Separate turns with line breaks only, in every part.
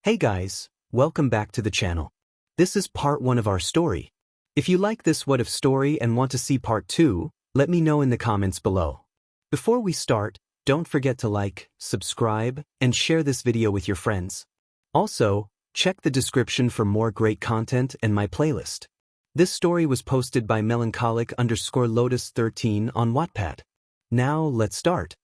Hey guys, welcome back to the channel. This is part 1 of our story. If you like this What If story and want to see part 2, let me know in the comments below. Before we start, don't forget to like, subscribe, and share this video with your friends. Also, check the description for more great content and my playlist. This story was posted by 𝐿𝐿_13 on Wattpad. Now let's start.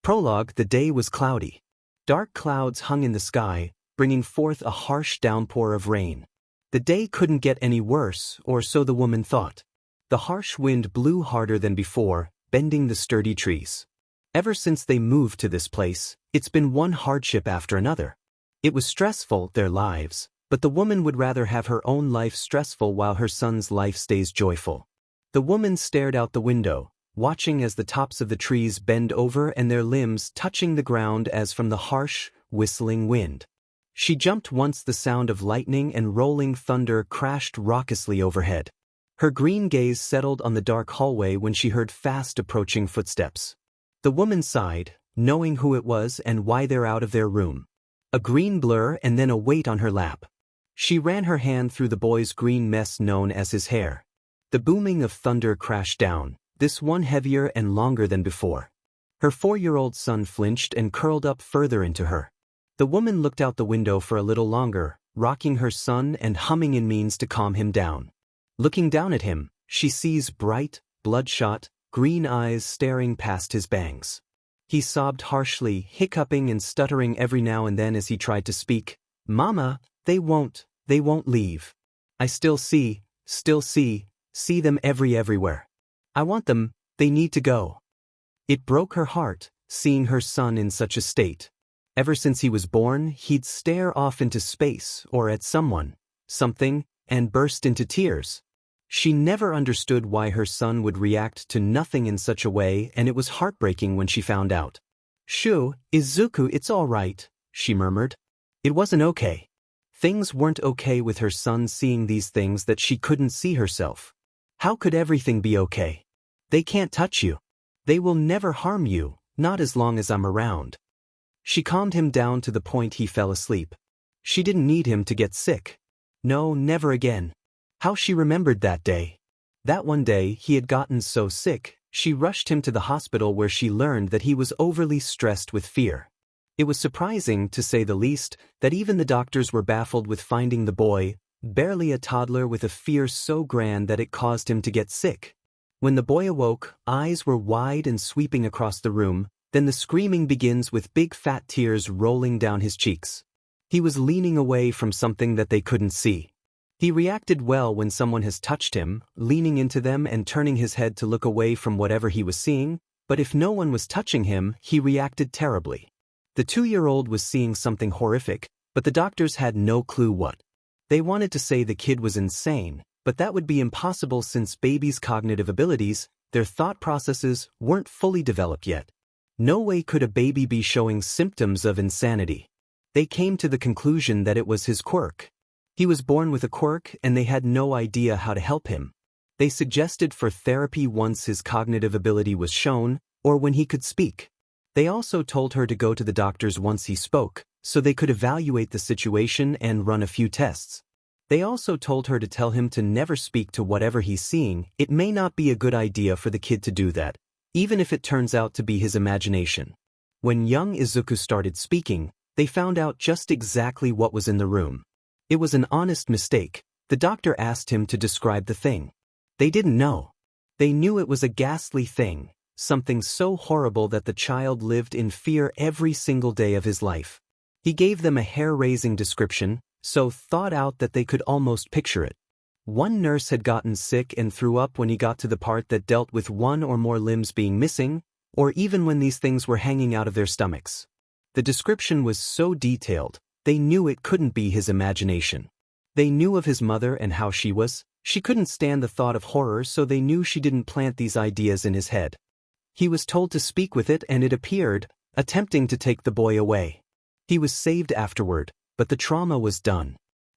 Prologue. The day was cloudy. Dark clouds hung in the sky, bringing forth a harsh downpour of rain. The day couldn't get any worse, or so the woman thought. The harsh wind blew harder than before, bending the sturdy trees. Ever since they moved to this place, it's been one hardship after another. It was stressful, their lives, but the woman would rather have her own life stressful while her son's life stays joyful. The woman stared out the window, watching as the tops of the trees bend over and their limbs touching the ground as from the harsh, whistling wind. She jumped once the sound of lightning and rolling thunder crashed raucously overhead. Her green gaze settled on the dark hallway when she heard fast approaching footsteps. The woman sighed, knowing who it was and why they're out of their room. A green blur and then a weight on her lap. She ran her hand through the boy's green mess known as his hair. The booming of thunder crashed down, this one heavier and longer than before. Her 4-year-old son flinched and curled up further into her. The woman looked out the window for a little longer, rocking her son and humming in means to calm him down. Looking down at him, she sees bright, bloodshot, green eyes staring past his bangs. He sobbed harshly, hiccuping and stuttering every now and then as he tried to speak. "Mama, they won't leave. I still see them everywhere. I want them, they need to go." It broke her heart, seeing her son in such a state. Ever since he was born, he'd stare off into space or at something, and burst into tears. She never understood why her son would react to nothing in such a way, and it was heartbreaking when she found out. Izuku, it's all right," she murmured. It wasn't okay. Things weren't okay with her son seeing these things that she couldn't see herself. How could everything be okay? They can't touch you. They will never harm you, not as long as I'm around. She calmed him down to the point he fell asleep. She didn't need him to get sick. No, never again. How she remembered that day. That one day he had gotten so sick, she rushed him to the hospital where she learned that he was overly stressed with fear. It was surprising, to say the least, that even the doctors were baffled with finding the boy, barely a toddler, with a fear so grand that it caused him to get sick. When the boy awoke, eyes were wide and sweeping across the room. Then the screaming begins with big fat tears rolling down his cheeks. He was leaning away from something that they couldn't see. He reacted well when someone has touched him, leaning into them and turning his head to look away from whatever he was seeing, but if no one was touching him, he reacted terribly. The 2-year-old was seeing something horrific, but the doctors had no clue what. They wanted to say the kid was insane, but that would be impossible since babies' cognitive abilities, their thought processes, weren't fully developed yet. No way could a baby be showing symptoms of insanity. They came to the conclusion that it was his quirk. He was born with a quirk and they had no idea how to help him. They suggested for therapy once his cognitive ability was shown, or when he could speak. They also told her to go to the doctors once he spoke, so they could evaluate the situation and run a few tests. They also told her to tell him to never speak to whatever he's seeing. It may not be a good idea for the kid to do that, even if it turns out to be his imagination. When young Izuku started speaking, they found out just exactly what was in the room. It was an honest mistake. The doctor asked him to describe the thing. They didn't know. They knew it was a ghastly thing, something so horrible that the child lived in fear every single day of his life. He gave them a hair-raising description, so thought out that they could almost picture it. One nurse had gotten sick and threw up when he got to the part that dealt with one or more limbs being missing, or even when these things were hanging out of their stomachs. The description was so detailed, they knew it couldn't be his imagination. They knew of his mother and how she was. She couldn't stand the thought of horror, so they knew she didn't plant these ideas in his head. He was told to speak with it and it appeared, attempting to take the boy away. He was saved afterward, but the trauma was done.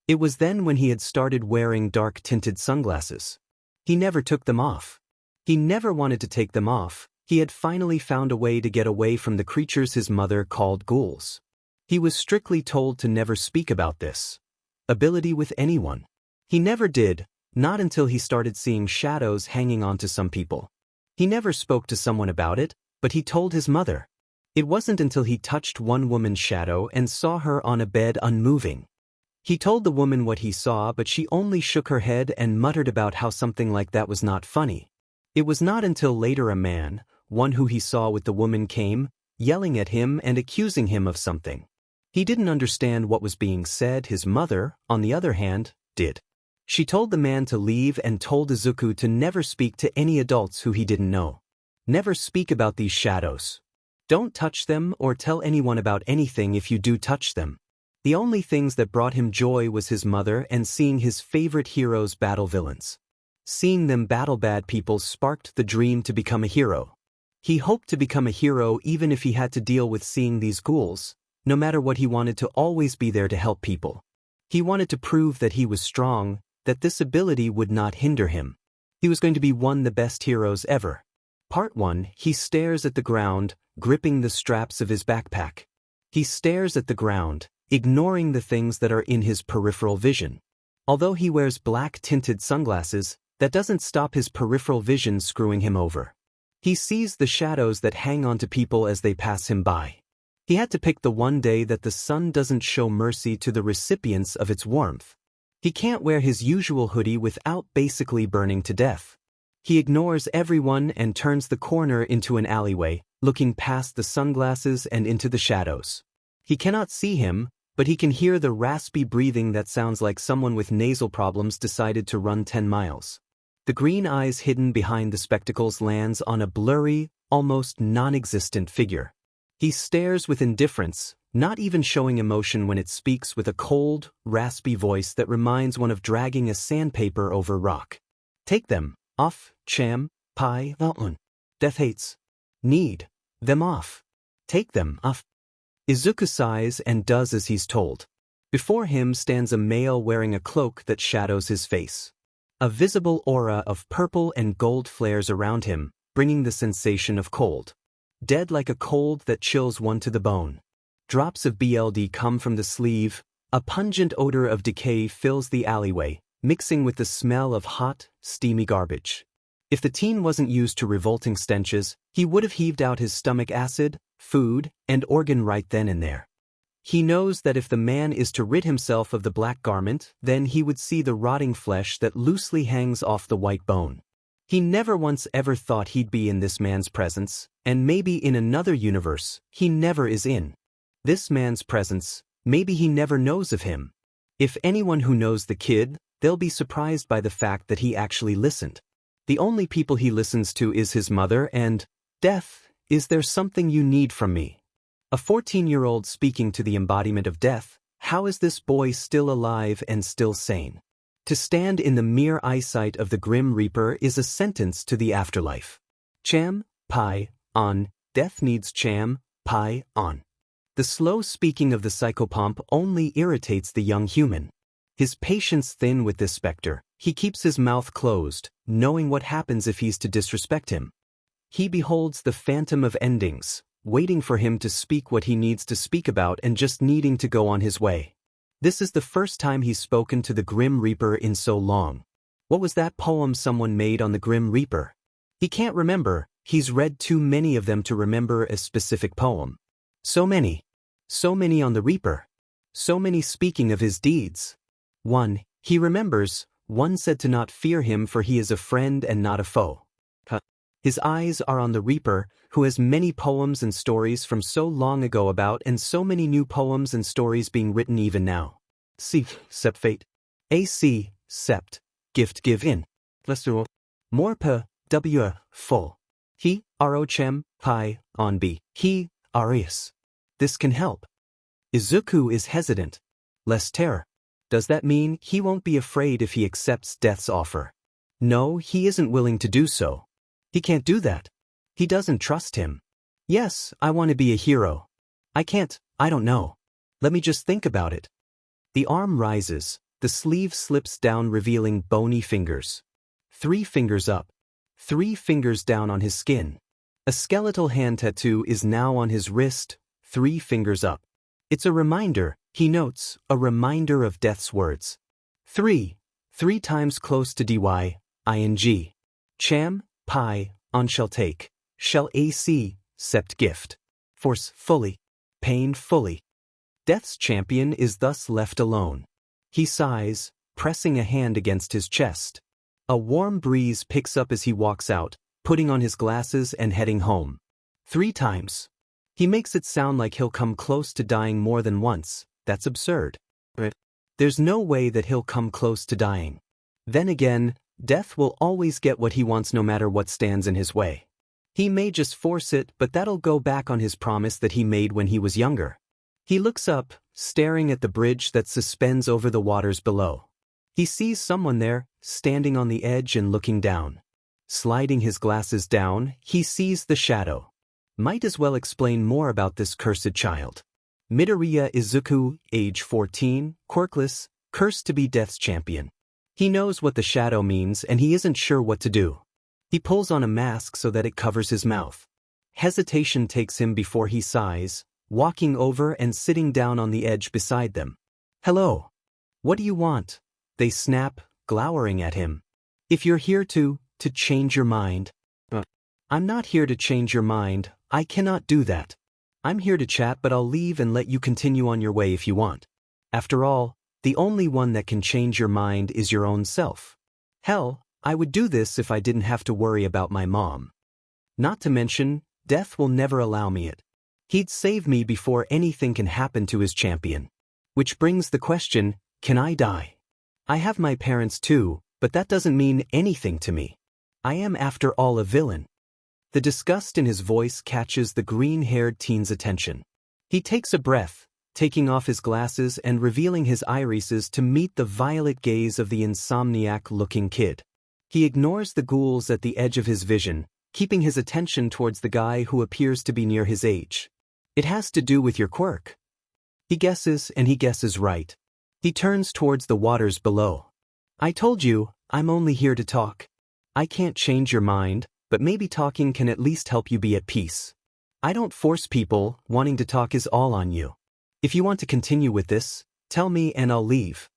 It was then when he had started wearing dark-tinted sunglasses. He never took them off. He never wanted to take them off. He had finally found a way to get away from the creatures his mother called ghouls. He was strictly told to never speak about this ability with anyone. He never did, not until he started seeing shadows hanging onto some people. He never spoke to someone about it, but he told his mother. It wasn't until he touched one woman's shadow and saw her on a bed unmoving. He told the woman what he saw, but she only shook her head and muttered about how something like that was not funny. It was not until later a man, one who he saw with the woman, came, yelling at him and accusing him of something. He didn't understand what was being said. His mother, on the other hand, did. She told the man to leave and told Izuku to never speak to any adults who he didn't know. Never speak about these shadows. Don't touch them or tell anyone about anything if you do touch them. The only things that brought him joy was his mother and seeing his favorite heroes battle villains. Seeing them battle bad people sparked the dream to become a hero. He hoped to become a hero even if he had to deal with seeing these ghouls. No matter what, he wanted to always be there to help people. He wanted to prove that he was strong, that this ability would not hinder him. He was going to be one of the best heroes ever. Part 1. He stares at the ground, gripping the straps of his backpack. He stares at the ground, ignoring the things that are in his peripheral vision. Although he wears black-tinted sunglasses, that doesn't stop his peripheral vision screwing him over. He sees the shadows that hang onto people as they pass him by. He had to pick the one day that the sun doesn't show mercy to the recipients of its warmth. He can't wear his usual hoodie without basically burning to death. He ignores everyone and turns the corner into an alleyway, looking past the sunglasses and into the shadows. He cannot see him, but he can hear the raspy breathing that sounds like someone with nasal problems decided to run 10 miles. The green eyes hidden behind the spectacles lands on a blurry, almost non-existent figure. He stares with indifference, not even showing emotion when it speaks with a cold, raspy voice that reminds one of dragging a sandpaper over rock. Take them off, 𝐀𝐮𝐭𝐡𝐨𝐫. Death hates. Need them off. Take them off. Izuku sighs and does as he's told. Before him stands a male wearing a cloak that shadows his face. A visible aura of purple and gold flares around him, bringing the sensation of cold. Dead, like a cold that chills one to the bone. Drops of blood come from the sleeve. A pungent odor of decay fills the alleyway, mixing with the smell of hot, steamy garbage. If the teen wasn't used to revolting stenches, he would have heaved out his stomach acid, food, and organ right then and there. He knows that if the man is to rid himself of the black garment, then he would see the rotting flesh that loosely hangs off the white bone. He never once ever thought he'd be in this man's presence, and maybe in another universe, he never is in this man's presence. Maybe he never knows of him. If anyone who knows the kid, they'll be surprised by the fact that he actually listened. The only people he listens to is his mother and, "Death, is there something you need from me?" A 14-year-old speaking to the embodiment of death. How is this boy still alive and still sane? To stand in the mere eyesight of the Grim Reaper is a sentence to the afterlife. 𝐀𝐮𝐭𝐡𝐨𝐫. Death needs 𝐀𝐮𝐭𝐡𝐨𝐫. The slow speaking of the psychopomp only irritates the young human. His patience thin with this specter, he keeps his mouth closed, knowing what happens if he's to disrespect him. He beholds the phantom of endings, waiting for him to speak what he needs to speak about and just needing to go on his way. This is the first time he's spoken to the Grim Reaper in so long. What was that poem someone made on the Grim Reaper? He can't remember. He's read too many of them to remember a specific poem. So many on the Reaper. So many speaking of his deeds. One, he remembers, one said to not fear him for he is a friend and not a foe. His eyes are on the Reaper, who has many poems and stories from so long ago about and so many new poems and stories being written even now. Sept fate. AC, sept, gift give in. More per, w, full. He, rochem, pi, on b, he, arius. This can help. Izuku is hesitant. Less terror. Does that mean he won't be afraid if he accepts death's offer? No, he isn't willing to do so. He can't do that. He doesn't trust him. Yes, I want to be a hero. I can't, I don't know. Let me just think about it. The arm rises, the sleeve slips down revealing bony fingers. 3 fingers up. 3 fingers down on his skin. A skeletal hand tattoo is now on his wrist, 3 fingers up. It's a reminder, he notes, a reminder of death's words. 3 times close to 𝐻𝐭𝐡𝐨𝐫. Cham, pi, on shall take, shall ac, sept gift. Force fully, pain fully. Death's champion is thus left alone. He sighs, pressing a hand against his chest. A warm breeze picks up as he walks out, putting on his glasses and heading home. 3 times. He makes it sound like he'll come close to dying more than once. That's absurd. There's no way that he'll come close to dying. Then again, death will always get what he wants no matter what stands in his way. He may just force it, but that'll go back on his promise that he made when he was younger. He looks up, staring at the bridge that suspends over the waters below. He sees someone there, standing on the edge and looking down. Sliding his glasses down, he sees the shadow. Might as well explain more about this cursed child. Midoriya Izuku, age 14, quirkless, cursed to be death's champion. He knows what the shadow means and he isn't sure what to do. He pulls on a mask so that it covers his mouth. Hesitation takes him before he sighs, walking over and sitting down on the edge beside them. Hello. What do you want? They snap, glowering at him. If you're here to change your mind. I'm not here to change your mind, I cannot do that. I'm here to chat, but I'll leave and let you continue on your way if you want. After all, the only one that can change your mind is your own self. Hell, I would do this if I didn't have to worry about my mom. Not to mention, death will never allow me it. He'd save me before anything can happen to his champion. Which brings the question, can I die? I have my parents too, but that doesn't mean anything to me. I am after all a villain. The disgust in his voice catches the green-haired teen's attention. He takes a breath, taking off his glasses and revealing his irises to meet the violet gaze of the insomniac-looking kid. He ignores the ghouls at the edge of his vision, keeping his attention towards the guy who appears to be near his age. It has to do with your quirk. He guesses, and he guesses right. He turns towards the waters below. I told you, I'm only here to talk. I can't change your mind, but maybe talking can at least help you be at peace. I don't force people, wanting to talk is all on you. If you want to continue with this, tell me and I'll leave.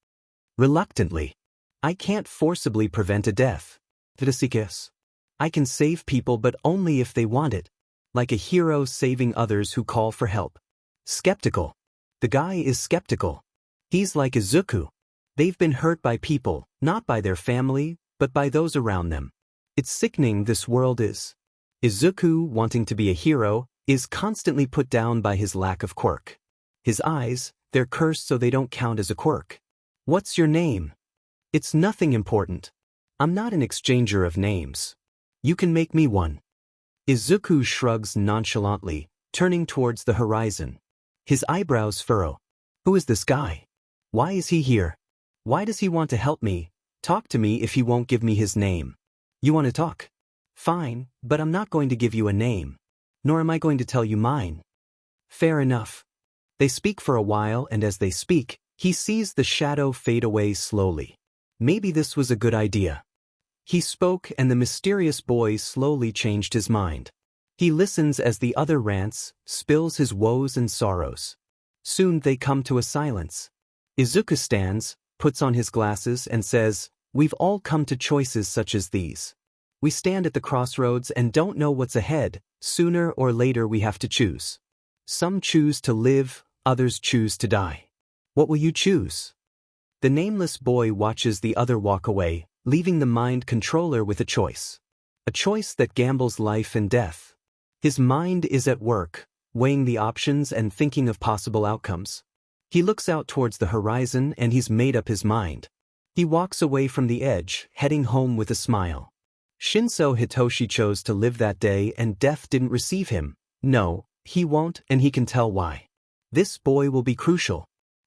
Reluctantly. I can't forcibly prevent a death. I can save people but only if they want it. Like a hero saving others who call for help. Skeptical. The guy is skeptical. He's like Izuku. They've been hurt by people, not by their family, but by those around them. It's sickening this world is. Izuku, wanting to be a hero, is constantly put down by his lack of quirk. His eyes, they're cursed so they don't count as a quirk. What's your name? It's nothing important. I'm not an exchanger of names. You can make me one. Izuku shrugs nonchalantly, turning towards the horizon. His eyebrows furrow. Who is this guy? Why is he here? Why does he want to help me? Talk to me if he won't give me his name. You want to talk? Fine, but I'm not going to give you a name. Nor am I going to tell you mine. Fair enough. They speak for a while and as they speak, he sees the shadow fade away slowly. Maybe this was a good idea. He spoke and the mysterious boy slowly changed his mind. He listens as the other rants, spills his woes and sorrows. Soon they come to a silence. Izuku stands, puts on his glasses and says, We've all come to choices such as these. We stand at the crossroads and don't know what's ahead. Sooner or later we have to choose. Some choose to live, others choose to die. What will you choose? The nameless boy watches the other walk away, leaving the mind controller with a choice. A choice that gambles life and death. His mind is at work, weighing the options and thinking of possible outcomes. He looks out towards the horizon and he's made up his mind. He walks away from the edge, heading home with a smile. 𝗀𝐿 chose to live that day and death didn't receive him. No, he won't and he can tell why. This boy will be crucial.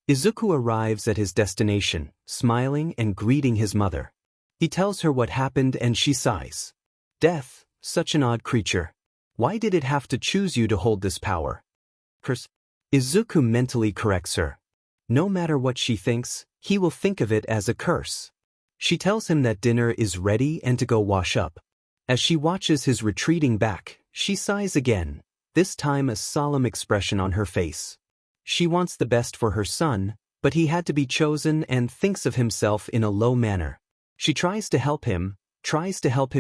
Izuku arrives at his destination, smiling and greeting his mother. He tells her what happened and she sighs. Death, such an odd creature. Why did it have to choose you to hold this power? Curse. Izuku mentally corrects her. No matter what she thinks, he will think of it as a curse. She tells him that dinner is ready and to go wash up. As she watches his retreating back, she sighs again, this time a solemn expression on her face. She wants the best for her son, but he had to be chosen and thinks of himself in a low manner. She tries to help him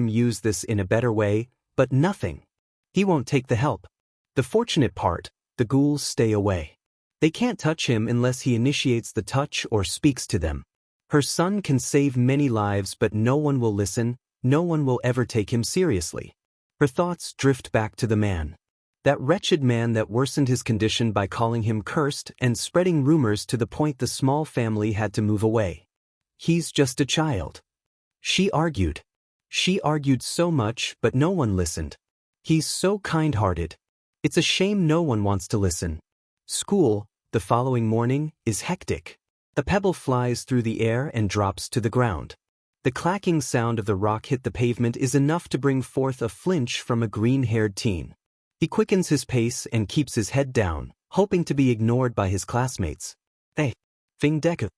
use this in a better way, but nothing. He won't take the help. The fortunate part, the ghouls stay away. They can't touch him unless he initiates the touch or speaks to them. Her son can save many lives, but no one will listen, no one will ever take him seriously. Her thoughts drift back to the man. That wretched man that worsened his condition by calling him cursed and spreading rumors to the point the small family had to move away. He's just a child. She argued. She argued so much, but no one listened. He's so kind-hearted. It's a shame no one wants to listen. School, the following morning, is hectic. A pebble flies through the air and drops to the ground. The clacking sound of the rock hit the pavement is enough to bring forth a flinch from a green-haired teen. He quickens his pace and keeps his head down, hoping to be ignored by his classmates. Hey, Fing Deku.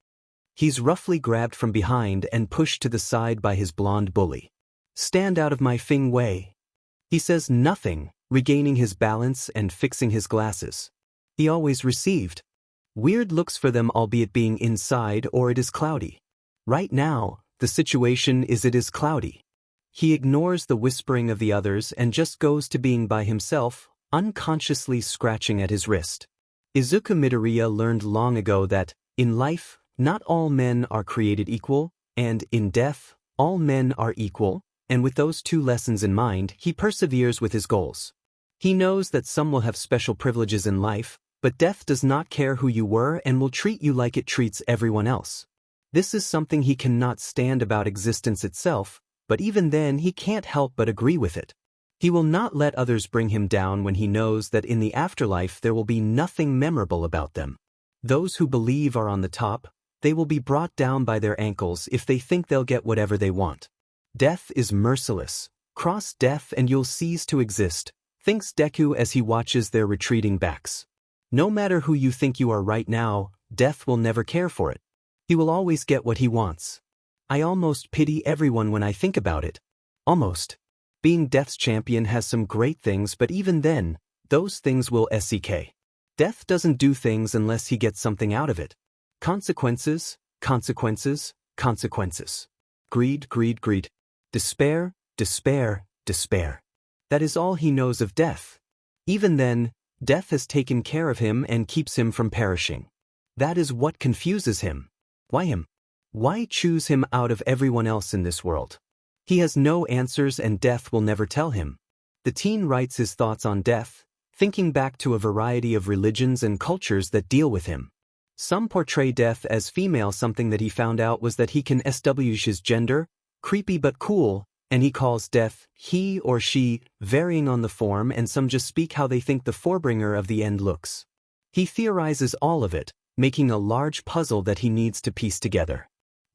He's roughly grabbed from behind and pushed to the side by his blonde bully. Stand out of my Fing way. He says nothing, regaining his balance and fixing his glasses. He always received weird looks for them, albeit being inside or it is cloudy. Right now, the situation is it is cloudy. He ignores the whispering of the others and just goes to being by himself, unconsciously scratching at his wrist. Izuku-a learned long ago that, in life, not all men are created equal, and in death, all men are equal, and with those two lessons in mind, he perseveres with his goals. He knows that some will have special privileges in life, but death does not care who you were and will treat you like it treats everyone else. This is something he cannot stand about existence itself, but even then he can't help but agree with it. He will not let others bring him down when he knows that in the afterlife there will be nothing memorable about them. Those who believe are on the top, they will be brought down by their ankles if they think they'll get whatever they want. Death is merciless. Cross death and you'll cease to exist, thinks Deku as he watches their retreating backs. No matter who you think you are right now, death will never care for it. He will always get what he wants. I almost pity everyone when I think about it. Almost. Being Death's champion has some great things, but even then, those things will SEK. Death doesn't do things unless he gets something out of it. Consequences, consequences, consequences. Greed, greed, greed. Despair, despair, despair. That is all he knows of death. Even then, death has taken care of him and keeps him from perishing. That is what confuses him. Why him? Why choose him out of everyone else in this world? He has no answers and death will never tell him. The teen writes his thoughts on death, thinking back to a variety of religions and cultures that deal with him. Some portray death as female. Something that he found out was that he can establish his gender, creepy but cool, and he calls death he or she, varying on the form, and some just speak how they think the forebringer of the end looks. He theorizes all of it, making a large puzzle that he needs to piece together.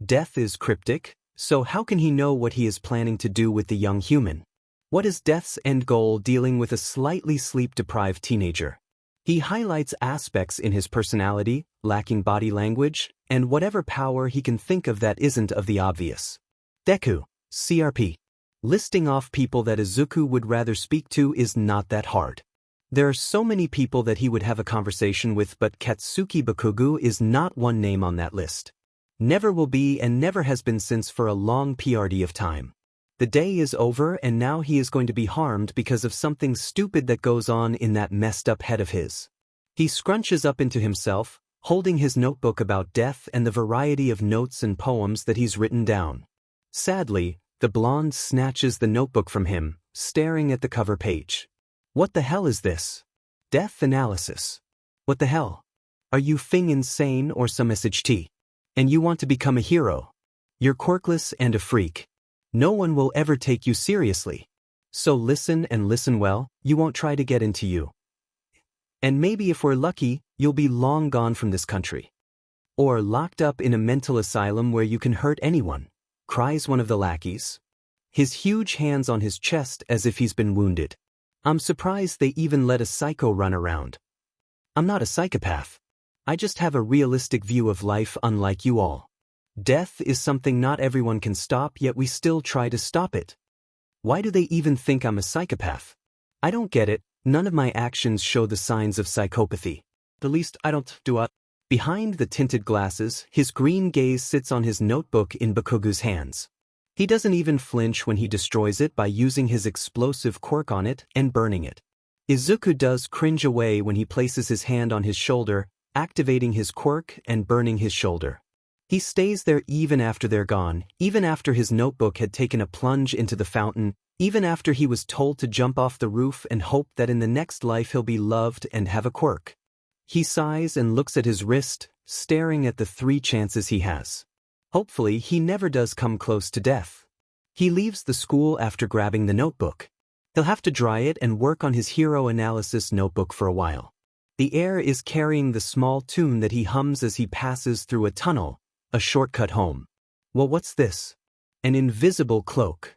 Death is cryptic, so how can he know what he is planning to do with the young human? What is Death's end goal dealing with a slightly sleep-deprived teenager? He highlights aspects in his personality, lacking body language, and whatever power he can think of that isn't of the obvious. Deku, CRP. Listing off people that Izuku would rather speak to is not that hard. There are so many people that he would have a conversation with, but Katsuki Bakugo is not one name on that list. Never will be and never has been since for a long PRD of time. The day is over and now he is going to be harmed because of something stupid that goes on in that messed up head of his. He scrunches up into himself, holding his notebook about death and the variety of notes and poems that he's written down. Sadly, the blonde snatches the notebook from him, staring at the cover page. What the hell is this? Death analysis. What the hell? Are you Fing insane or some SHT? And you want to become a hero? You're quirkless and a freak. No one will ever take you seriously. So listen and listen well, you won't try to get into you. And maybe if we're lucky, you'll be long gone from this country. Or locked up in a mental asylum where you can hurt anyone, cries one of the lackeys. His huge hands on his chest as if he's been wounded. I'm surprised they even let a psycho run around. I'm not a psychopath. I just have a realistic view of life unlike you all. Death is something not everyone can stop, yet we still try to stop it. Why do they even think I'm a psychopath? I don't get it. None of my actions show the signs of psychopathy. The least I don't do it. Behind the tinted glasses, his green gaze sits on his notebook in Bakugu's hands. He doesn't even flinch when he destroys it by using his explosive quirk on it and burning it. Izuku does cringe away when he places his hand on his shoulder, activating his quirk and burning his shoulder. He stays there even after they're gone, even after his notebook had taken a plunge into the fountain, even after he was told to jump off the roof and hope that in the next life he'll be loved and have a quirk. He sighs and looks at his wrist, staring at the 3 chances he has. Hopefully he never does come close to death. He leaves the school after grabbing the notebook. He'll have to dry it and work on his hero analysis notebook for a while. The air is carrying the small tune that he hums as he passes through a tunnel, a shortcut home. Well, what's this? An invisible cloak.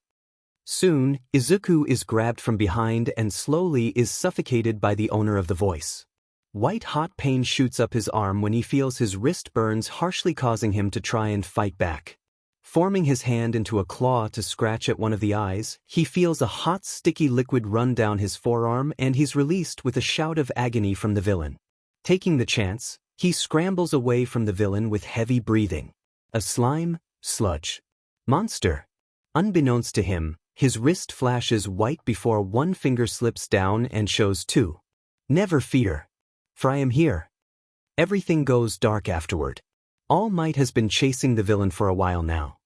Soon, Izuku is grabbed from behind and slowly is suffocated by the owner of the voice. White-hot pain shoots up his arm when he feels his wrist burns, harshly causing him to try and fight back. Forming his hand into a claw to scratch at one of the eyes, he feels a hot, sticky liquid run down his forearm and he's released with a shout of agony from the villain. Taking the chance, he scrambles away from the villain with heavy breathing. A slime, sludge. Monster. Unbeknownst to him, his wrist flashes white before one finger slips down and shows 2. Never fear. For I am here. Everything goes dark afterward. All Might has been chasing the villain for a while now.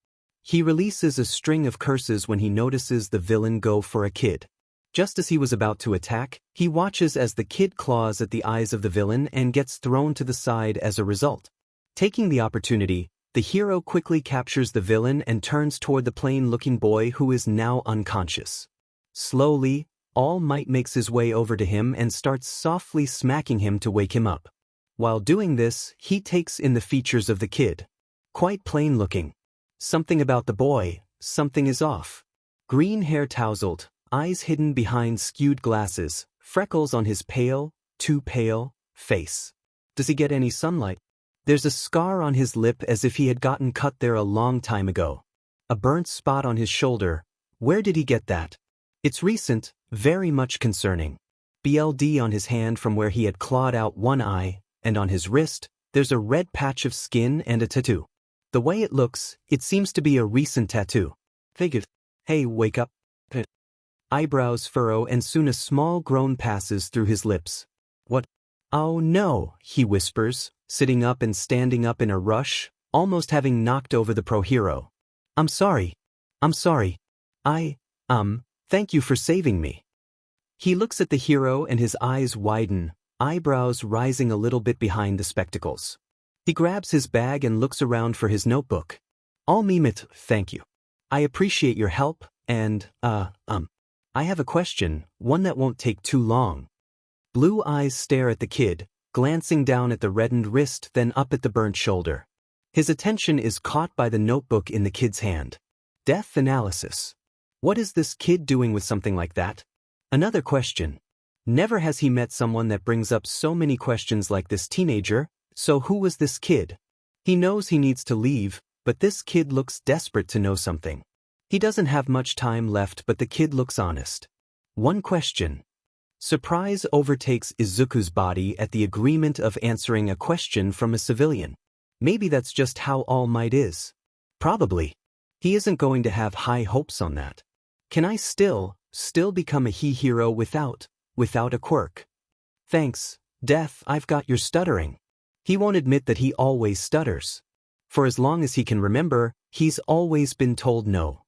He releases a string of curses when he notices the villain go for a kid. Just as he was about to attack, he watches as the kid claws at the eyes of the villain and gets thrown to the side as a result. Taking the opportunity, the hero quickly captures the villain and turns toward the plain-looking boy who is now unconscious. Slowly, All Might makes his way over to him and starts softly smacking him to wake him up. While doing this, he takes in the features of the kid. Quite plain-looking. Something about the boy, something is off. Green hair tousled, eyes hidden behind skewed glasses, freckles on his pale, too pale, face. Does he get any sunlight? There's a scar on his lip as if he had gotten cut there a long time ago. A burnt spot on his shoulder. Where did he get that? It's recent, very much concerning. BLD on his hand from where he had clawed out one eye, and on his wrist, there's a red patch of skin and a tattoo. The way it looks, it seems to be a recent tattoo. Figured. Hey, wake up. Eyebrows furrow and soon a small groan passes through his lips. What? Oh no, he whispers, sitting up and standing up in a rush, almost having knocked over the pro-hero. I'm sorry. Thank you for saving me. He looks at the hero and his eyes widen, eyebrows rising a little bit behind the spectacles. He grabs his bag and looks around for his notebook. Thank you. I appreciate your help, and, I have a question, one that won't take too long. Blue eyes stare at the kid, glancing down at the reddened wrist then up at the burnt shoulder. His attention is caught by the notebook in the kid's hand. Death analysis. What is this kid doing with something like that? Another question. Never has he met someone that brings up so many questions like this teenager. So who was this kid? He knows he needs to leave, but this kid looks desperate to know something. He doesn't have much time left, but the kid looks honest. One question. Surprise overtakes Izuku's body at the agreement of answering a question from a civilian. Maybe that's just how All Might is. Probably. He isn't going to have high hopes on that. Can I still become a hero without a quirk? Thanks, Death, I've got your stuttering. He won't admit that he always stutters. For as long as he can remember, he's always been told no.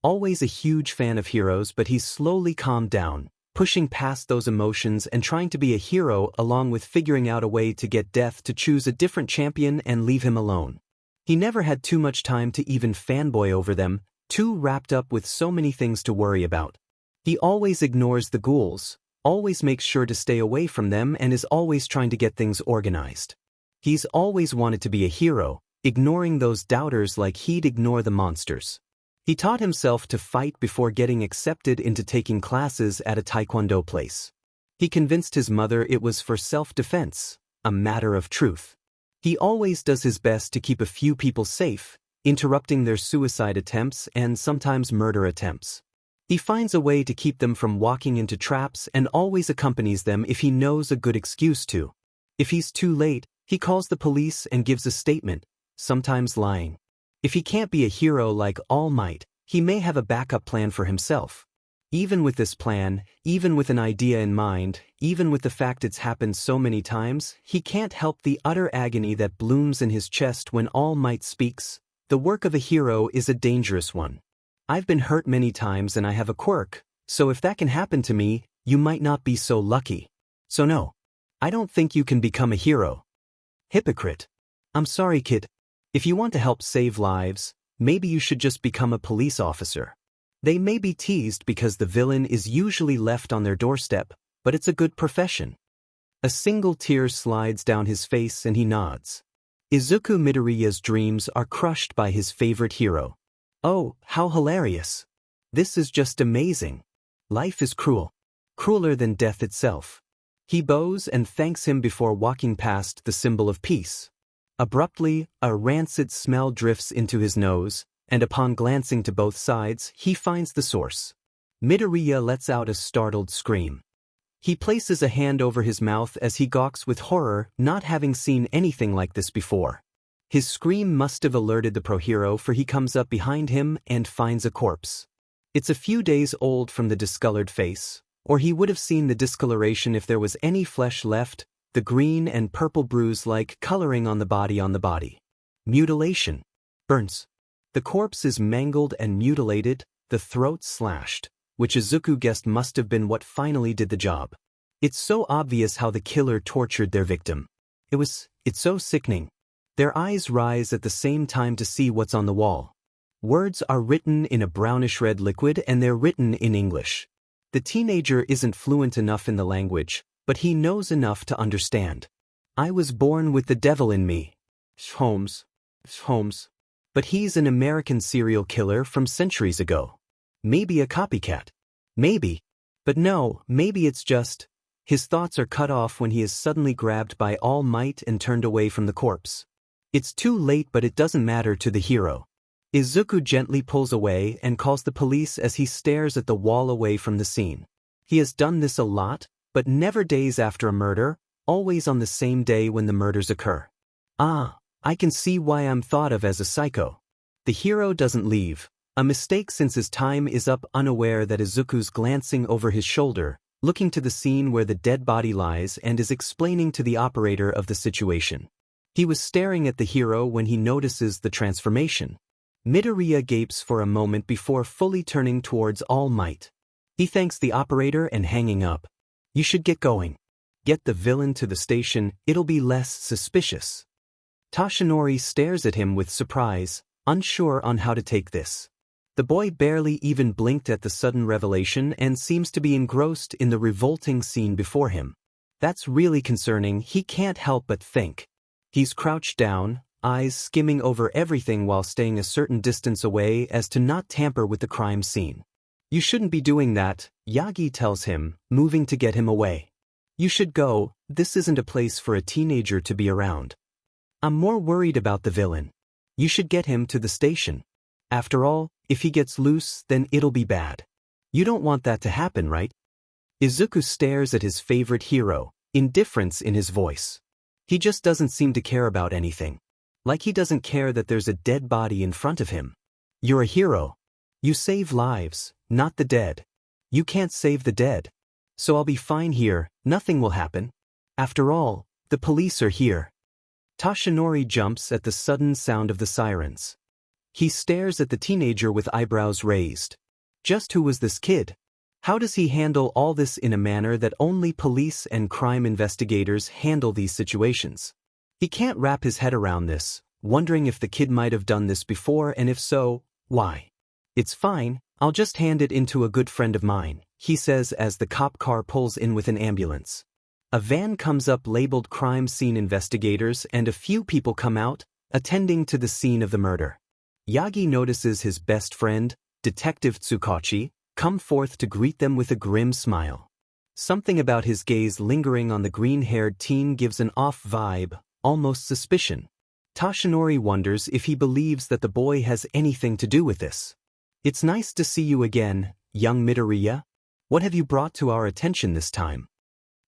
Always a huge fan of heroes, but he's slowly calmed down, pushing past those emotions and trying to be a hero along with figuring out a way to get Death to choose a different champion and leave him alone. He never had too much time to even fanboy over them, too wrapped up with so many things to worry about. He always ignores the ghouls, always makes sure to stay away from them and is always trying to get things organized. He's always wanted to be a hero, ignoring those doubters like he'd ignore the monsters. He taught himself to fight before getting accepted into taking classes at a taekwondo place. He convinced his mother it was for self-defense, a matter of truth. He always does his best to keep a few people safe, interrupting their suicide attempts and sometimes murder attempts. He finds a way to keep them from walking into traps and always accompanies them if he knows a good excuse to. If he's too late, he calls the police and gives a statement, sometimes lying. If he can't be a hero like All Might, he may have a backup plan for himself. Even with this plan, even with an idea in mind, even with the fact it's happened so many times, he can't help the utter agony that blooms in his chest when All Might speaks. The work of a hero is a dangerous one. I've been hurt many times and I have a quirk, so if that can happen to me, you might not be so lucky. So no, I don't think you can become a hero. Hypocrite. I'm sorry, kid. If you want to help save lives, maybe you should just become a police officer. They may be teased because the villain is usually left on their doorstep, but it's a good profession. A single tear slides down his face and he nods. Izuku-Midoriya's dreams are crushed by his favorite hero. Oh, how hilarious. This is just amazing. Life is cruel. Crueler than death itself. He bows and thanks him before walking past the symbol of peace. Abruptly, a rancid smell drifts into his nose, and upon glancing to both sides, he finds the source. Midoriya lets out a startled scream. He places a hand over his mouth as he gawks with horror, not having seen anything like this before. His scream must have alerted the pro-hero, for he comes up behind him and finds a corpse. It's a few days old from the discolored face, or he would have seen the discoloration if there was any flesh left, the green and purple bruise-like coloring on the body. Mutilation. Burns. The corpse is mangled and mutilated, the throat slashed, which Izuku guessed must have been what finally did the job. It's so obvious how the killer tortured their victim. It's so sickening. Their eyes rise at the same time to see what's on the wall. Words are written in a brownish-red liquid and they're written in English. The teenager isn't fluent enough in the language, but he knows enough to understand. I was born with the devil in me. Holmes. But he's an American serial killer from centuries ago. Maybe a copycat. Maybe. But no, maybe it's just... His thoughts are cut off when he is suddenly grabbed by All Might and turned away from the corpse. It's too late, but it doesn't matter to the hero. Izuku gently pulls away and calls the police as he stares at the wall away from the scene. He has done this a lot, but never days after a murder, always on the same day when the murders occur. Ah, I can see why I'm thought of as a psycho. The hero doesn't leave, a mistake since his time is up, unaware that Izuku's glancing over his shoulder, looking to the scene where the dead body lies, and is explaining to the operator of the situation. He was staring at the hero when he notices the transformation. Midoriya gapes for a moment before fully turning towards All Might. He thanks the operator and hanging up. You should get going. Get the villain to the station, it'll be less suspicious. Toshinori stares at him with surprise, unsure on how to take this. The boy barely even blinked at the sudden revelation and seems to be engrossed in the revolting scene before him. That's really concerning, he can't help but think. He's crouched down, eyes skimming over everything while staying a certain distance away as to not tamper with the crime scene. You shouldn't be doing that, Yagi tells him, moving to get him away. You should go, this isn't a place for a teenager to be around. I'm more worried about the villain. You should get him to the station. After all, if he gets loose, then it'll be bad. You don't want that to happen, right? Izuku stares at his favorite hero, indifference in his voice. He just doesn't seem to care about anything. Like he doesn't care that there's a dead body in front of him. You're a hero. You save lives, not the dead. You can't save the dead. So I'll be fine here, nothing will happen. After all, the police are here. Toshinori jumps at the sudden sound of the sirens. He stares at the teenager with eyebrows raised. Just who was this kid? How does he handle all this in a manner that only police and crime investigators handle these situations? He can't wrap his head around this, wondering if the kid might have done this before, and if so, why? It's fine, I'll just hand it in to a good friend of mine, he says as the cop car pulls in with an ambulance. A van comes up labeled crime scene investigators and a few people come out, attending to the scene of the murder. Yagi notices his best friend, Detective Tsukachi, come forth to greet them with a grim smile. Something about his gaze lingering on the green-haired teen gives an off vibe, almost suspicion. Toshinori wonders if he believes that the boy has anything to do with this. It's nice to see you again, young Midoriya. What have you brought to our attention this time?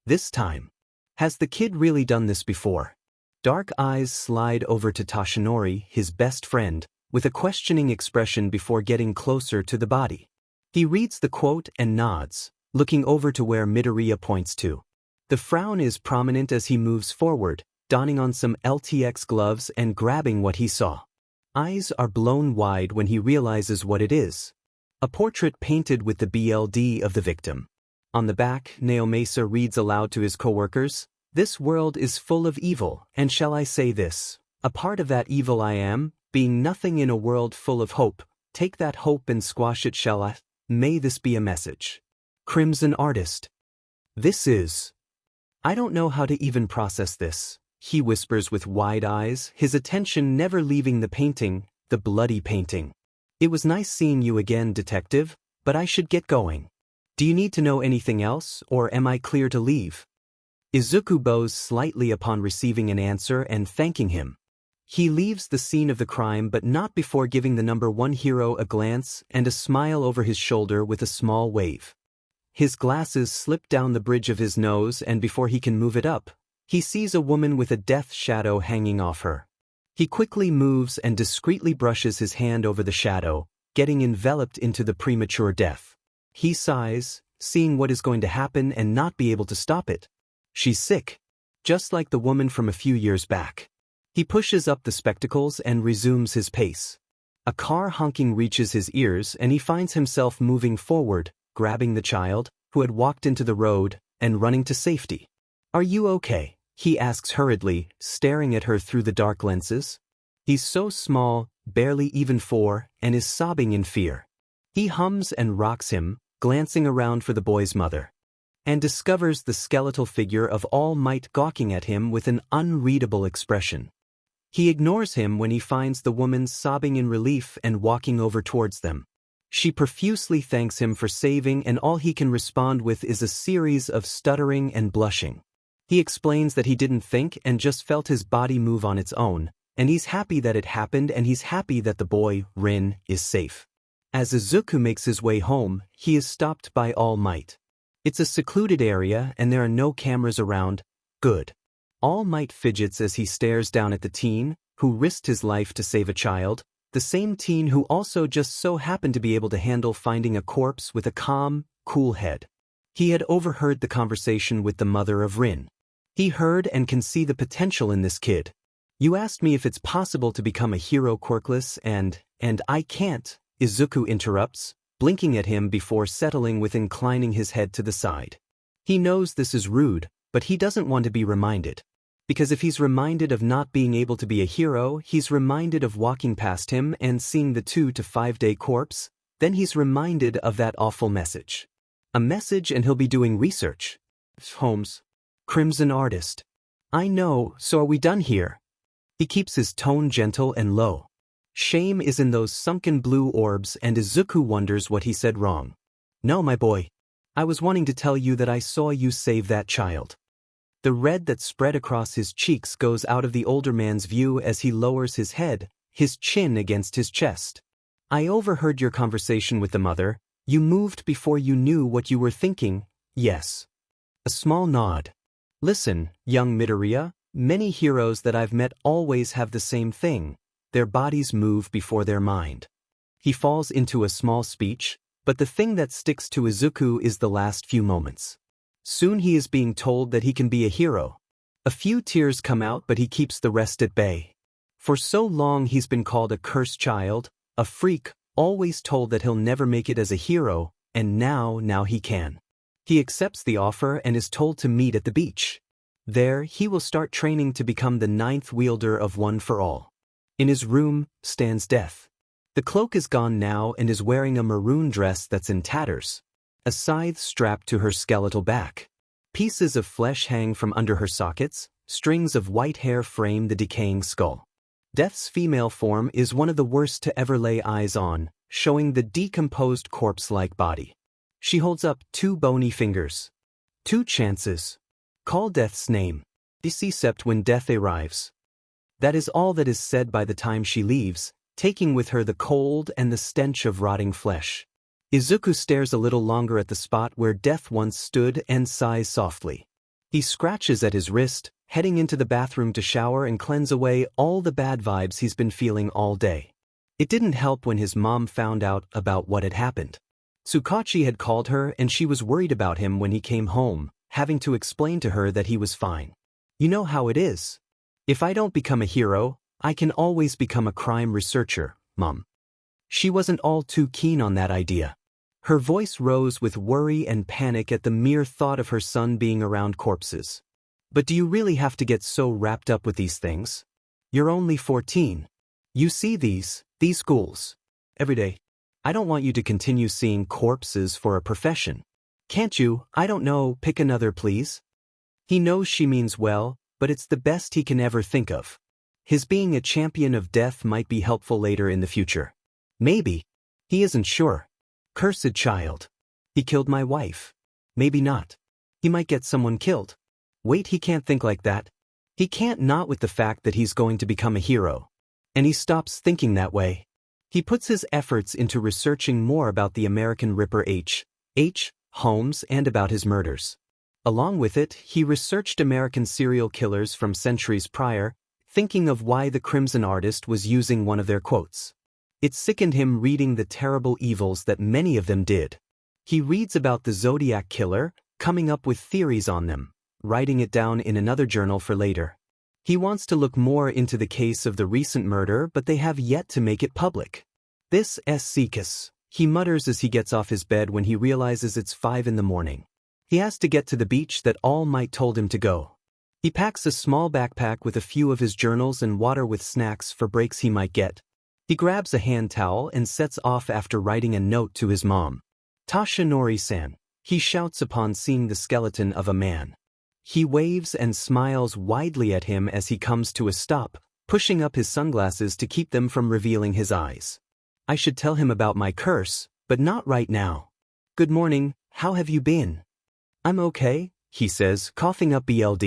This time. Has the kid really done this before? Dark eyes slide over to 𝗧𝗏, his best friend, with a questioning expression before getting closer to the body. He reads the quote and nods, looking over to where Midoriya points to. The frown is prominent as he moves forward, donning on some LTX gloves and grabbing what he saw. Eyes are blown wide when he realizes what it is. A portrait painted with the BLD of the victim. On the back, 𝗏𝗡 reads aloud to his coworkers, "This world is full of evil, and shall I say this? A part of that evil I am, being nothing in a world full of hope. Take that hope and squash it, shall I? May this be a message. Crimson Artist. This is... I don't know how to even process this," he whispers with wide eyes, his attention never leaving the painting, the bloody painting. "It was nice seeing you again, detective, but I should get going. Do you need to know anything else, or am I clear to leave?" Izuku bows slightly upon receiving an answer and thanking him. He leaves the scene of the crime but not before giving the number 1 hero a glance and a smile over his shoulder with a small wave. His glasses slip down the bridge of his nose, and before he can move it up, he sees a woman with a death shadow hanging off her. He quickly moves and discreetly brushes his hand over the shadow, getting enveloped into the premature death. He sighs, seeing what is going to happen and not be able to stop it. She's sick, just like the woman from a few years back. He pushes up the spectacles and resumes his pace. A car honking reaches his ears and he finds himself moving forward, grabbing the child, who had walked into the road, and running to safety. "Are you okay?" he asks hurriedly, staring at her through the dark lenses. He's so small, barely even 4, and is sobbing in fear. He hums and rocks him, glancing around for the boy's mother, and discovers the skeletal figure of All Might gawking at him with an unreadable expression. He ignores him when he finds the woman sobbing in relief and walking over towards them. She profusely thanks him for saving, and all he can respond with is a series of stuttering and blushing. He explains that he didn't think and just felt his body move on its own, and he's happy that it happened, and he's happy that the boy, Rin, is safe. As Izuku makes his way home, he is stopped by All Might. It's a secluded area and there are no cameras around. Good. All Might fidgets as he stares down at the teen, who risked his life to save a child, the same teen who also just so happened to be able to handle finding a corpse with a calm, cool head. He had overheard the conversation with the mother of Rin. He heard and can see the potential in this kid. "You asked me if it's possible to become a hero quirkless, and I can't," Izuku interrupts, blinking at him before settling with inclining his head to the side. He knows this is rude, but he doesn't want to be reminded. Because if he's reminded of not being able to be a hero, he's reminded of walking past him and seeing the 2 to 5 day corpse, then he's reminded of that awful message. A message, and he'll be doing research. Holmes. Crimson Artist. "I know, so are we done here?" He keeps his tone gentle and low. Shame is in those sunken blue orbs, and Izuku wonders what he said wrong. "No, my boy. I was wanting to tell you that I saw you save that child." The red that spread across his cheeks goes out of the older man's view as he lowers his head, his chin against his chest. "I overheard your conversation with the mother. You moved before you knew what you were thinking, yes." A small nod. "Listen, young Midoriya, many heroes that I've met always have the same thing. Their bodies move before their mind." He falls into a small speech, but the thing that sticks to Izuku is the last few moments. Soon he is being told that he can be a hero. A few tears come out, but he keeps the rest at bay. For so long he's been called a cursed child, a freak, always told that he'll never make it as a hero, and now he can. He accepts the offer and is told to meet at the beach. There, he will start training to become the 9th wielder of One for All. In his room stands Death. The cloak is gone now and is wearing a maroon dress that's in tatters. A scythe strapped to her skeletal back. Pieces of flesh hang from under her sockets, strings of white hair frame the decaying skull. Death's female form is one of the worst to ever lay eyes on, showing the decomposed corpse-like body. She holds up 2 bony fingers. 2 chances. Call Death's name. Except when Death arrives. That is all that is said by the time she leaves, taking with her the cold and the stench of rotting flesh. Izuku stares a little longer at the spot where Death once stood and sighs softly. He scratches at his wrist, heading into the bathroom to shower and cleanse away all the bad vibes he's been feeling all day. It didn't help when his mom found out about what had happened. 𝗬𝐭𝐡𝐨 had called her and she was worried about him when he came home, having to explain to her that he was fine. You know how it is. If I don't become a hero, I can always become a crime researcher, Mom. She wasn't all too keen on that idea. Her voice rose with worry and panic at the mere thought of her son being around corpses. But do you really have to get so wrapped up with these things? You're only 14. You see these schools every day. I don't want you to continue seeing corpses for a profession. Can't you, I don't know, pick another please? He knows she means well, but it's the best he can ever think of. His being a champion of death might be helpful later in the future. Maybe. He isn't sure. Cursed child. He killed my wife. Maybe not. He might get someone killed. Wait, he can't think like that. He can't not with the fact that he's going to become a hero. And he stops thinking that way. He puts his efforts into researching more about the American Ripper H. Holmes and about his murders. Along with it, he researched American serial killers from centuries prior, thinking of why the 𝐀𝐮𝐭𝐡𝐨𝐫 was using one of their quotes. It sickened him reading the terrible evils that many of them did. He reads about the Zodiac killer, coming up with theories on them, writing it down in another journal for later. He wants to look more into the case of the recent murder, but they have yet to make it public. This 𝐬𝐶𝐾𝐮, he mutters as he gets off his bed when he realizes it's 5 in the morning. He has to get to the beach that 𝐴ll told him to go. He packs a small backpack with a few of his journals and water with snacks for breaks he might get. He grabs a hand towel and sets off after writing a note to his mom. 𝗧𝗓𝗠ori-san, he shouts upon seeing the skeleton of a man. He waves and smiles widely at him as he comes to a stop, pushing up his sunglasses to keep them from revealing his eyes. I should tell him about my curse, but not right now. Good morning, how have you been? I'm okay, he says, coughing up blood.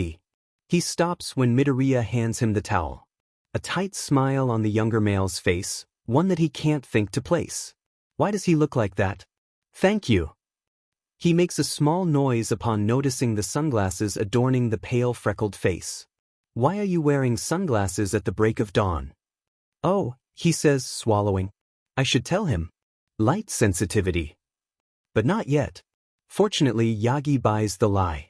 He stops when Midoriya hands him the towel. A tight smile on the younger male's face, one that he can't think to place. Why does he look like that? Thank you. He makes a small noise upon noticing the sunglasses adorning the pale freckled face. Why are you wearing sunglasses at the break of dawn? Oh, he says, swallowing. I should tell him. Light sensitivity. But not yet. Fortunately, Yagi buys the lie.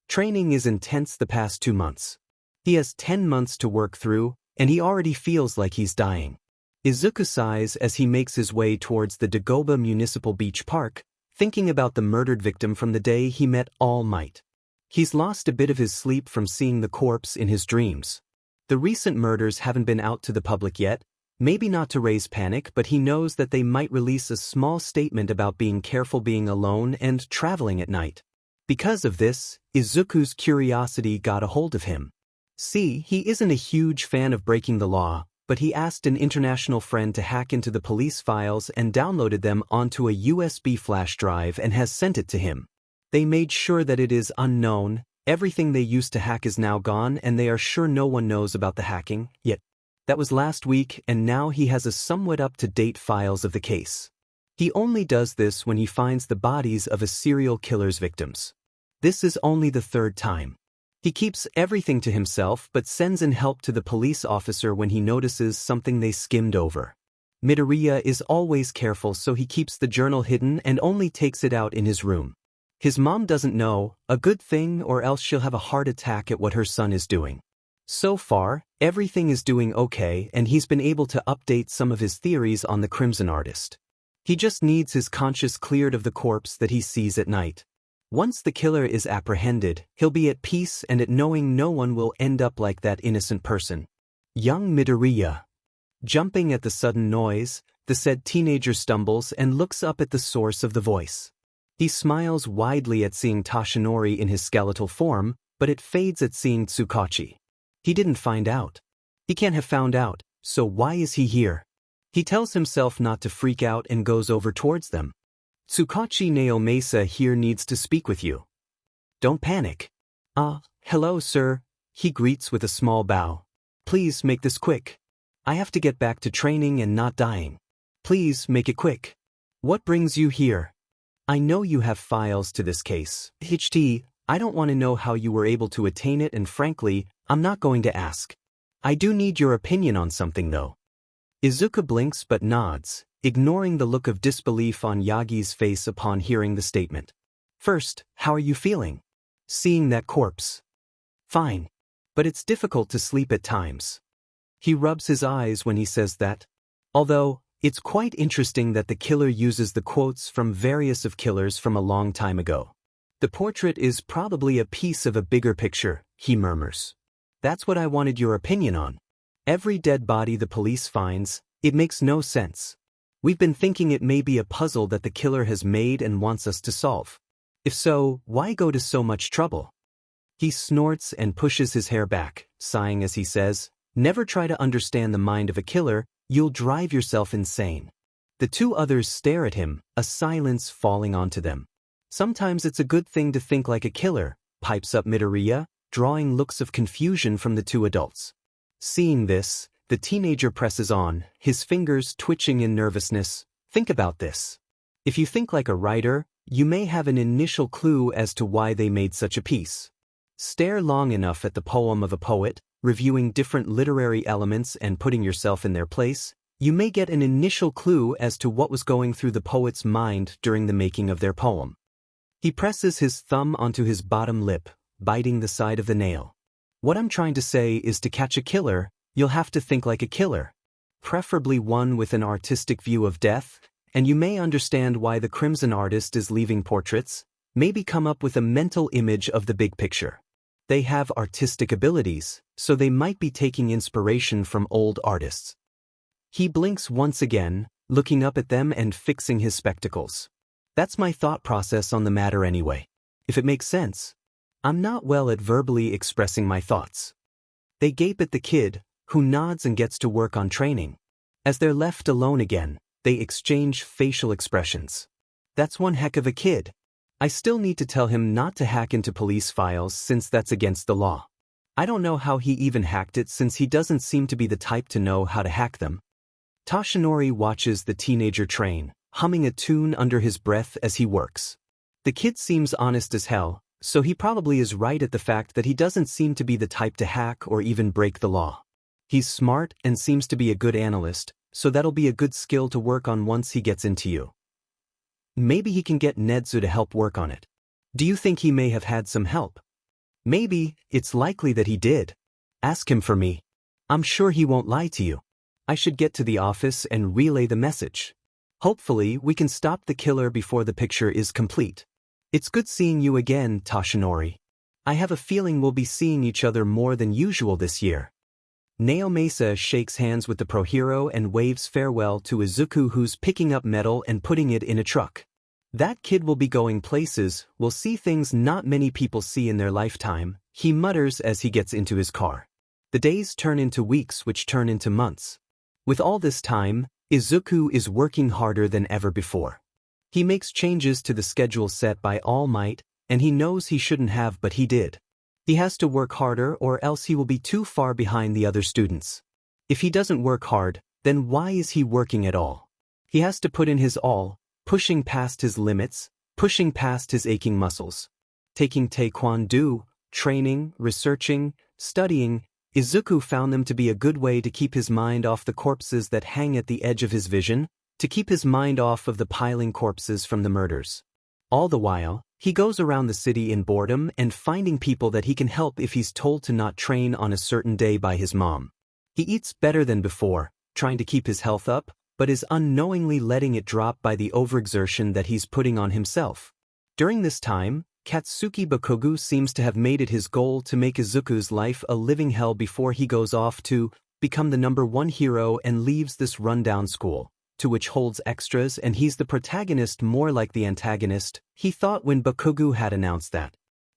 Training is intense the past 2 months. He has 10 months to work through, and he already feels like he's dying. Izuku sighs as he makes his way towards the Dagoba Municipal Beach Park, thinking about the murdered victim from the day he met All Might. He's lost a bit of his sleep from seeing the corpse in his dreams. The recent murders haven't been out to the public yet, maybe not to raise panic, but he knows that they might release a small statement about being careful being alone and traveling at night. Because of this, Izuku's curiosity got a hold of him. See, he isn't a huge fan of breaking the law, but he asked an international friend to hack into the police files and downloaded them onto a USB flash drive and has sent it to him. They made sure that it is unknown, everything they used to hack is now gone, and they are sure no one knows about the hacking, yet. That was last week, and now he has a somewhat up-to-date files of the case. He only does this when he finds the bodies of a serial killer's victims. This is only the 3rd time. He keeps everything to himself but sends in help to the police officer when he notices something they skimmed over. Midoriya is always careful, so he keeps the journal hidden and only takes it out in his room. His mom doesn't know, a good thing, or else she'll have a heart attack at what her son is doing. So far, everything is doing okay, and he's been able to update some of his theories on the 𝐾𝐮𝐭𝐡𝐨𝐫. He just needs his conscience cleared of the corpse that he sees at night. Once the killer is apprehended, he'll be at peace and at knowing no one will end up like that innocent person. Young Midoriya. Jumping at the sudden noise, the said teenager stumbles and looks up at the source of the voice. He smiles widely at seeing Toshinori in his skeletal form, but it fades at seeing 𝗬𝐭𝐡𝐨𝐫. He didn't find out. He can't have found out, so why is he here? He tells himself not to freak out and goes over towards them. 𝗬𝐭𝐡𝐨 here needs to speak with you. Don't panic. Hello sir, he greets with a small bow. Please make this quick. I have to get back to training and not dying. Please make it quick. What brings you here? I know you have files to this case. I don't want to know how you were able to attain it, and frankly, I'm not going to ask. I do need your opinion on something though. Izuku blinks but nods, ignoring the look of disbelief on Yagi's face upon hearing the statement. First, how are you feeling? Seeing that corpse. Fine. But it's difficult to sleep at times. He rubs his eyes when he says that. Although, it's quite interesting that the killer uses the quotes from various of killers from a long time ago. The portrait is probably a piece of a bigger picture, he murmurs. That's what I wanted your opinion on. Every dead body the police finds, it makes no sense. We've been thinking it may be a puzzle that the killer has made and wants us to solve. If so, why go to so much trouble? He snorts and pushes his hair back, sighing as he says, never try to understand the mind of a killer, you'll drive yourself insane. The two others stare at him, a silence falling onto them. Sometimes it's a good thing to think like a killer, pipes up Midoriya, drawing looks of confusion from the two adults. Seeing this, the teenager presses on, his fingers twitching in nervousness. Think about this. If you think like a writer, you may have an initial clue as to why they made such a piece. Stare long enough at the poem of a poet, reviewing different literary elements and putting yourself in their place, you may get an initial clue as to what was going through the poet's mind during the making of their poem. He presses his thumb onto his bottom lip, biting the side of the nail. What I'm trying to say is to catch a killer, you'll have to think like a killer. Preferably one with an artistic view of death, and you may understand why the Crimson artist is leaving portraits, maybe come up with a mental image of the big picture. They have artistic abilities, so they might be taking inspiration from old artists. He blinks once again, looking up at them and fixing his spectacles. That's my thought process on the matter anyway. If it makes sense. I'm not well at verbally expressing my thoughts. They gape at the kid, who nods and gets to work on training. As they're left alone again, they exchange facial expressions. That's one heck of a kid. I still need to tell him not to hack into police files since that's against the law. I don't know how he even hacked it since he doesn't seem to be the type to know how to hack them. 𝗏𝗏 watches the teenager train, humming a tune under his breath as he works. The kid seems honest as hell, so he probably is right at the fact that he doesn't seem to be the type to hack or even break the law. He's smart and seems to be a good analyst, so that'll be a good skill to work on once he gets into you. Maybe he can get 𝗀𝐻𝐿 to help work on it. Do you think he may have had some help? Maybe, it's likely that he did. Ask him for me. I'm sure he won't lie to you. I should get to the office and relay the message. Hopefully we can stop the killer before the picture is complete. It's good seeing you again, 𝗏𝗏. I have a feeling we'll be seeing each other more than usual this year. 𝗏𝐿𝐿 shakes hands with the pro hero and waves farewell to Izuku, who's picking up metal and putting it in a truck. That kid will be going places, will see things not many people see in their lifetime, he mutters as he gets into his car. The days turn into weeks, which turn into months. With all this time, Izuku is working harder than ever before. He makes changes to the schedule set by All Might, and he knows he shouldn't have, but he did. He has to work harder or else he will be too far behind the other students. If he doesn't work hard, then why is he working at all? He has to put in his all, pushing past his limits, pushing past his aching muscles. Taking taekwondo, training, researching, studying, Izuku found them to be a good way to keep his mind off the corpses that hang at the edge of his vision, to keep his mind off of the piling corpses from the murders. All the while, he goes around the city in boredom and finding people that he can help if he's told to not train on a certain day by his mom. He eats better than before, trying to keep his health up, but is unknowingly letting it drop by the overexertion that he's putting on himself. During this time, Katsuki Bakugo seems to have made it his goal to make Izuku's life a living hell before he goes off to become the #1 hero and leaves this rundown school, to which holds extras, and he's the protagonist more like the antagonist, he thought when Bakugo had announced that.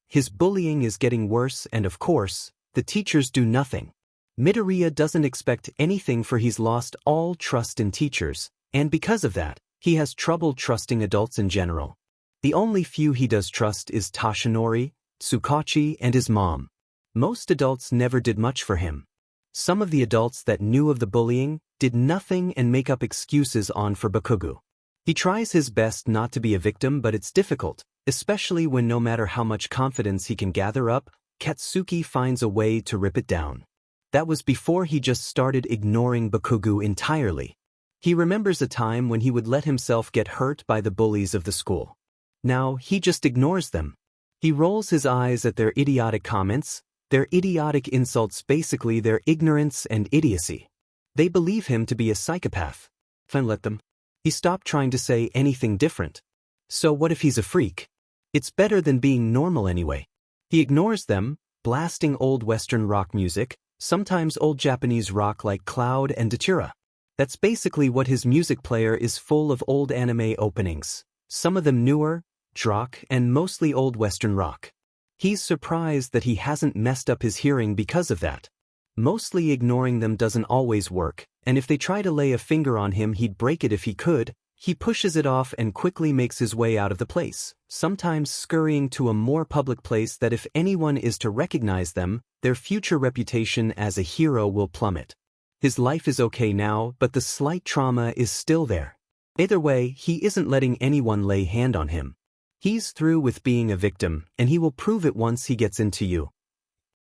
His bullying is getting worse and of course, the teachers do nothing. Midoriya doesn't expect anything for he's lost all trust in teachers, and because of that, he has trouble trusting adults in general. The only few he does trust is 𝗏𝗏, Tsukachi, and his mom. Most adults never did much for him. Some of the adults that knew of the bullying did nothing and make up excuses on for Bakugo. He tries his best not to be a victim, but it's difficult, especially when no matter how much confidence he can gather up, Katsuki finds a way to rip it down. That was before he just started ignoring Bakugo entirely. He remembers a time when he would let himself get hurt by the bullies of the school. Now, he just ignores them. He rolls his eyes at their idiotic comments, their idiotic insults, basically their ignorance and idiocy. They believe him to be a psychopath. Fine, let them. He stopped trying to say anything different. So what if he's a freak? It's better than being normal anyway. He ignores them, blasting old Western rock music, sometimes old Japanese rock like 𝐀𝐮𝐿 and 𝗧𝗜𝗍𝗘. That's basically what his music player is, full of old anime openings, some of them newer, rock, and mostly old Western rock. He's surprised that he hasn't messed up his hearing because of that. Mostly ignoring them doesn't always work, and if they try to lay a finger on him, he'd break it if he could. He pushes it off and quickly makes his way out of the place, sometimes scurrying to a more public place that if anyone is to recognize them, their future reputation as a hero will plummet. His life is okay now, but the slight trauma is still there. Either way, he isn't letting anyone lay hand on him. He's through with being a victim, and he will prove it once he gets into you.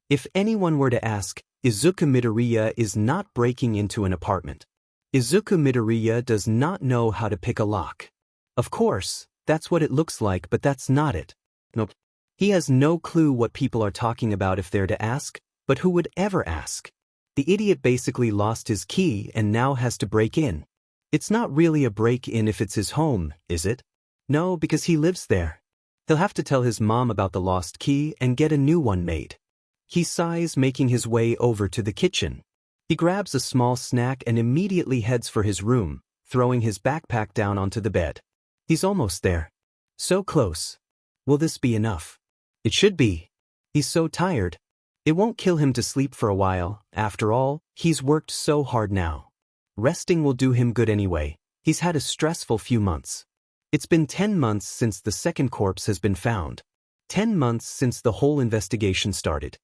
If anyone were to ask, Izuku-a is not breaking into an apartment. Izuku-a does not know how to pick a lock. Of course, that's what it looks like, but that's not it. Nope. He has no clue what people are talking about if they're to ask, but who would ever ask? The idiot basically lost his key and now has to break in. It's not really a break-in if it's his home, is it? No, because he lives there. He'll have to tell his mom about the lost key and get a new one made. He sighs, making his way over to the kitchen. He grabs a small snack and immediately heads for his room, throwing his backpack down onto the bed. He's almost there. So close. Will this be enough? It should be. He's so tired. It won't kill him to sleep for a while. After all, he's worked so hard now. Resting will do him good anyway. He's had a stressful few months. It's been 10 months since the second corpse has been found. 10 months since the whole investigation started.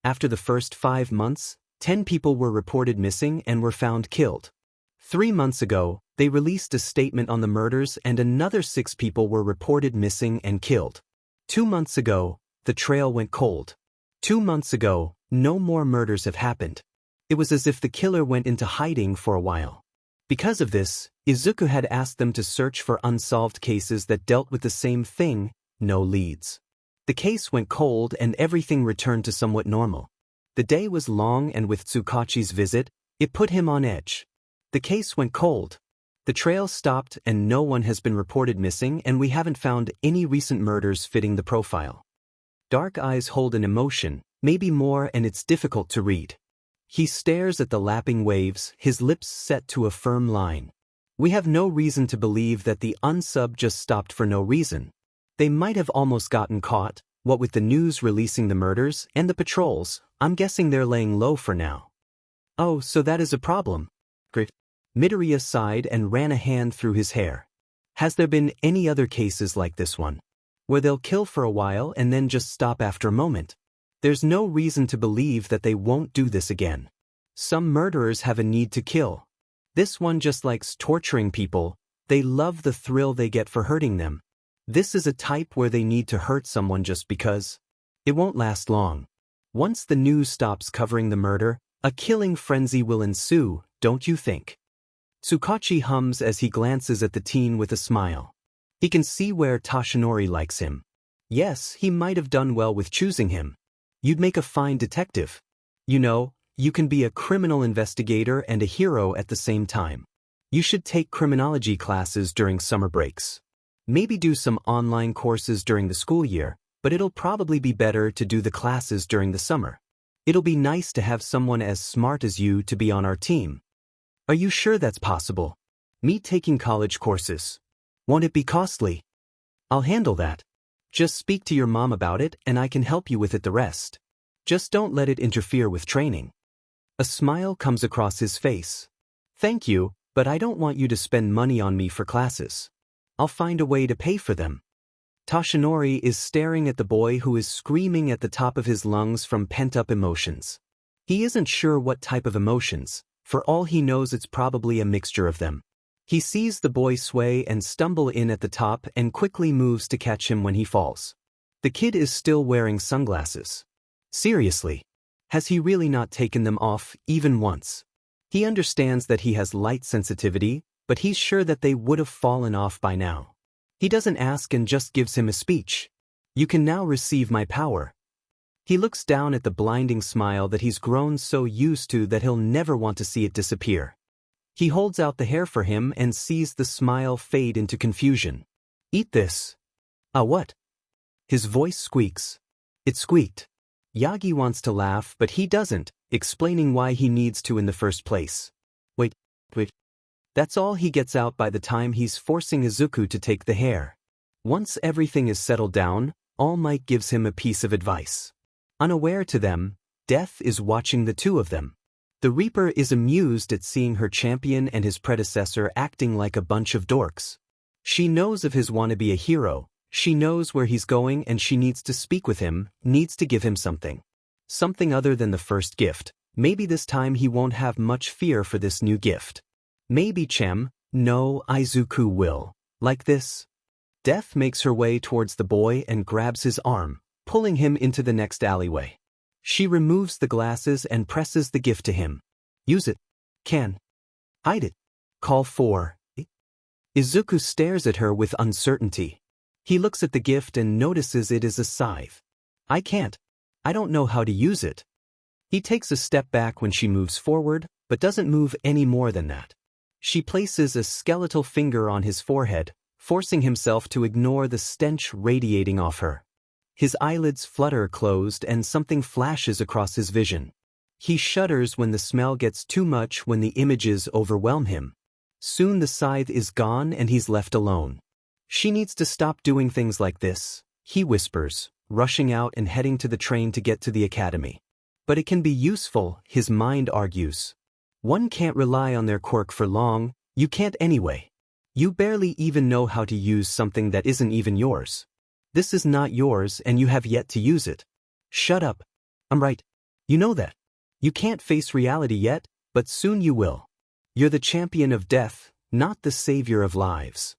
After the first 5 months, 10 people were reported missing and were found killed. 3 months ago, they released a statement on the murders and another 6 people were reported missing and killed. 2 months ago, the trail went cold. 2 months ago, no more murders have happened. It was as if the killer went into hiding for a while. Because of this, Izuku had asked them to search for unsolved cases that dealt with the same thing, no leads. The case went cold and everything returned to somewhat normal. The day was long and with Tsukachi's visit, it put him on edge. The case went cold. The trail stopped and no one has been reported missing, and we haven't found any recent murders fitting the profile. Dark eyes hold an emotion, maybe more, and it's difficult to read. He stares at the lapping waves, his lips set to a firm line. We have no reason to believe that the unsub just stopped for no reason. They might have almost gotten caught, what with the news releasing the murders and the patrols. I'm guessing they're laying low for now. Oh, so that is a problem. Great. Midoriya sighed and ran a hand through his hair. Has there been any other cases like this one? Where they'll kill for a while and then just stop after a moment? There's no reason to believe that they won't do this again. Some murderers have a need to kill. This one just likes torturing people. They love the thrill they get for hurting them. This is a type where they need to hurt someone just because. It won't last long. Once the news stops covering the murder, a killing frenzy will ensue, don't you think? Tsukachi hums as he glances at the teen with a smile. He can see where Toshinori likes him. Yes, he might have done well with choosing him. You'd make a fine detective. You know, you can be a criminal investigator and a hero at the same time. You should take criminology classes during summer breaks. Maybe do some online courses during the school year, but it'll probably be better to do the classes during the summer. It'll be nice to have someone as smart as you to be on our team. Are you sure that's possible? Me taking college courses. Won't it be costly? I'll handle that. Just speak to your mom about it and I can help you with it the rest. Just don't let it interfere with training. A smile comes across his face. Thank you, but I don't want you to spend money on me for classes. I'll find a way to pay for them. Toshinori is staring at the boy who is screaming at the top of his lungs from pent-up emotions. He isn't sure what type of emotions. For all he knows, it's probably a mixture of them. He sees the boy sway and stumble in at the top and quickly moves to catch him when he falls. The kid is still wearing sunglasses. Seriously? Has he really not taken them off even once? He understands that he has light sensitivity, but he's sure that they would have fallen off by now. He doesn't ask and just gives him a speech. You can now receive my power. He looks down at the blinding smile that he's grown so used to that he'll never want to see it disappear. He holds out the hair for him and sees the smile fade into confusion. Eat this. What? His voice squeaks. It squeaked. Yagi wants to laugh, but he doesn't, explaining why he needs to in the first place. Wait. That's all he gets out by the time he's forcing Izuku to take the hair. Once everything is settled down, All Might gives him a piece of advice. Unaware to them, Death is watching the two of them. The Reaper is amused at seeing her champion and his predecessor acting like a bunch of dorks. She knows of his wannabe a hero, she knows where he's going and she needs to speak with him, needs to give him something. Something other than the first gift. Maybe this time he won't have much fear for this new gift. Maybe no, Izuku will. Like this. Death makes her way towards the boy and grabs his arm, pulling him into the next alleyway. She removes the glasses and presses the gift to him. Use it. Can. Hide it. Call for. Izuku stares at her with uncertainty. He looks at the gift and notices it is a scythe. I can't. I don't know how to use it. He takes a step back when she moves forward, but doesn't move any more than that. She places a skeletal finger on his forehead, forcing himself to ignore the stench radiating off her. His eyelids flutter closed and something flashes across his vision. He shudders when the smell gets too much, when the images overwhelm him. Soon the scythe is gone and he's left alone. She needs to stop doing things like this, he whispers, rushing out and heading to the train to get to the academy. But it can be useful, his mind argues. One can't rely on their quirk for long, you can't anyway. You barely even know how to use something that isn't even yours. This is not yours and you have yet to use it. Shut up. I'm right. You know that. You can't face reality yet, but soon you will. You're the champion of death, not the savior of lives.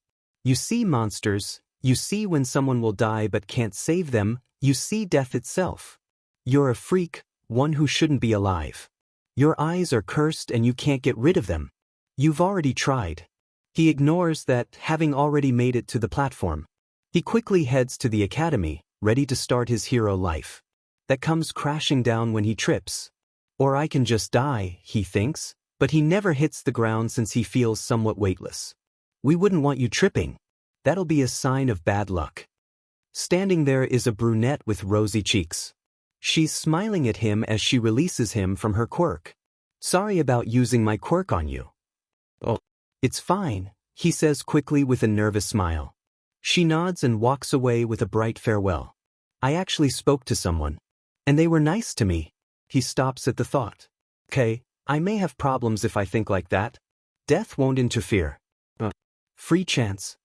You see monsters, you see when someone will die but can't save them, you see death itself. You're a freak, one who shouldn't be alive. Your eyes are cursed and you can't get rid of them. You've already tried. He ignores that, having already made it to the platform. He quickly heads to the academy, ready to start his hero life. That comes crashing down when he trips. Or I can just die, he thinks, but he never hits the ground since he feels somewhat weightless. We wouldn't want you tripping. That'll be a sign of bad luck. Standing there is a brunette with rosy cheeks. She's smiling at him as she releases him from her quirk. Sorry about using my quirk on you. Oh, it's fine, he says quickly with a nervous smile. She nods and walks away with a bright farewell. I actually spoke to someone. And they were nice to me. He stops at the thought. Okay, I may have problems if I think like that. Death won't interfere. Free chance.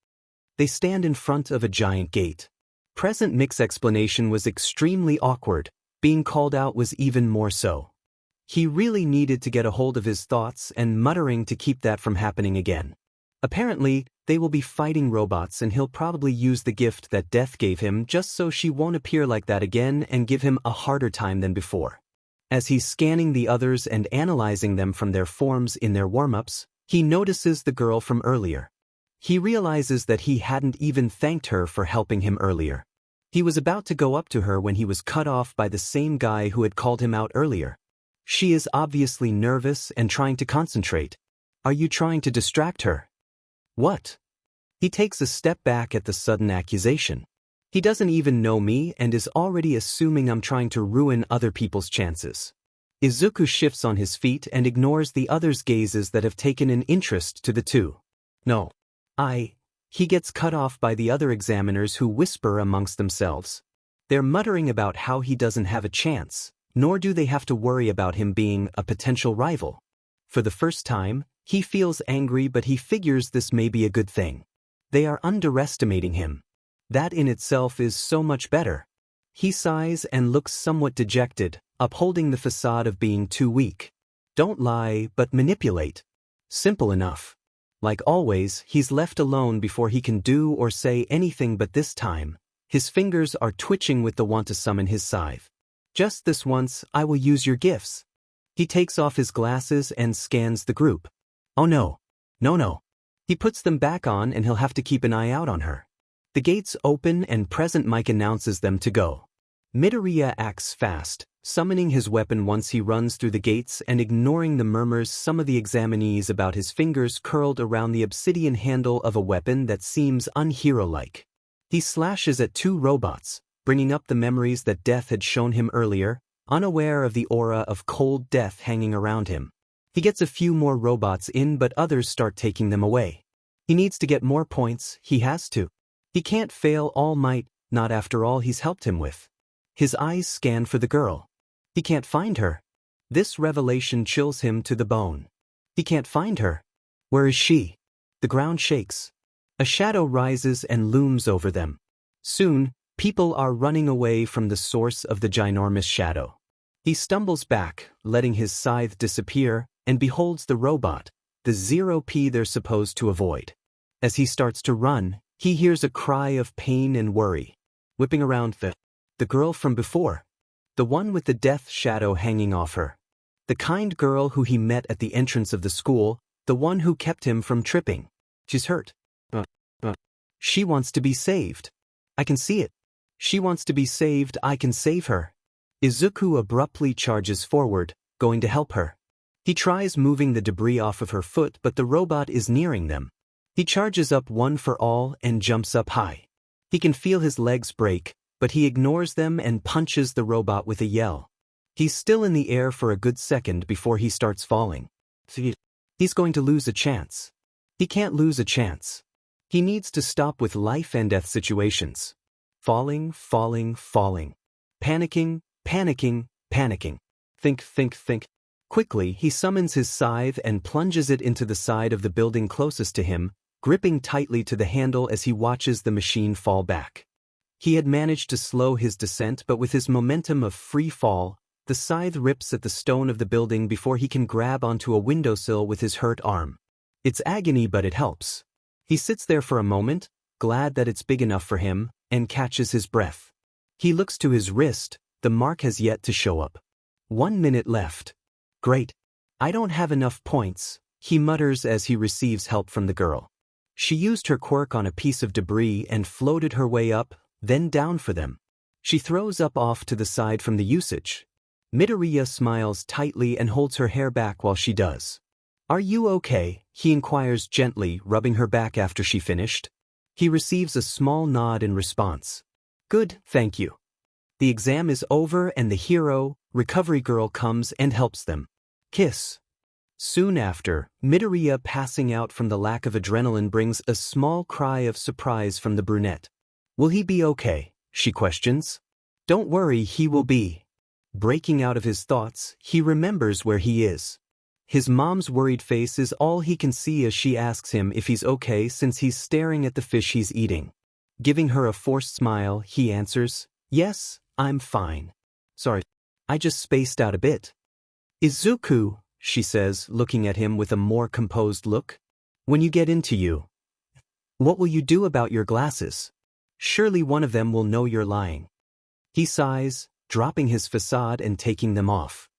They stand in front of a giant gate. Present Mick's explanation was extremely awkward. Being called out was even more so. He really needed to get a hold of his thoughts and muttering to keep that from happening again. Apparently, they will be fighting robots and he'll probably use the gift that Death gave him just so she won't appear like that again and give him a harder time than before. As he's scanning the others and analyzing them from their forms in their warm-ups, he notices the girl from earlier. He realizes that he hadn't even thanked her for helping him earlier. He was about to go up to her when he was cut off by the same guy who had called him out earlier. She is obviously nervous and trying to concentrate. Are you trying to distract her? What? He takes a step back at the sudden accusation. He doesn't even know me and is already assuming I'm trying to ruin other people's chances. Izuku shifts on his feet and ignores the others' gazes that have taken an interest to the two. No. He gets cut off by the other examiners who whisper amongst themselves. They're muttering about how he doesn't have a chance, nor do they have to worry about him being a potential rival. For the first time, he feels angry, but he figures this may be a good thing. They are underestimating him. That in itself is so much better. He sighs and looks somewhat dejected, upholding the facade of being too weak. Don't lie, but manipulate. Simple enough. Like always, he's left alone before he can do or say anything, but this time, his fingers are twitching with the want to summon his scythe. Just this once, I will use your gifts. He takes off his glasses and scans the group. Oh no. No. He puts them back on and he'll have to keep an eye out on her. The gates open and Present Mike announces them to go. Midoriya acts fast, summoning his weapon once he runs through the gates and ignoring the murmurs some of the examinees about his fingers curled around the obsidian handle of a weapon that seems unhero-like. He slashes at two robots, bringing up the memories that Death had shown him earlier, unaware of the aura of cold death hanging around him. He gets a few more robots in, but others start taking them away. He needs to get more points, he has to. He can't fail All Might, not after all he's helped him with. His eyes scan for the girl. He can't find her. This revelation chills him to the bone. He can't find her. Where is she? The ground shakes. A shadow rises and looms over them. Soon, people are running away from the source of the ginormous shadow. He stumbles back, letting his scythe disappear, and beholds the robot, the 0P they're supposed to avoid. As he starts to run, he hears a cry of pain and worry. Whipping around the girl from before. The one with the death shadow hanging off her. The kind girl who he met at the entrance of the school, the one who kept him from tripping. She's hurt. She wants to be saved. I can see it. She wants to be saved, I can save her. Izuku abruptly charges forward, going to help her. He tries moving the debris off of her foot, but the robot is nearing them. He charges up one for all and jumps up high. He can feel his legs break, but he ignores them and punches the robot with a yell. He's still in the air for a good second before he starts falling. He's going to lose a chance. He can't lose a chance. He needs to stop with life and death situations. Falling. Panicking. Think. Quickly, he summons his scythe and plunges it into the side of the building closest to him, gripping tightly to the handle as he watches the machine fall back. He had managed to slow his descent, but with his momentum of free fall, the scythe rips at the stone of the building before he can grab onto a windowsill with his hurt arm. It's agony, but it helps. He sits there for a moment, glad that it's big enough for him, and catches his breath. He looks to his wrist, the mark has yet to show up. 1 minute left. Great. I don't have enough points, he mutters as he receives help from the girl. She used her quirk on a piece of debris and floated her way up, then down for them. She throws up off to the side from the usage. Midoriya smiles tightly and holds her hair back while she does. Are you okay? He inquires gently, rubbing her back after she finished. He receives a small nod in response. Good, thank you. The exam is over and the hero, recovery girl, comes and helps them. Kiss. Soon after, Midoriya, passing out from the lack of adrenaline, brings a small cry of surprise from the brunette. Will he be okay? She questions. Don't worry, he will be. Breaking out of his thoughts, he remembers where he is. His mom's worried face is all he can see as she asks him if he's okay since he's staring at the fish he's eating. Giving her a forced smile, he answers, Yes, I'm fine. Sorry, I just spaced out a bit. Izuku, she says, looking at him with a more composed look. When you get into you, what will you do about your glasses? Surely one of them will know you're lying. He sighs, dropping his facade and taking them off.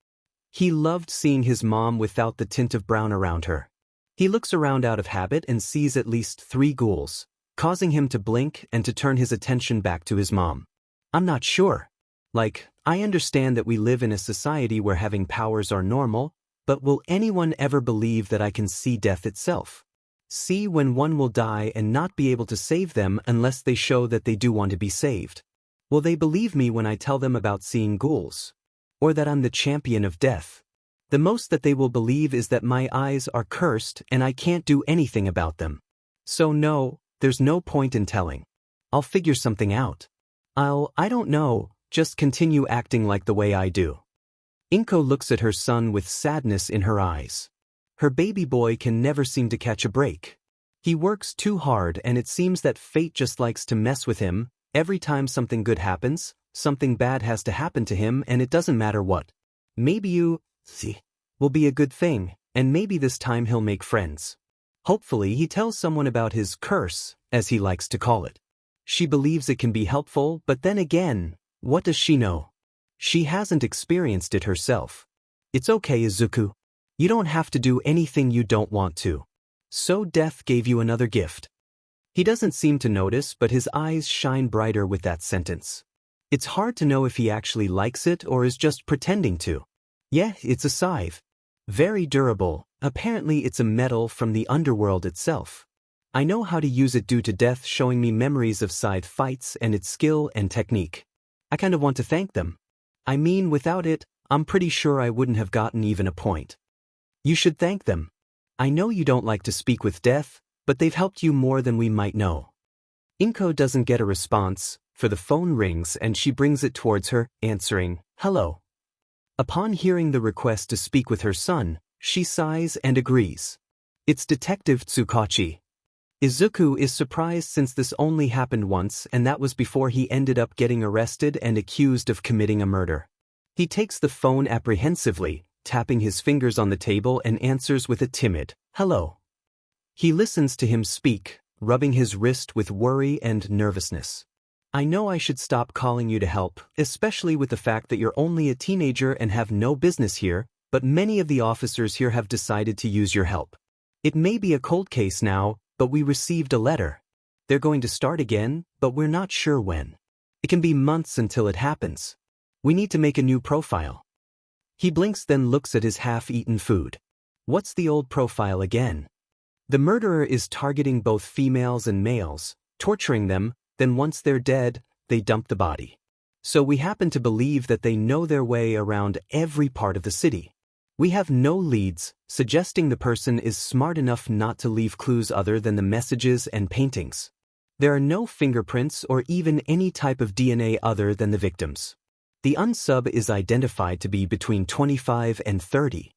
He loved seeing his mom without the tint of brown around her. He looks around out of habit and sees at least 3 ghouls, causing him to blink and to turn his attention back to his mom. I'm not sure. I understand that we live in a society where having powers are normal, but will anyone ever believe that I can see death itself? See when one will die and not be able to save them unless they show that they do want to be saved? Will they believe me when I tell them about seeing ghouls? Or that I'm the champion of death? The most that they will believe is that my eyes are cursed and I can't do anything about them. So no, there's no point in telling. I'll figure something out. I don't know, just continue acting like the way I do. Inko looks at her son with sadness in her eyes. Her baby boy can never seem to catch a break. He works too hard and it seems that fate just likes to mess with him. Every time something good happens, something bad has to happen to him, and it doesn't matter what. Maybe will be a good thing, and maybe this time he'll make friends. Hopefully he tells someone about his curse, as he likes to call it. She believes it can be helpful, but then again, what does she know? She hasn't experienced it herself. It's okay, Izuku. You don't have to do anything you don't want to. So death gave you another gift. He doesn't seem to notice, but his eyes shine brighter with that sentence. It's hard to know if he actually likes it or is just pretending to. Yeah, it's a 𝐒𝐮𝐬𝐵. Very durable. Apparently it's a metal from the underworld itself. I know how to use it due to death showing me memories of 𝐒𝐮𝐬𝐵 fights and its skill and technique. I kind of want to thank them. I mean, without it, I'm pretty sure I wouldn't have gotten even a point. You should thank them. I know you don't like to speak with death, but they've helped you more than we might know. Inko doesn't get a response, for the phone rings and she brings it towards her, answering, "Hello." Upon hearing the request to speak with her son, she sighs and agrees. It's Detective 𝗧𝗜𝐬𝐴. Izuku is surprised since this only happened once, and that was before he ended up getting arrested and accused of committing a murder. He takes the phone apprehensively, tapping his fingers on the table, and answers with a timid, "Hello." He listens to him speak, rubbing his wrist with worry and nervousness. "I know I should stop calling you to help, especially with the fact that you're only a teenager and have no business here, but many of the officers here have decided to use your help. It may be a cold case now, but we received a letter. They're going to start again, but we're not sure when. It can be months until it happens. We need to make a new profile." He blinks, then looks at his half-eaten food. What's the old profile again? The murderer is targeting both females and males, torturing them, then once they're dead, they dump the body. So we happen to believe that they know their way around every part of the city. We have no leads, suggesting the person is smart enough not to leave clues other than the messages and paintings. There are no fingerprints or even any type of DNA other than the victims. The unsub is identified to be between 25 and 30.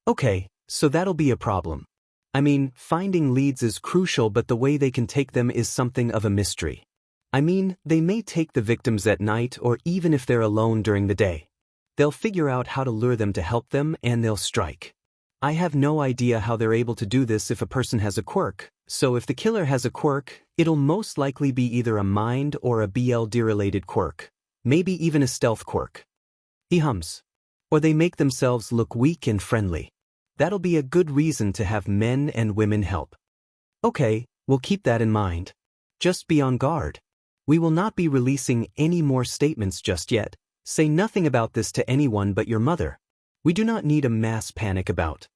Okay, so that'll be a problem. I mean, finding leads is crucial, but the way they can take them is something of a mystery. I mean, they may take the victims at night or even if they're alone during the day. They'll figure out how to lure them to help them and they'll strike. I have no idea how they're able to do this if a person has a quirk, so if the killer has a quirk, it'll most likely be either a mind or a BLD-related quirk, maybe even a stealth quirk. He hums. Or they make themselves look weak and friendly. That'll be a good reason to have men and women help. Okay, we'll keep that in mind. Just be on guard. We will not be releasing any more statements just yet. Say nothing about this to anyone but your mother. We do not need a mass panic about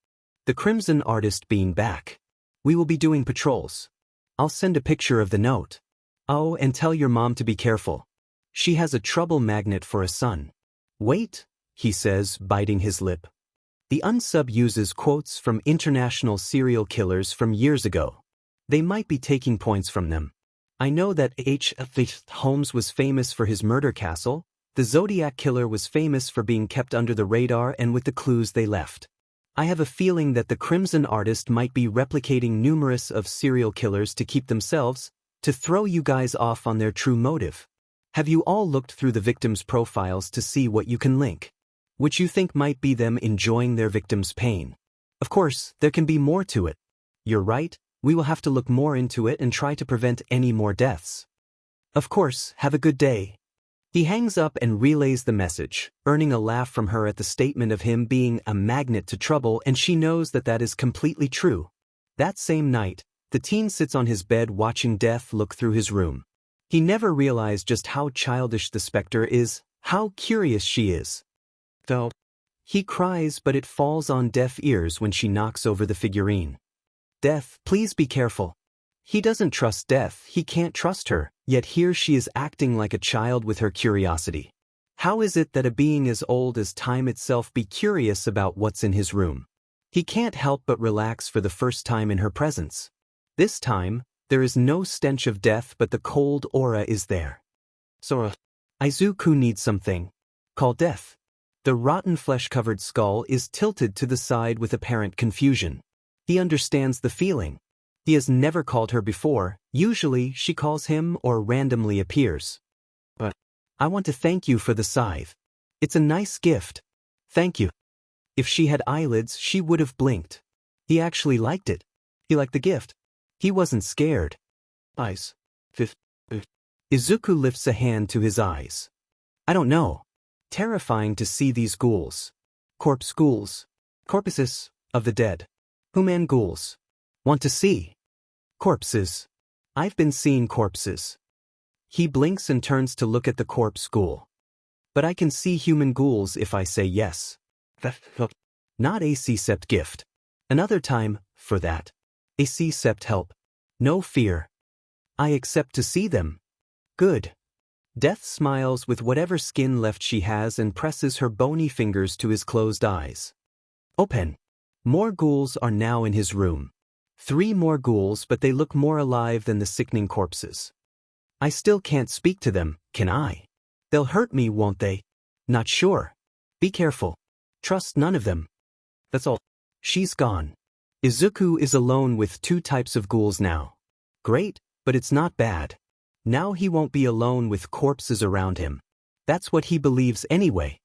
the 𝐀𝐮𝐭𝐡𝐨𝐫 artist being back. We will be doing patrols. I'll send a picture of the note. Oh, and tell your mom to be careful. She has a trouble magnet for a son. Wait, he says, biting his lip. The unsub uses quotes from international serial killers from years ago. They might be taking points from them. I know that Holmes was famous for his murder castle. The Zodiac killer was famous for being kept under the radar and with the clues they left. I have a feeling that the 𝐀𝐮𝐭𝐡𝐴 artist might be replicating numerous of serial killers to keep themselves, to throw you guys off on their true motive. Have you all looked through the victims' profiles to see what you can link? Which you think might be them enjoying their victim's pain? Of course, there can be more to it. You're right, we will have to look more into it and try to prevent any more deaths. Of course, have a good day. He hangs up and relays the message, earning a laugh from her at the statement of him being a magnet to trouble, and she knows that that is completely true. That same night, the teen sits on his bed watching death look through his room. He never realized just how childish the specter is, how curious she is. Though he cries, but it falls on deaf ears when she knocks over the figurine. Death, please be careful. He doesn't trust Death, he can't trust her, yet here she is acting like a child with her curiosity. How is it that a being as old as time itself be curious about what's in his room? He can't help but relax for the first time in her presence. This time, there is no stench of death, but the cold aura is there. So, Izuku needs something. Call Death. The rotten flesh-covered skull is tilted to the side with apparent confusion. He understands the feeling. He has never called her before, usually she calls him or randomly appears. But I want to thank you for the 𝐒𝐮𝐬𝐵. It's a nice gift. Thank you. If she had eyelids, she would have blinked. He actually liked it. He liked the gift. He wasn't scared. Eyes. Izuku lifts a hand to his eyes. I don't know. Terrifying to see these ghouls. Corpse ghouls. Corpses of the dead. Human ghouls. Want to see. Corpses. I've been seeing corpses. He blinks and turns to look at the corpse ghoul. But I can see human ghouls if I say yes. Not 𝐶 gift. Another time, for that. 𝐶 help. No fear. I accept to see them. Good. Death smiles with whatever skin left she has and presses her bony fingers to his closed eyes. Open. More ghouls are now in his room. 3 more ghouls, but they look more alive than the sickening corpses. I still can't speak to them, can I? They'll hurt me, won't they? Not sure. Be careful. Trust none of them. That's all. She's gone. Izuku is alone with 2 types of ghouls now. Great, but it's not bad. Now he won't be alone with corpses around him. That's what he believes anyway.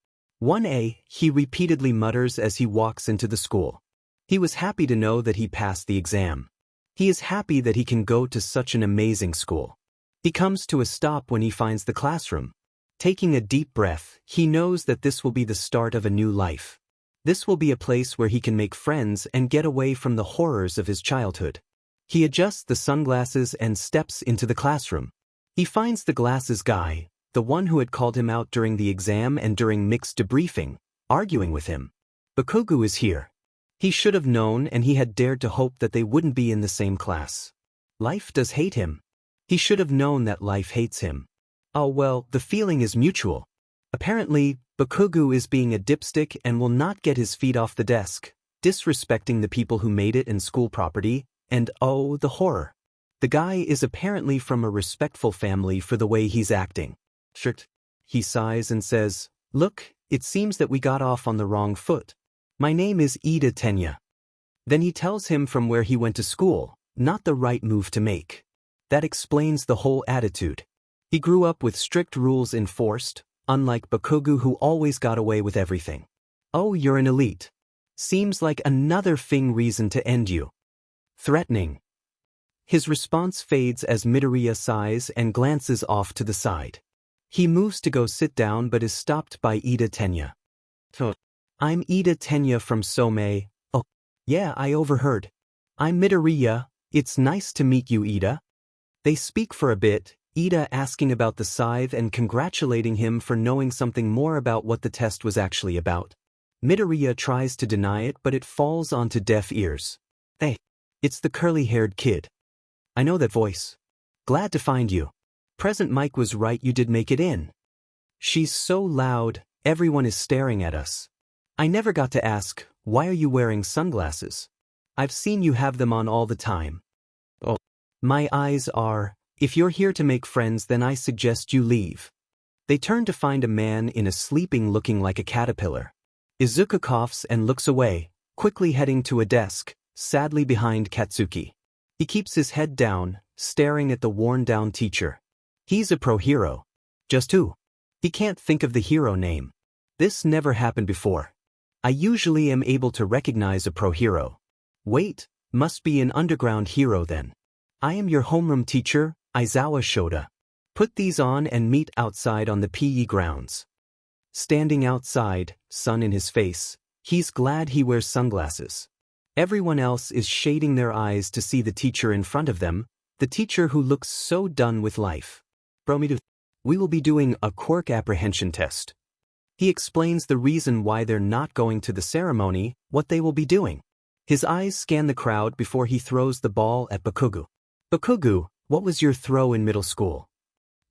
1A, he repeatedly mutters as he walks into the school. He was happy to know that he passed the exam. He is happy that he can go to such an amazing school. He comes to a stop when he finds the classroom. Taking a deep breath, he knows that this will be the start of a new life. This will be a place where he can make friends and get away from the horrors of his childhood. He adjusts the sunglasses and steps into the classroom. He finds the glasses guy, the one who had called him out during the exam and during mixed debriefing, arguing with him. Bakugo is here. He should have known, and he had dared to hope that they wouldn't be in the same class. Life does hate him. He should have known that life hates him. Oh well, the feeling is mutual. Apparently, Bakugo is being a dipstick and will not get his feet off the desk, disrespecting the people who made it and school property, and oh, the horror. The guy is apparently from a respectful family for the way he's acting. Strict. He sighs and says, Look, it seems that we got off on the wrong foot. My name is 𝐻𝐿. Then he tells him from where he went to school, not the right move to make. That explains the whole attitude. He grew up with strict rules enforced, unlike Bakugo who always got away with everything. Oh, you're an elite. Seems like another reason to end you. Threatening. His response fades as Midoriya sighs and glances off to the side. He moves to go sit down but is stopped by 𝐻𝐿. I'm 𝐻𝐿 from 𝐀𝐮. Oh, yeah, I overheard. I'm Midoriya. It's nice to meet you, 𝐻𝐿. They speak for a bit, 𝐻𝐿 asking about the scythe and congratulating him for knowing something more about what the test was actually about. Midoriya tries to deny it, but it falls onto deaf ears. Hey, it's the curly-haired kid. I know that voice. Glad to find you. Present Mike was right, you did make it in. She's so loud, everyone is staring at us. I never got to ask, why are you wearing sunglasses? I've seen you have them on all the time. Oh. My eyes are, if you're here to make friends then I suggest you leave. They turn to find a man in a sleeping looking like a caterpillar. Izuku coughs and looks away, quickly heading to a desk, sadly behind Katsuki. He keeps his head down, staring at the worn-down teacher. He's a pro hero. Just who? He can't think of the hero name. This never happened before. I usually am able to recognize a pro hero. Wait, must be an underground hero then. I am your homeroom teacher, 𝐻𝐿. Put these on and meet outside on the PE grounds. Standing outside, sun in his face, he's glad he wears sunglasses. Everyone else is shading their eyes to see the teacher in front of them, the teacher who looks so done with life. We will be doing a quirk apprehension test. He explains the reason why they're not going to the ceremony, what they will be doing. His eyes scan the crowd before he throws the ball at Bakugo. Bakugo, what was your throw in middle school?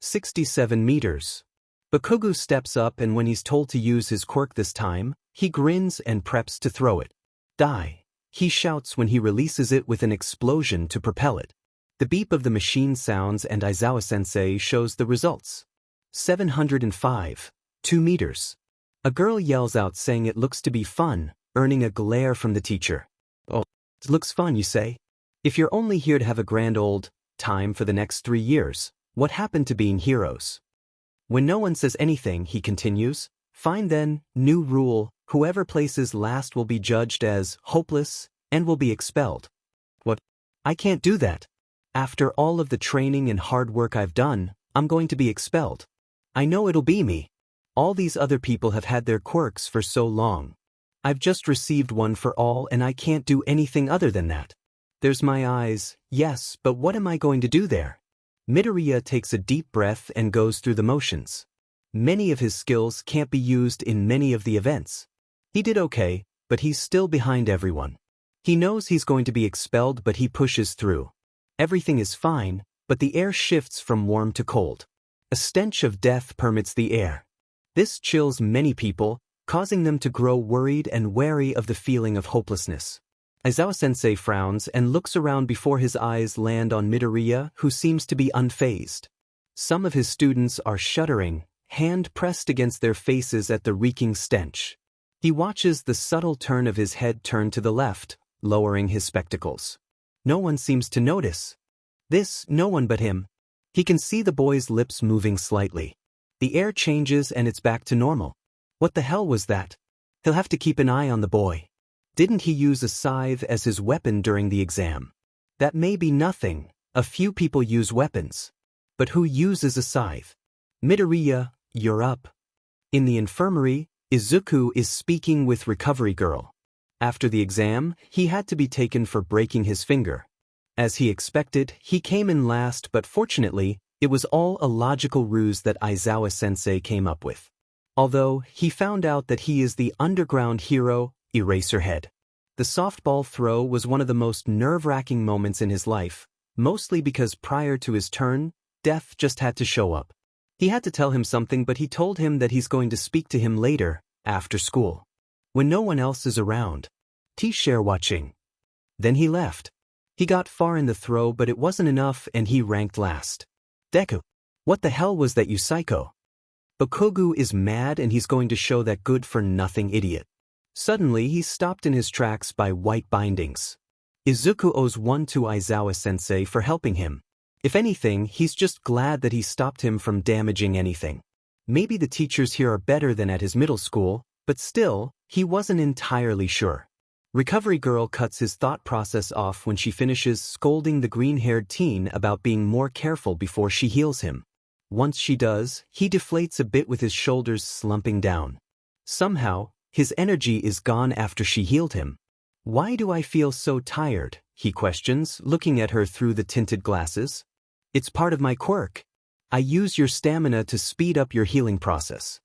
67 meters. Bakugo steps up and when he's told to use his quirk this time, he grins and preps to throw it. Die. He shouts when he releases it with an explosion to propel it. The beep of the machine sounds and Aizawa-sensei shows the results. 705. 2 meters. A girl yells out saying it looks to be fun, earning a glare from the teacher. Oh, it looks fun, you say? If you're only here to have a grand old time for the next 3 years, what happened to being heroes? When no one says anything, he continues, fine then, new rule, whoever places last will be judged as hopeless and will be expelled. What? I can't do that. After all of the training and hard work I've done, I'm going to be expelled. I know it'll be me. All these other people have had their quirks for so long. I've just received one for all and I can't do anything other than that. There's my eyes, yes, but what am I going to do there? 𝐻𝐻𝐻𝐿 takes a deep breath and goes through the motions. Many of his skills can't be used in many of the events. He did okay, but he's still behind everyone. He knows he's going to be expelled, but he pushes through. Everything is fine, but the air shifts from warm to cold. A stench of death permeates the air. This chills many people, causing them to grow worried and wary of the feeling of hopelessness. Aizawa-sensei frowns and looks around before his eyes land on 𝐻𝐻𝐻𝐿, who seems to be unfazed. Some of his students are shuddering, hand pressed against their faces at the reeking stench. He watches the subtle turn of his head turn to the left, lowering his spectacles. No one seems to notice. No one but him. He can see the boy's lips moving slightly. The air changes and it's back to normal. What the hell was that? He'll have to keep an eye on the boy. Didn't he use a scythe as his weapon during the exam? That may be nothing. A few people use weapons. But who uses a scythe? 𝐻𝐻𝐻𝐿, you're up. In the infirmary, Izuku is speaking with Recovery Girl. After the exam, he had to be taken for breaking his finger. As he expected, he came in last, but fortunately, it was all a logical ruse that Aizawa-sensei came up with. Although, he found out that he is the underground hero, Eraserhead. The softball throw was one of the most nerve-wracking moments in his life, mostly because prior to his turn, Death just had to show up. He had to tell him something, but he told him that he's going to speak to him later, after school. When no one else is around. T-share watching. Then he left. He got far in the throw, but it wasn't enough and he ranked last. Deku. What the hell was that, you psycho? Bokogu is mad and he's going to show that good-for-nothing idiot. Suddenly he stopped in his tracks by white bindings. Izuku owes one to Aizawa-sensei for helping him. If anything, he's just glad that he stopped him from damaging anything. Maybe the teachers here are better than at his middle school, but still, he wasn't entirely sure. Recovery Girl cuts his thought process off when she finishes scolding the green-haired teen about being more careful before she heals him. Once she does, he deflates a bit with his shoulders slumping down. Somehow, his energy is gone after she healed him. Why do I feel so tired? He questions, looking at her through the tinted glasses. It's part of my quirk. I use your stamina to speed up your healing process.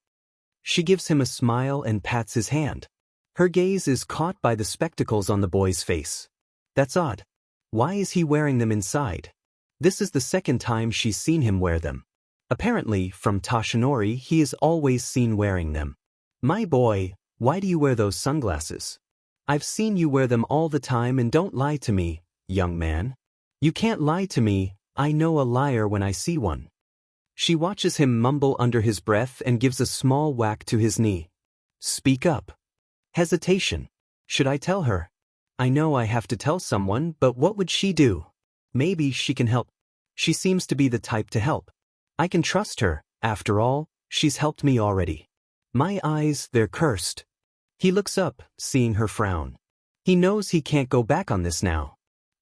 She gives him a smile and pats his hand. Her gaze is caught by the spectacles on the boy's face. That's odd. Why is he wearing them inside? This is the second time she's seen him wear them. Apparently, from Toshinori, he is always seen wearing them. My boy, why do you wear those sunglasses? I've seen you wear them all the time, and don't lie to me, young man. You can't lie to me, I know a liar when I see one. She watches him mumble under his breath and gives a small whack to his knee. Speak up. Hesitation. Should I tell her? I know I have to tell someone, but what would she do? Maybe she can help. She seems to be the type to help. I can trust her, after all, she's helped me already. My eyes, they're cursed. He looks up, seeing her frown. He knows he can't go back on this now.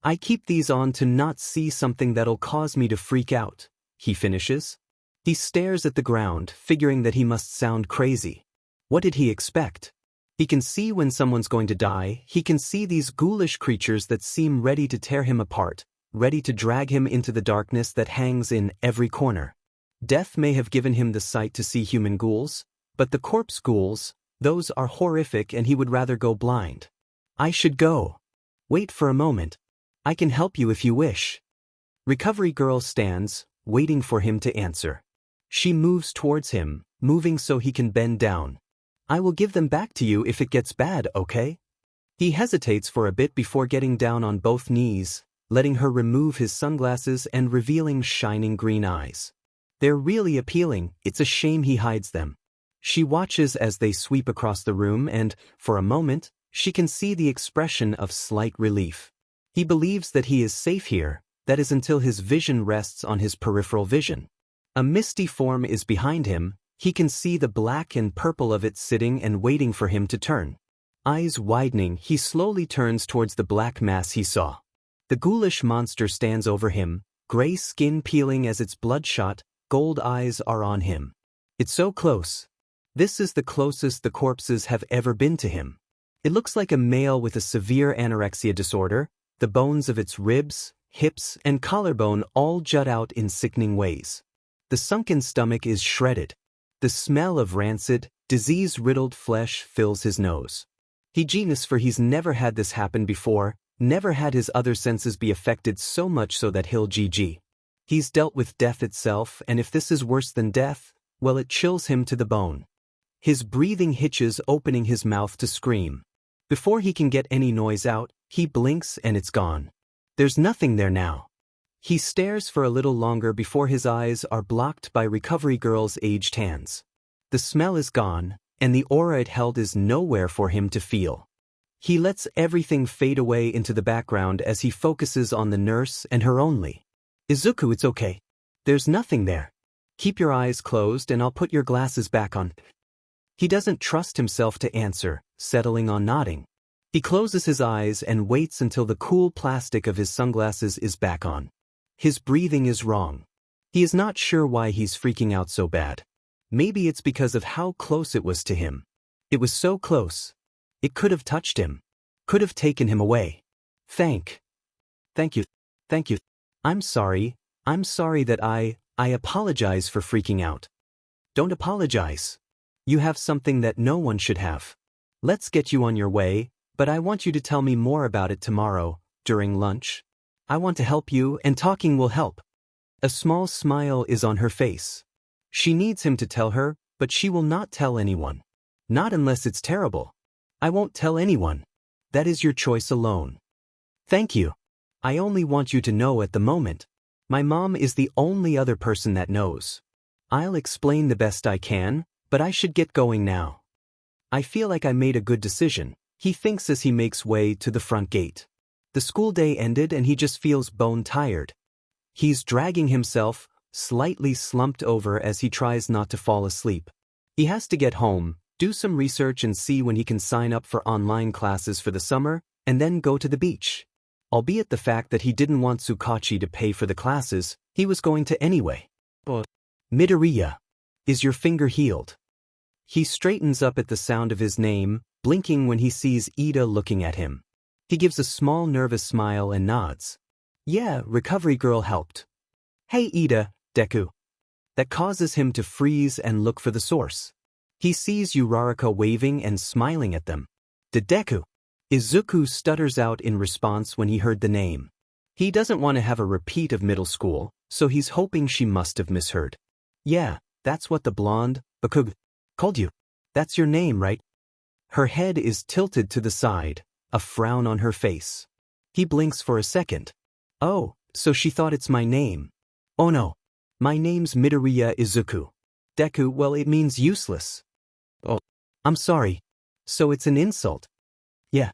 I keep these on to not see something that'll cause me to freak out, he finishes. He stares at the ground, figuring that he must sound crazy. What did he expect? He can see when someone's going to die. He can see these ghoulish creatures that seem ready to tear him apart, ready to drag him into the darkness that hangs in every corner. Death may have given him the sight to see human ghouls, but the corpse ghouls, those are horrific, and he would rather go blind. I should go. Wait for a moment. I can help you if you wish. Recovery Girl stands, waiting for him to answer. She moves towards him, moving so he can bend down. I will give them back to you if it gets bad, okay? He hesitates for a bit before getting down on both knees, letting her remove his sunglasses and revealing shining green eyes. They're really appealing, it's a shame he hides them. She watches as they sweep across the room and, for a moment, she can see the expression of slight relief. He believes that he is safe here, that is until his vision rests on his peripheral vision. A misty form is behind him, he can see the black and purple of it sitting and waiting for him to turn. Eyes widening, he slowly turns towards the black mass he saw. The ghoulish monster stands over him, gray skin peeling as its bloodshot, gold eyes are on him. It's so close. This is the closest the corpses have ever been to him. It looks like a male with a severe anorexia disorder. The bones of its ribs, hips, and collarbone all jut out in sickening ways. The sunken stomach is shredded. The smell of rancid, disease-riddled flesh fills his nose. For he's never had this happen before, never had his other senses be affected so much so that he'll GG. He's dealt with death itself, and if this is worse than death, well, it chills him to the bone. His breathing hitches, opening his mouth to scream. Before he can get any noise out, he blinks and it's gone. There's nothing there now. He stares for a little longer before his eyes are blocked by Recovery Girl's aged hands. The smell is gone, and the aura it held is nowhere for him to feel. He lets everything fade away into the background as he focuses on the nurse and her only. Izuku, it's okay. There's nothing there. Keep your eyes closed and I'll put your glasses back on. He doesn't trust himself to answer, settling on nodding. He closes his eyes and waits until the cool plastic of his sunglasses is back on. His breathing is wrong. He is not sure why he's freaking out so bad. Maybe it's because of how close it was to him. It was so close. It could have touched him. Could have taken him away. Thank you. I'm sorry that I apologize for freaking out. Don't apologize. You have something that no one should have. Let's get you on your way, but I want you to tell me more about it tomorrow, during lunch. I want to help you, and talking will help. A small smile is on her face. She needs him to tell her, but she will not tell anyone. Not unless it's terrible. I won't tell anyone. That is your choice alone. Thank you. I only want you to know at the moment. My mom is the only other person that knows. I'll explain the best I can, but I should get going now. I feel like I made a good decision, he thinks as he makes way to the front gate. The school day ended and he just feels bone tired. He's dragging himself, slightly slumped over as he tries not to fall asleep. He has to get home, do some research and see when he can sign up for online classes for the summer, and then go to the beach. Albeit the fact that he didn't want Tsukachi to pay for the classes, he was going to anyway. Midoriya. Is your finger healed? He straightens up at the sound of his name, blinking when he sees Ida looking at him. He gives a small nervous smile and nods. Yeah, Recovery Girl helped. Hey Ida, Deku. That causes him to freeze and look for the source. He sees Uraraka waving and smiling at them. Deku. Izuku stutters out in response when he heard the name. He doesn't want to have a repeat of middle school, so he's hoping she must have misheard. Yeah, that's what the blonde, Bakug, called you. That's your name, right? Her head is tilted to the side, a frown on her face. He blinks for a second. Oh, so she thought it's my name. Oh no. My name's Midoriya Izuku. Deku, well, it means useless. Oh, I'm sorry. So it's an insult. Yeah.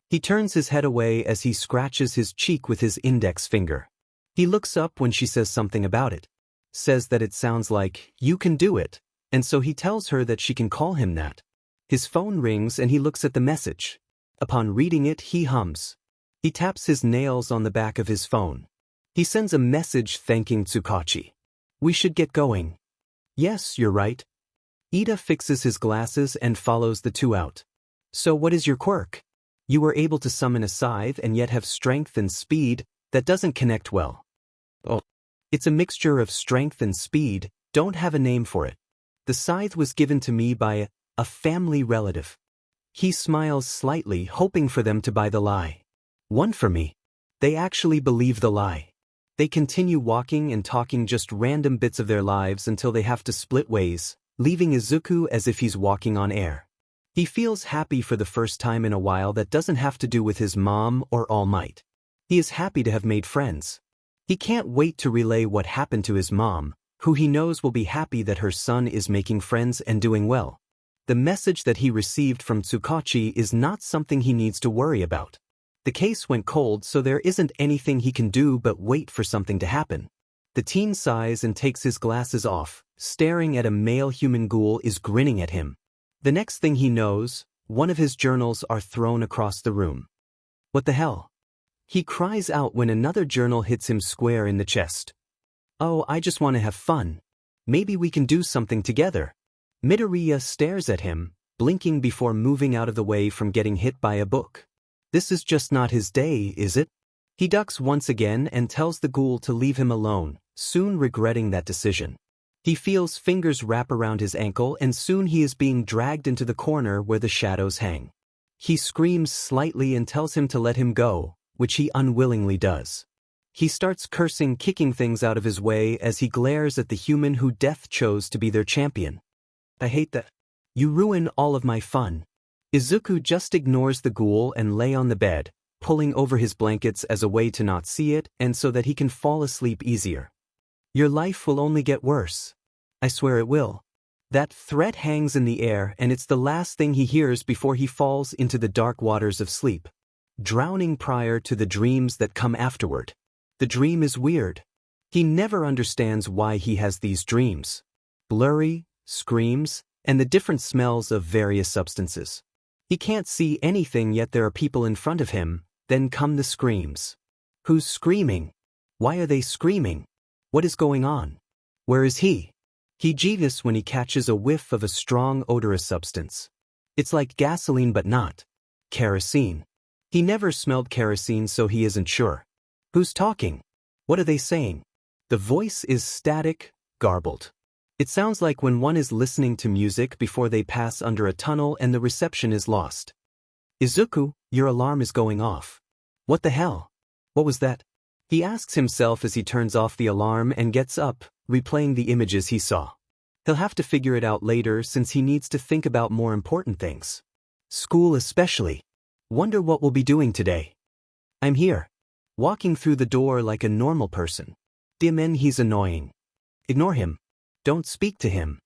He turns his head away as he scratches his cheek with his index finger. He looks up when she says something about it. Says that it sounds like, you can do it, and so he tells her that she can call him that. His phone rings and he looks at the message. Upon reading it, he hums. He taps his nails on the back of his phone. He sends a message thanking Tsukachi. We should get going. Yes, you're right. Ida fixes his glasses and follows the two out. So what is your quirk? You were able to summon a scythe and yet have strength and speed. That doesn't connect well. Oh. It's a mixture of strength and speed, don't have a name for it. The scythe was given to me by a family relative. He smiles slightly, hoping for them to buy the lie. One for me. They actually believe the lie. They continue walking and talking just random bits of their lives until they have to split ways, leaving Izuku as if he's walking on air. He feels happy for the first time in a while that doesn't have to do with his mom or All Might. He is happy to have made friends. He can't wait to relay what happened to his mom, who he knows will be happy that her son is making friends and doing well. The message that he received from Tsukachi is not something he needs to worry about. The case went cold, so there isn't anything he can do but wait for something to happen. The teen sighs and takes his glasses off, staring at a male human ghoul is grinning at him. The next thing he knows, one of his journals are thrown across the room. What the hell? He cries out when another journal hits him square in the chest. "Oh, I just want to have fun. Maybe we can do something together." Midoriya stares at him, blinking before moving out of the way from getting hit by a book. This is just not his day, is it? He ducks once again and tells the ghoul to leave him alone, soon regretting that decision. He feels fingers wrap around his ankle and soon he is being dragged into the corner where the shadows hang. He screams slightly and tells him to let him go, which he unwillingly does. He starts cursing, kicking things out of his way as he glares at the human who death chose to be their champion. "I hate that. You ruin all of my fun." Izuku just ignores the ghoul and lay on the bed, pulling over his blankets as a way to not see it and so that he can fall asleep easier. "Your life will only get worse. I swear it will." That threat hangs in the air and it's the last thing he hears before he falls into the dark waters of sleep, drowning prior to the dreams that come afterward. The dream is weird. He never understands why he has these dreams. Blurry, screams, and the different smells of various substances. He can't see anything yet there are people in front of him, then come the screams. Who's screaming? Why are they screaming? What is going on? Where is he? He jiggles when he catches a whiff of a strong odorous substance. It's like gasoline but not. Kerosene. He never smelled kerosene so he isn't sure. Who's talking? What are they saying? The voice is static, garbled. It sounds like when one is listening to music before they pass under a tunnel and the reception is lost. "Izuku, your alarm is going off." "What the hell? What was that?" He asks himself as he turns off the alarm and gets up, replaying the images he saw. He'll have to figure it out later since he needs to think about more important things. School especially. Wonder what we'll be doing today. I'm here. Walking through the door like a normal person. Dimen, he's annoying. Ignore him. Don't speak to him.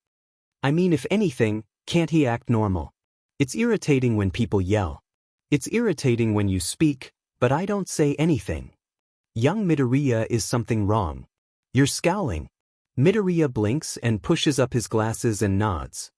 I mean, if anything, can't he act normal? It's irritating when people yell. It's irritating when you speak, but I don't say anything. Young Midoriya, is something wrong? You're scowling. Midoriya blinks and pushes up his glasses and nods.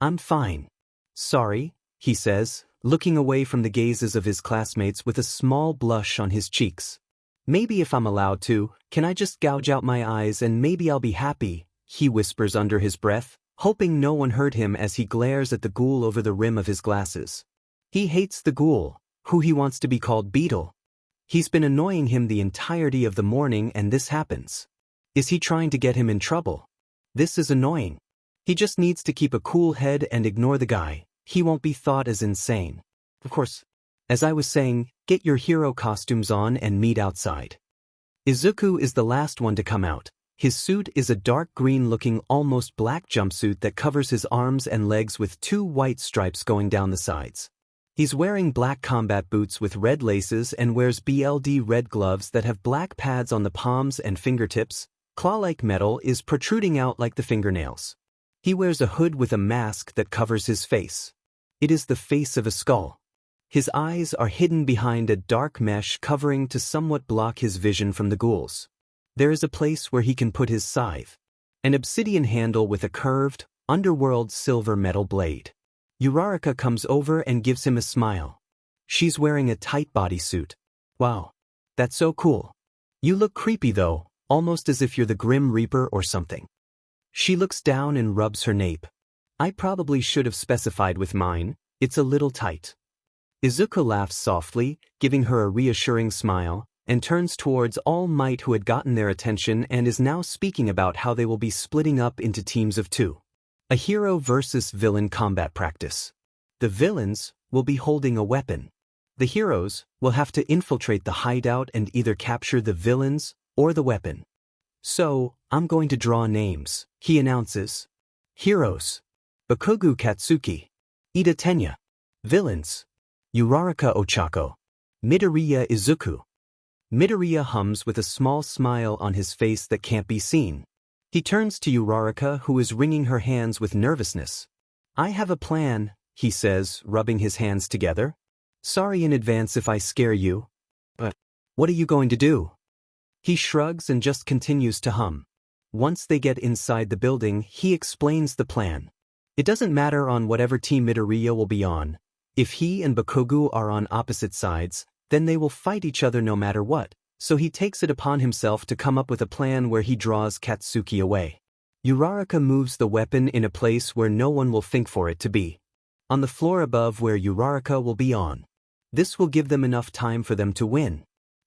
I'm fine. Sorry, he says, looking away from the gazes of his classmates with a small blush on his cheeks. Maybe if I'm allowed to, can I just gouge out my eyes and maybe I'll be happy, he whispers under his breath, hoping no one heard him as he glares at the ghoul over the rim of his glasses. He hates the ghoul, who he wants to be called Beetle. He's been annoying him the entirety of the morning and this happens. Is he trying to get him in trouble? This is annoying. He just needs to keep a cool head and ignore the guy. He won't be thought as insane. Of course, as I was saying, get your hero costumes on and meet outside. Izuku is the last one to come out. His suit is a dark green-looking, almost black jumpsuit that covers his arms and legs with 2 white stripes going down the sides. He's wearing black combat boots with red laces and wears BLD red gloves that have black pads on the palms and fingertips. Claw-like metal is protruding out like the fingernails. He wears a hood with a mask that covers his face. It is the face of a skull. His eyes are hidden behind a dark mesh covering to somewhat block his vision from the ghouls. There is a place where he can put his scythe. An obsidian handle with a curved, underworld silver metal blade. Uraraka comes over and gives him a smile. She's wearing a tight bodysuit. Wow. That's so cool. You look creepy though, almost as if you're the Grim Reaper or something. She looks down and rubs her nape. I probably should have specified with mine, it's a little tight. Izuku laughs softly, giving her a reassuring smile, and turns towards All Might who had gotten their attention and is now speaking about how they will be splitting up into teams of 2. A hero versus villain combat practice. The villains will be holding a weapon. The heroes will have to infiltrate the hideout and either capture the villains or the weapon. So, I'm going to draw names, he announces. Heroes. Bakugo Katsuki. Ida Tenya. Villains. Uraraka Ochako. Midoriya Izuku. Midoriya hums with a small smile on his face that can't be seen. He turns to Uraraka who is wringing her hands with nervousness. I have a plan, he says, rubbing his hands together. Sorry in advance if I scare you. But what are you going to do? He shrugs and just continues to hum. Once they get inside the building, he explains the plan. It doesn't matter on whatever team Midoriya will be on. If he and Bakugo are on opposite sides, Then they will fight each other no matter what, so he takes it upon himself to come up with a plan where he draws Katsuki away. 𝗧𝗓𝗃 moves the weapon in a place where no one will think for it to be. On the floor above where 𝗧𝗓𝗃 will be on. This will give them enough time for them to win.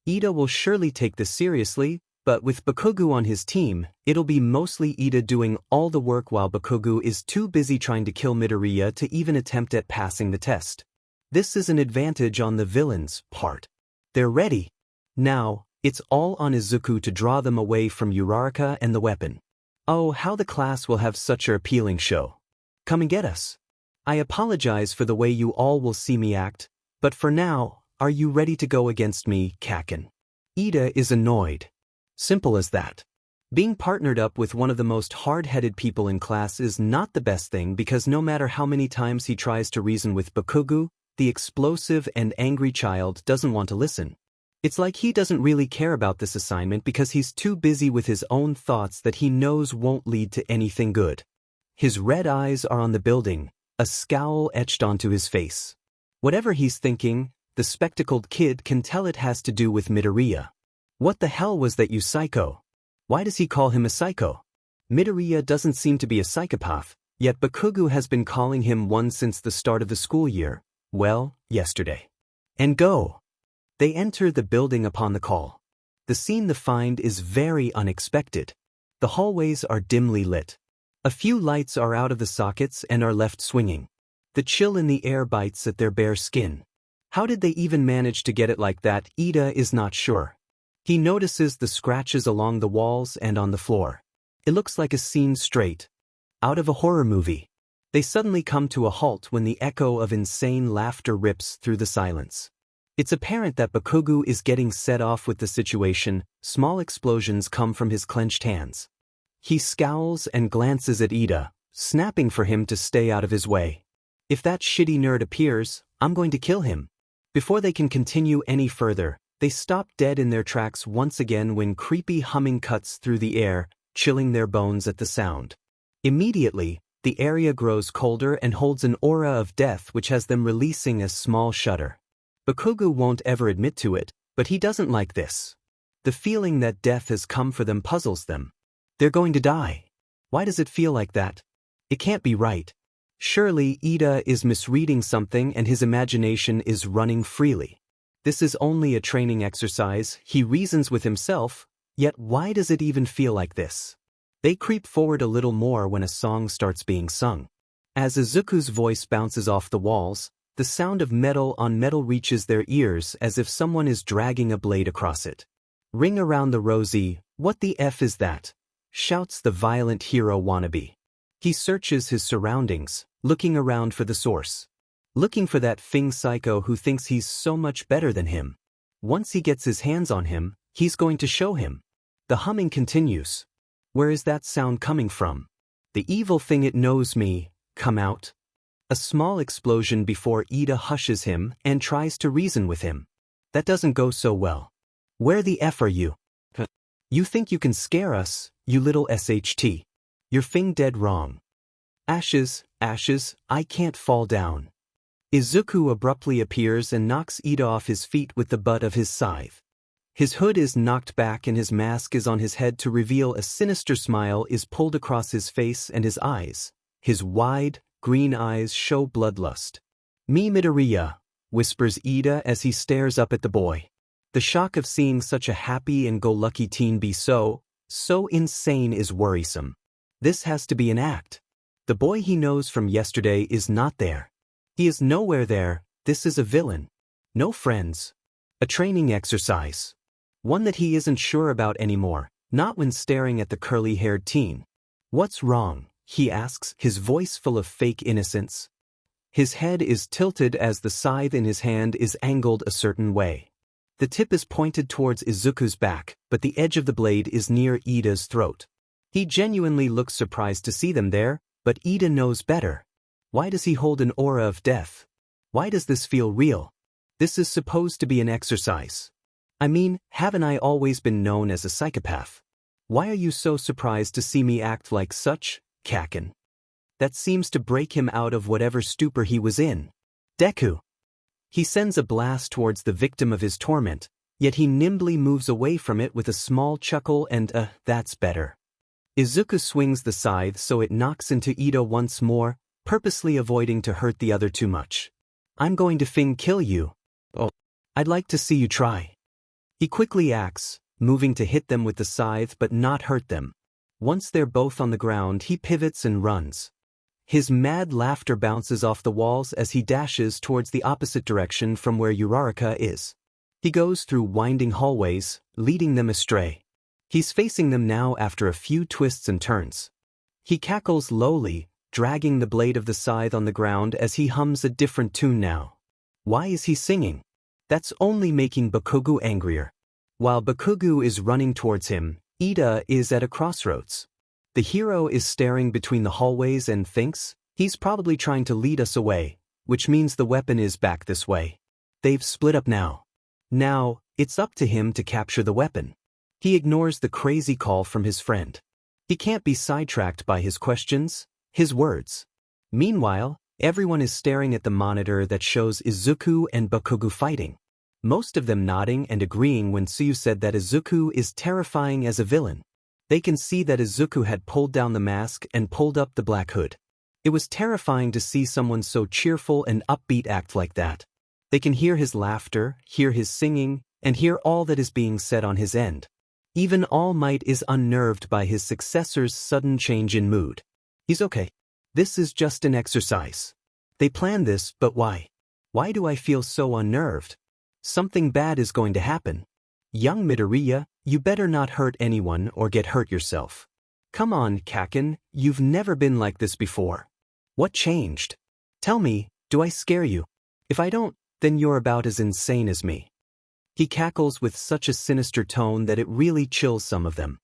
Iida will surely take this seriously, but with Bakugo on his team, it'll be mostly Iida doing all the work while Bakugo is too busy trying to kill Midoriya to even attempt at passing the test. This is an advantage on the villain's part. They're ready. Now, it's all on Izuku to draw them away from 𝗧𝗓𝗃 and the weapon. Oh, how the class will have such an appealing show. Come and get us. I apologize for the way you all will see me act, but for now, are you ready to go against me, Kaken? Iida is annoyed. Simple as that. Being partnered up with one of the most hard-headed people in class is not the best thing because no matter how many times he tries to reason with Bakugo, the explosive and angry child doesn't want to listen. It's like he doesn't really care about this assignment because he's too busy with his own thoughts that he knows won't lead to anything good. His red eyes are on the building, a scowl etched onto his face. Whatever he's thinking, the spectacled kid can tell it has to do with Midoriya. What the hell was that, you psycho? Why does he call him a psycho? Midoriya doesn't seem to be a psychopath, yet Bakugo has been calling him one since the start of the school year. Well, yesterday. And go. They enter the building upon the call. The scene they find is very unexpected. The hallways are dimly lit. A few lights are out of the sockets and are left swinging. The chill in the air bites at their bare skin. How did they even manage to get it like that? Iida is not sure. He notices the scratches along the walls and on the floor. It looks like a scene straight out of a horror movie. They suddenly come to a halt when the echo of insane laughter rips through the silence. It's apparent that Bakugo is getting set off with the situation. Small explosions come from his clenched hands. He scowls and glances at Iida, snapping for him to stay out of his way. If that shitty nerd appears, I'm going to kill him. Before they can continue any further, they stop dead in their tracks once again when creepy humming cuts through the air, chilling their bones at the sound. Immediately, the area grows colder and holds an aura of death which has them releasing a small shudder. Bakugo won't ever admit to it, but he doesn't like this. The feeling that death has come for them puzzles them. They're going to die. Why does it feel like that? It can't be right. Surely Iida is misreading something and his imagination is running freely. This is only a training exercise, he reasons with himself, yet why does it even feel like this? They creep forward a little more when a song starts being sung. As Izuku's voice bounces off the walls, the sound of metal on metal reaches their ears as if someone is dragging a blade across it. Ring around the rosy, what the F is that? Shouts the violent hero wannabe. He searches his surroundings, looking around for the source. Looking for that Fing psycho who thinks he's so much better than him. Once he gets his hands on him, he's going to show him. The humming continues. Where is that sound coming from? The evil thing, it knows me, come out. A small explosion before Iida hushes him and tries to reason with him. That doesn't go so well. Where the F are you? You think you can scare us, you little SHT. You're Fing dead wrong. Ashes, ashes, I can't fall down. Izuku abruptly appears and knocks Iida off his feet with the butt of his scythe. His hood is knocked back and his mask is on his head to reveal a sinister smile is pulled across his face and his eyes. His wide, green eyes show bloodlust. Me Midoriya, whispers Iida as he stares up at the boy. The shock of seeing such a happy-and-go-lucky teen be so insane is worrisome. This has to be an act. The boy he knows from yesterday is not there. He is nowhere there. This is a villain. No friends. A training exercise. One that he isn't sure about anymore, not when staring at the curly-haired teen. What's wrong? He asks, his voice full of fake innocence. His head is tilted as the scythe in his hand is angled a certain way. The tip is pointed towards Izuku's back, but the edge of the blade is near Iida's throat. He genuinely looks surprised to see them there, but Iida knows better. Why does he hold an aura of death? Why does this feel real? This is supposed to be an exercise. I mean, haven't I always been known as a psychopath? Why are you so surprised to see me act like such, Kaken? That seems to break him out of whatever stupor he was in. Deku. He sends a blast towards the victim of his torment, yet he nimbly moves away from it with a small chuckle and that's better. Izuku swings the scythe so it knocks into Ito once more, purposely avoiding to hurt the other too much. I'm going to kill you. Oh, I'd like to see you try. He quickly acts, moving to hit them with the scythe but not hurt them. Once they're both on the ground, he pivots and runs. His mad laughter bounces off the walls as he dashes towards the opposite direction from where 𝗧𝗓𝗃 is. He goes through winding hallways, leading them astray. He's facing them now after a few twists and turns. He cackles lowly, dragging the blade of the scythe on the ground as he hums a different tune now. Why is he singing? That's only making Bakugo angrier. While Bakugo is running towards him, Ida is at a crossroads. The hero is staring between the hallways and thinks, he's probably trying to lead us away, which means the weapon is back this way. They've split up now. Now, it's up to him to capture the weapon. He ignores the crazy call from his friend. He can't be sidetracked by his questions, his words. Meanwhile, everyone is staring at the monitor that shows Izuku and Bakugo fighting. Most of them nodding and agreeing when 𝐶𝐮𝐦𝐬𝐚 said that Izuku is terrifying as a villain. They can see that Izuku had pulled down the mask and pulled up the black hood. It was terrifying to see someone so cheerful and upbeat act like that. They can hear his laughter, hear his singing, and hear all that is being said on his end. Even All Might is unnerved by his successor's sudden change in mood. He's okay. This is just an exercise. They planned this, but why? Why do I feel so unnerved? Something bad is going to happen. Young Midoriya, you better not hurt anyone or get hurt yourself. Come on, Kaken, you've never been like this before. What changed? Tell me, do I scare you? If I don't, then you're about as insane as me. He cackles with such a sinister tone that it really chills some of them.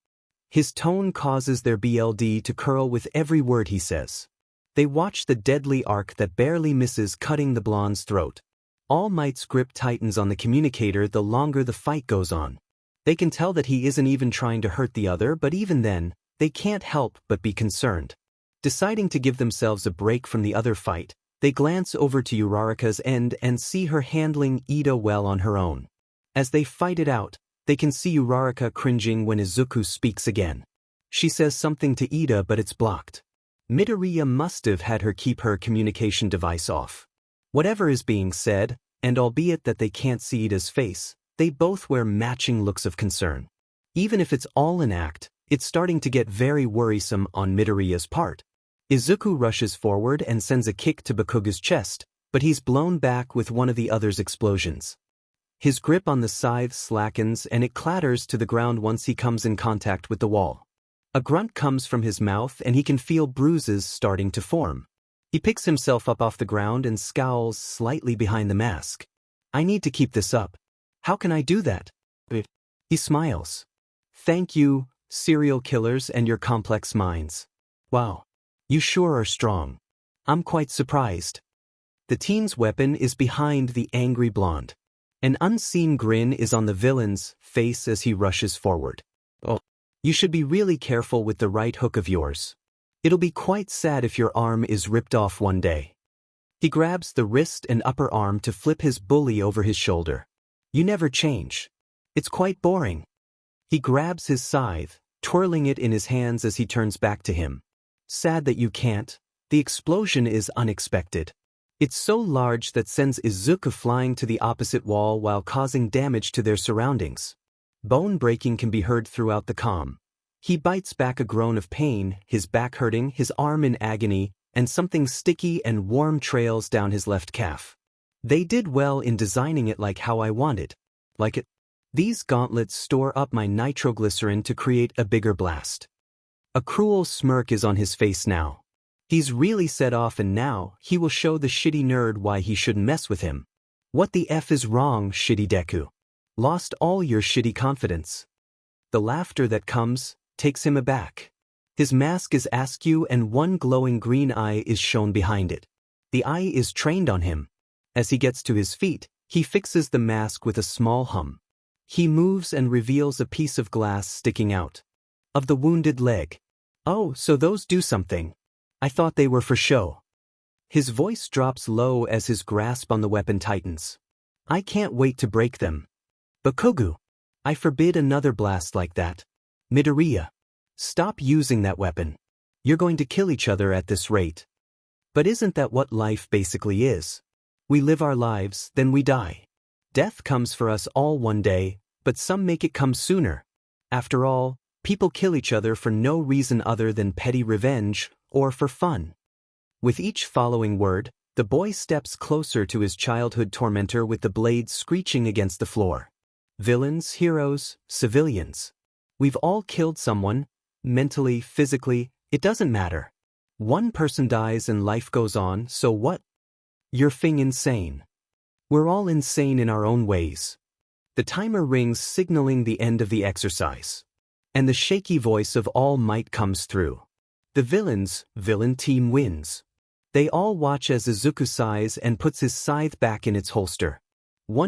His tone causes their BLD to curl with every word he says. They watch the deadly arc that barely misses cutting the blonde's throat. All Might's grip tightens on the communicator the longer the fight goes on. They can tell that he isn't even trying to hurt the other, but even then, they can't help but be concerned. Deciding to give themselves a break from the other fight, they glance over to 𝗧𝗓𝗃's end and see her handling Ida well on her own. As they fight it out, they can see 𝗧𝗓𝗃 cringing when Izuku speaks again. She says something to Ida but it's blocked. Midoriya must have had her keep her communication device off. Whatever is being said, and albeit that they can't see Ida's face, they both wear matching looks of concern. Even if it's all an act, it's starting to get very worrisome on Midoriya's part. Izuku rushes forward and sends a kick to Bakugo's chest, but he's blown back with one of the other's explosions. His grip on the scythe slackens and it clatters to the ground once he comes in contact with the wall. A grunt comes from his mouth and he can feel bruises starting to form. He picks himself up off the ground and scowls slightly behind the mask. I need to keep this up. How can I do that? He smiles. Thank you, serial killers and your complex minds. Wow. You sure are strong. I'm quite surprised. The teen's weapon is behind the angry blonde. An unseen grin is on the villain's face as he rushes forward. Oh, you should be really careful with the right hook of yours. It'll be quite sad if your arm is ripped off one day. He grabs the wrist and upper arm to flip his bully over his shoulder. You never change. It's quite boring. He grabs his scythe, twirling it in his hands as he turns back to him. Sad that you can't. The explosion is unexpected. It's so large that sends Izuku flying to the opposite wall while causing damage to their surroundings. Bone breaking can be heard throughout the comm. He bites back a groan of pain, his back hurting, his arm in agony, and something sticky and warm trails down his left calf. They did well in designing it like how I wanted. Like it. These gauntlets store up my nitroglycerin to create a bigger blast. A cruel smirk is on his face now. He's really set off and now he will show the shitty nerd why he shouldn't mess with him. What the F is wrong, shitty Deku? Lost all your shitty confidence. The laughter that comes takes him aback. His mask is askew and one glowing green eye is shown behind it. The eye is trained on him. As he gets to his feet, he fixes the mask with a small hum. He moves and reveals a piece of glass sticking out. Of the wounded leg. Oh, so those do something. I thought they were for show. His voice drops low as his grasp on the weapon tightens. I can't wait to break them. Bakugo, I forbid another blast like that. Midoriya, stop using that weapon. You're going to kill each other at this rate. But isn't that what life basically is? We live our lives, then we die. Death comes for us all one day, but some make it come sooner. After all, people kill each other for no reason other than petty revenge, or for fun. With each following word, the boy steps closer to his childhood tormentor with the blade screeching against the floor. Villains, heroes, civilians. We've all killed someone, mentally, physically, it doesn't matter. One person dies and life goes on, so what? You're insane. We're all insane in our own ways. The timer rings signaling the end of the exercise. And the shaky voice of All Might comes through. The villain team wins. They all watch as Izuku sighs and puts his scythe back in its holster.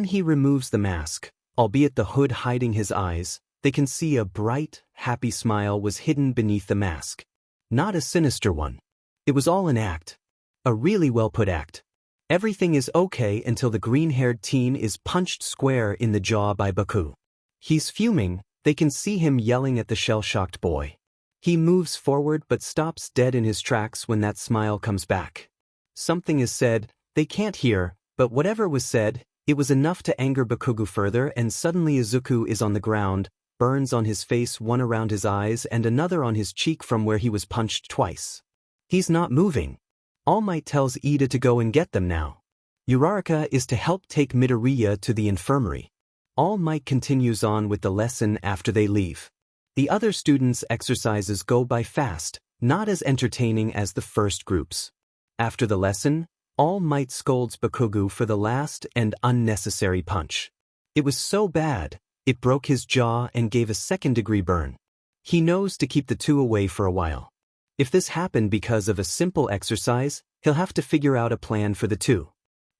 He removes the mask, albeit the hood hiding his eyes. They can see a bright, happy smile was hidden beneath the mask. Not a sinister one. It was all an act. A really well-put act. Everything is okay until the green-haired teen is punched square in the jaw by Deku. He's fuming. They can see him yelling at the shell-shocked boy. He moves forward but stops dead in his tracks when that smile comes back. Something is said, they can't hear, but whatever was said, it was enough to anger Bakugo further, and suddenly Izuku is on the ground, burns on his face, one around his eyes and another on his cheek from where he was punched twice. He's not moving. All Might tells Iida to go and get them now. 𝗧𝗓𝗃 is to help take Midoriya to the infirmary. All Might continues on with the lesson after they leave. The other students' exercises go by fast, not as entertaining as the first groups. After the lesson, All Might scolds Bakugo for the last and unnecessary punch. It was so bad, it broke his jaw and gave a second-degree burn. He knows to keep the two away for a while. If this happened because of a simple exercise, he'll have to figure out a plan for the two.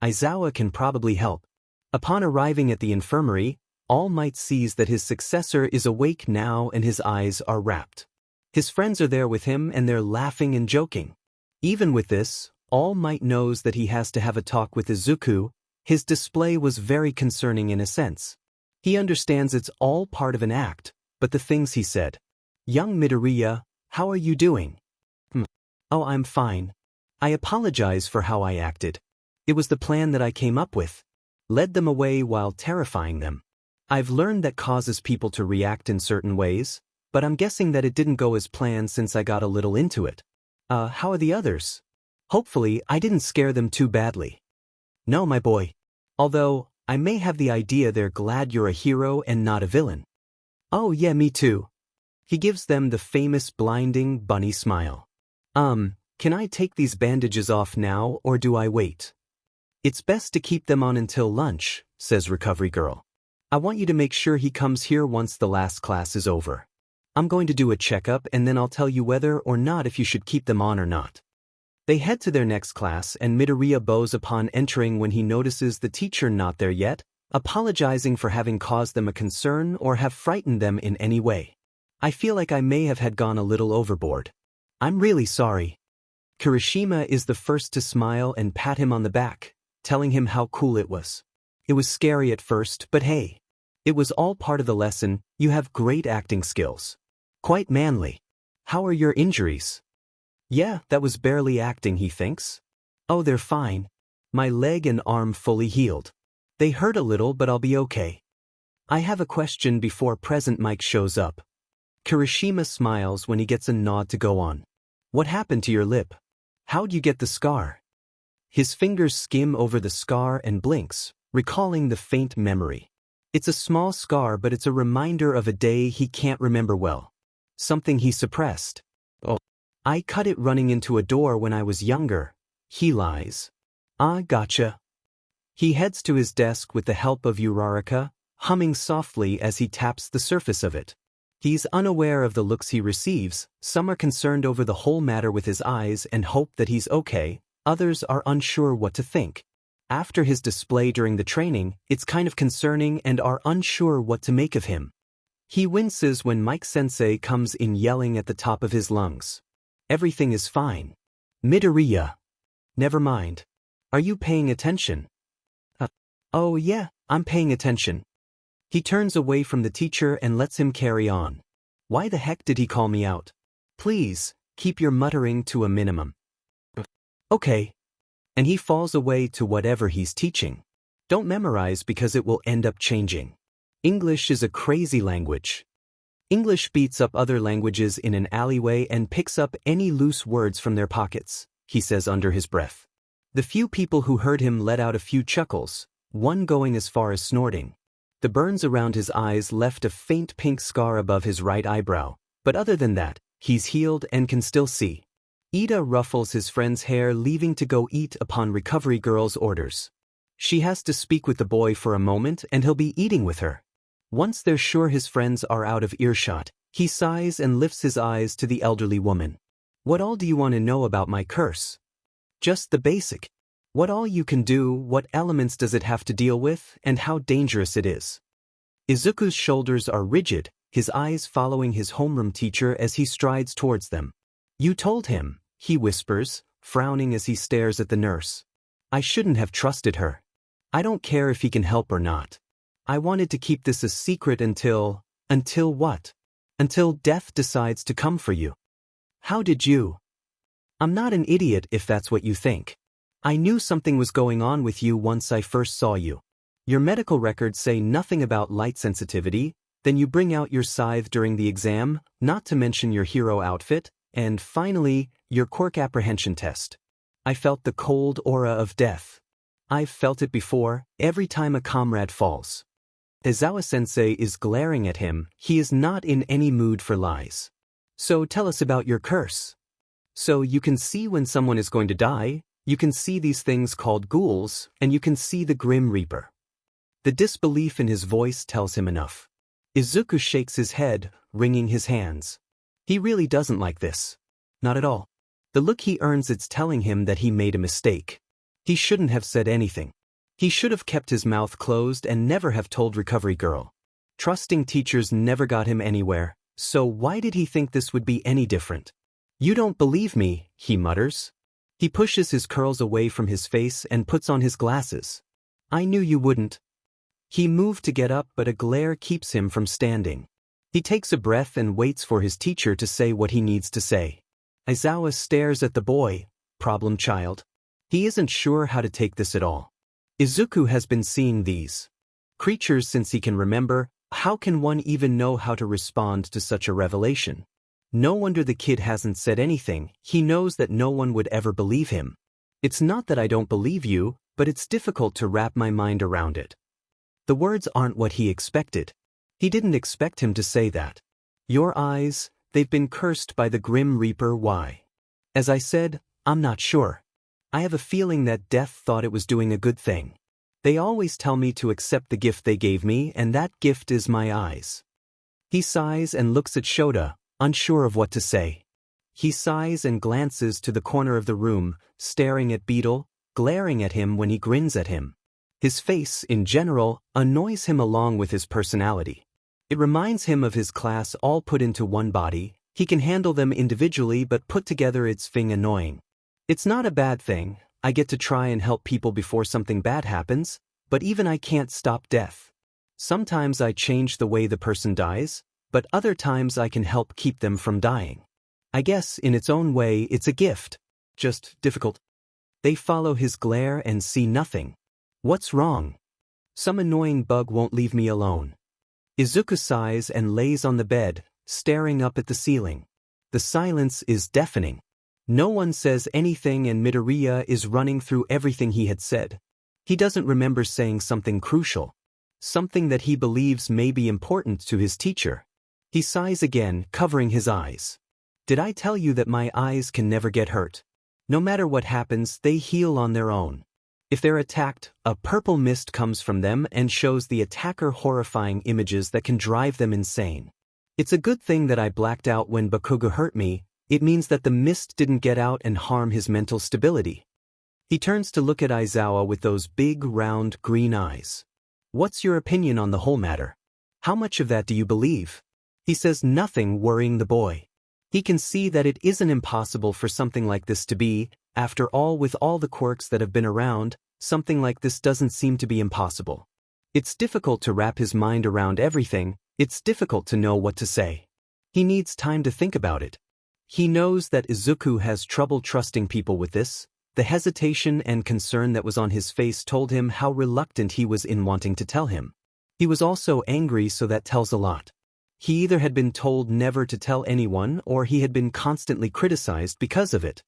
Izuku can probably help. Upon arriving at the infirmary, All Might sees that his successor is awake now and his eyes are wrapped. His friends are there with him and they're laughing and joking. Even with this, All Might knows that he has to have a talk with Izuku. His display was very concerning in a sense. He understands it's all part of an act, but the things he said. Young Midoriya, how are you doing? Oh, I'm fine. I apologize for how I acted. It was the plan that I came up with. Led them away while terrifying them. I've learned that causes people to react in certain ways, but I'm guessing that it didn't go as planned since I got a little into it. How are the others? Hopefully, I didn't scare them too badly. No, my boy. Although, I may have the idea they're glad you're a hero and not a villain. Oh yeah, me too. He gives them the famous blinding bunny smile. Can I take these bandages off now or do I wait? It's best to keep them on until lunch, says Recovery Girl. I want you to make sure he comes here once the last class is over. I'm going to do a checkup and then I'll tell you whether or not if you should keep them on or not. They head to their next class and Midoriya bows upon entering when he notices the teacher not there yet, apologizing for having caused them a concern or have frightened them in any way. I feel like I may have had gone a little overboard. I'm really sorry. Kirishima is the first to smile and pat him on the back, telling him how cool it was. It was scary at first, but hey. It was all part of the lesson. You have great acting skills. Quite manly. How are your injuries? Yeah, that was barely acting, he thinks. Oh, they're fine. My leg and arm fully healed. They hurt a little, but I'll be okay. I have a question before Present Mike shows up. Kirishima smiles when he gets a nod to go on. What happened to your lip? How'd you get the scar? His fingers skim over the scar and blinks, recalling the faint memory. It's a small scar, but it's a reminder of a day he can't remember well. Something he suppressed. Oh, I cut it running into a door when I was younger. He lies. Ah, gotcha. He heads to his desk with the help of 𝗧𝗓𝗃, humming softly as he taps the surface of it. He's unaware of the looks he receives. Some are concerned over the whole matter with his eyes and hope that he's okay. Others are unsure what to think. After his display during the training, it's kind of concerning and are unsure what to make of him. He winces when Mike-sensei comes in yelling at the top of his lungs. Everything is fine. Midoriya. Never mind. Are you paying attention? Oh yeah, I'm paying attention. He turns away from the teacher and lets him carry on. Why the heck did he call me out? Please, keep your muttering to a minimum. Okay. And he falls away to whatever he's teaching. Don't memorize because it will end up changing. English is a crazy language. English beats up other languages in an alleyway and picks up any loose words from their pockets, he says under his breath. The few people who heard him let out a few chuckles, one going as far as snorting. The burns around his eyes left a faint pink scar above his right eyebrow, but other than that, he's healed and can still see. Ida ruffles his friend's hair, leaving to go eat upon Recovery Girl's orders. She has to speak with the boy for a moment and he'll be eating with her. Once they're sure his friends are out of earshot, he sighs and lifts his eyes to the elderly woman. What all do you want to know about my curse? Just the basic. What all you can do, what elements does it have to deal with, and how dangerous it is. Izuku's shoulders are rigid, his eyes following his homeroom teacher as he strides towards them. You told him, he whispers, frowning as he stares at the nurse. I shouldn't have trusted her. I don't care if he can help or not. I wanted to keep this a secret until what? Until death decides to come for you. How did you? I'm not an idiot if that's what you think. I knew something was going on with you once I first saw you. Your medical records say nothing about light sensitivity, then you bring out your scythe during the exam, not to mention your hero outfit, and finally, your quirk apprehension test. I felt the cold aura of death. I've felt it before, every time a comrade falls. 𝐬𝗧𝗜-sensei is glaring at him, he is not in any mood for lies. So tell us about your curse. So you can see when someone is going to die, you can see these things called ghouls, and you can see the Grim Reaper. The disbelief in his voice tells him enough. Izuku shakes his head, wringing his hands. He really doesn't like this. Not at all. The look he earns, it's telling him that he made a mistake. He shouldn't have said anything. He should have kept his mouth closed and never have told Recovery Girl. Trusting teachers never got him anywhere, so why did he think this would be any different? You don't believe me, he mutters. He pushes his curls away from his face and puts on his glasses. I knew you wouldn't. He moved to get up, but a glare keeps him from standing. He takes a breath and waits for his teacher to say what he needs to say. Aizawa stares at the boy, problem child. He isn't sure how to take this at all. Izuku has been seeing these creatures since he can remember. How can one even know how to respond to such a revelation? No wonder the kid hasn't said anything. He knows that no one would ever believe him. It's not that I don't believe you, but it's difficult to wrap my mind around it. The words aren't what he expected. He didn't expect him to say that. Your eyes, they've been cursed by the Grim Reaper. Why? As I said, I'm not sure. I have a feeling that death thought it was doing a good thing. They always tell me to accept the gift they gave me, and that gift is my eyes. He sighs and looks at 𝗧𝗱𝗘, unsure of what to say. He sighs and glances to the corner of the room, staring at Beetle, glaring at him when he grins at him. His face, in general, annoys him along with his personality. It reminds him of his class all put into one body. He can handle them individually, but put together it's annoying. It's not a bad thing. I get to try and help people before something bad happens, but even I can't stop death. Sometimes I change the way the person dies, but other times I can help keep them from dying. I guess in its own way it's a gift. Just difficult. They follow his glare and see nothing. What's wrong? Some annoying bug won't leave me alone. Izuku sighs and lays on the bed, staring up at the ceiling. The silence is deafening. No one says anything and Midoriya is running through everything he had said. He doesn't remember saying something crucial. Something that he believes may be important to his teacher. He sighs again, covering his eyes. Did I tell you that my eyes can never get hurt? No matter what happens, they heal on their own. If they're attacked, a purple mist comes from them and shows the attacker horrifying images that can drive them insane. It's a good thing that I blacked out when Bakugo hurt me. It means that the mist didn't get out and harm his mental stability. He turns to look at Aizawa with those big, round, green eyes. What's your opinion on the whole matter? How much of that do you believe? He says nothing, worrying the boy. He can see that it isn't impossible for something like this to be, After all, with all the quirks that have been around, something like this doesn't seem to be impossible. It's difficult to wrap his mind around everything, it's difficult to know what to say. He needs time to think about it. He knows that Izuku has trouble trusting people with this. The hesitation and concern that was on his face told him how reluctant he was in wanting to tell him. He was also angry, so that tells a lot. He either had been told never to tell anyone or he had been constantly criticized because of it.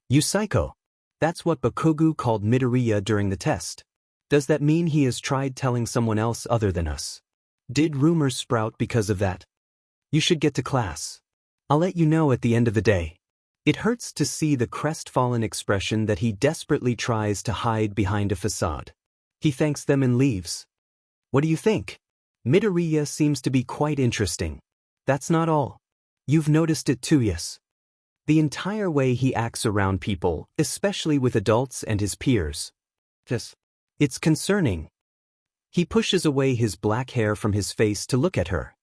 "You psycho." That's what Bakugo called Midoriya during the test. Does that mean he has tried telling someone else other than us? Did rumors sprout because of that? "You should get to class. I'll let you know at the end of the day." It hurts to see the crestfallen expression that he desperately tries to hide behind a facade. He thanks them and leaves. What do you think? Midoriya seems to be quite interesting. That's not all. You've noticed it too, yes? The entire way he acts around people, especially with adults and his peers. Yes. It's concerning. He pushes away his black hair from his face to look at her.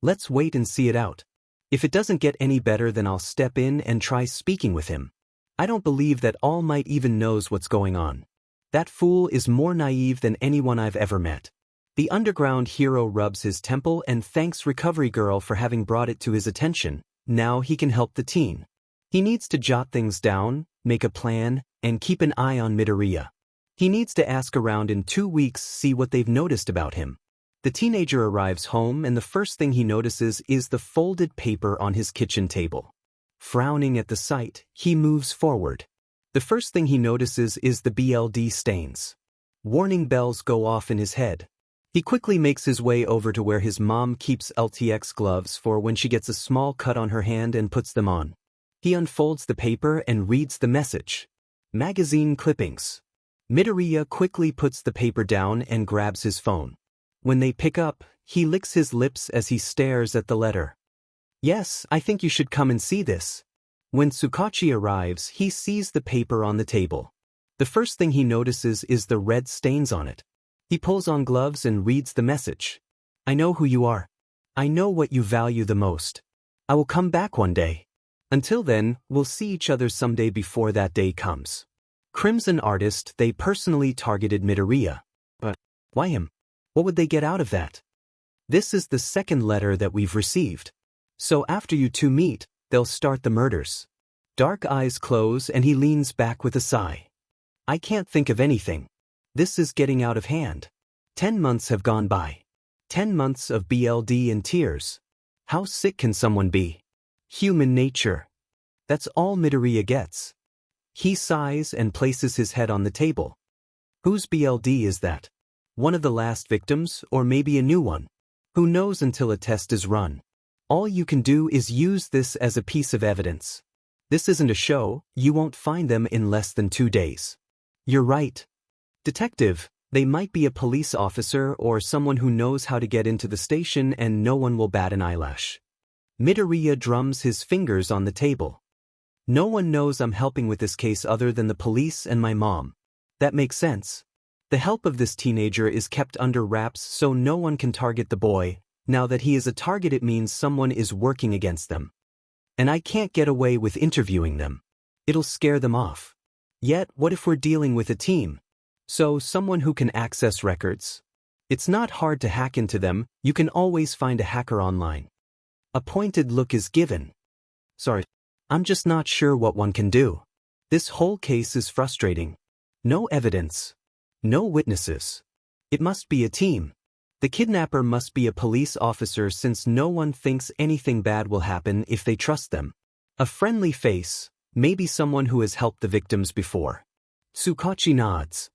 Let's wait and see it out. If it doesn't get any better, then I'll step in and try speaking with him. I don't believe that All Might even knows what's going on. That fool is more naive than anyone I've ever met. The underground hero rubs his temple and thanks Recovery Girl for having brought it to his attention. Now he can help the teen. He needs to jot things down, make a plan, and keep an eye on Midoriya. He needs to ask around in 2 weeks, see what they've noticed about him. The teenager arrives home and the first thing he notices is the folded paper on his kitchen table. Frowning at the sight, he moves forward. The first thing he notices is the BLD stains. Warning bells go off in his head. He quickly makes his way over to where his mom keeps LTX gloves for when she gets a small cut on her hand and puts them on. He unfolds the paper and reads the message. Magazine clippings. Midoriya quickly puts the paper down and grabs his phone. When they pick up, he licks his lips as he stares at the letter. Yes, I think you should come and see this. When Tsukachi arrives, he sees the paper on the table. The first thing he notices is the red stains on it. He pulls on gloves and reads the message. I know who you are. I know what you value the most. I will come back one day. Until then, we'll see each other someday before that day comes. Crimson Artist, they personally targeted Midoriya. But why him? What would they get out of that? This is the second letter that we've received. So after you two meet, they'll start the murders. Dark eyes close and he leans back with a sigh. I can't think of anything. This is getting out of hand. 10 months have gone by. 10 months of BLD and tears. How sick can someone be? Human nature. That's all Midoriya gets. He sighs and places his head on the table. Whose BLD is that? One of the last victims, or maybe a new one? Who knows until a test is run? All you can do is use this as a piece of evidence. This isn't a show, you won't find them in less than 2 days. You're right. Detective, they might be a police officer or someone who knows how to get into the station and no one will bat an eyelash. Midoriya drums his fingers on the table. No one knows I'm helping with this case other than the police and my mom. That makes sense. The help of this teenager is kept under wraps so no one can target the boy. Now that he is a target, it means someone is working against them. And I can't get away with interviewing them. It'll scare them off. Yet, what if we're dealing with a team? So, someone who can access records? It's not hard to hack into them, you can always find a hacker online. A pointed look is given. Sorry, I'm just not sure what one can do. This whole case is frustrating. No evidence. No witnesses. It must be a team. The kidnapper must be a police officer since no one thinks anything bad will happen if they trust them. A friendly face, maybe someone who has helped the victims before. Tsukachi nods.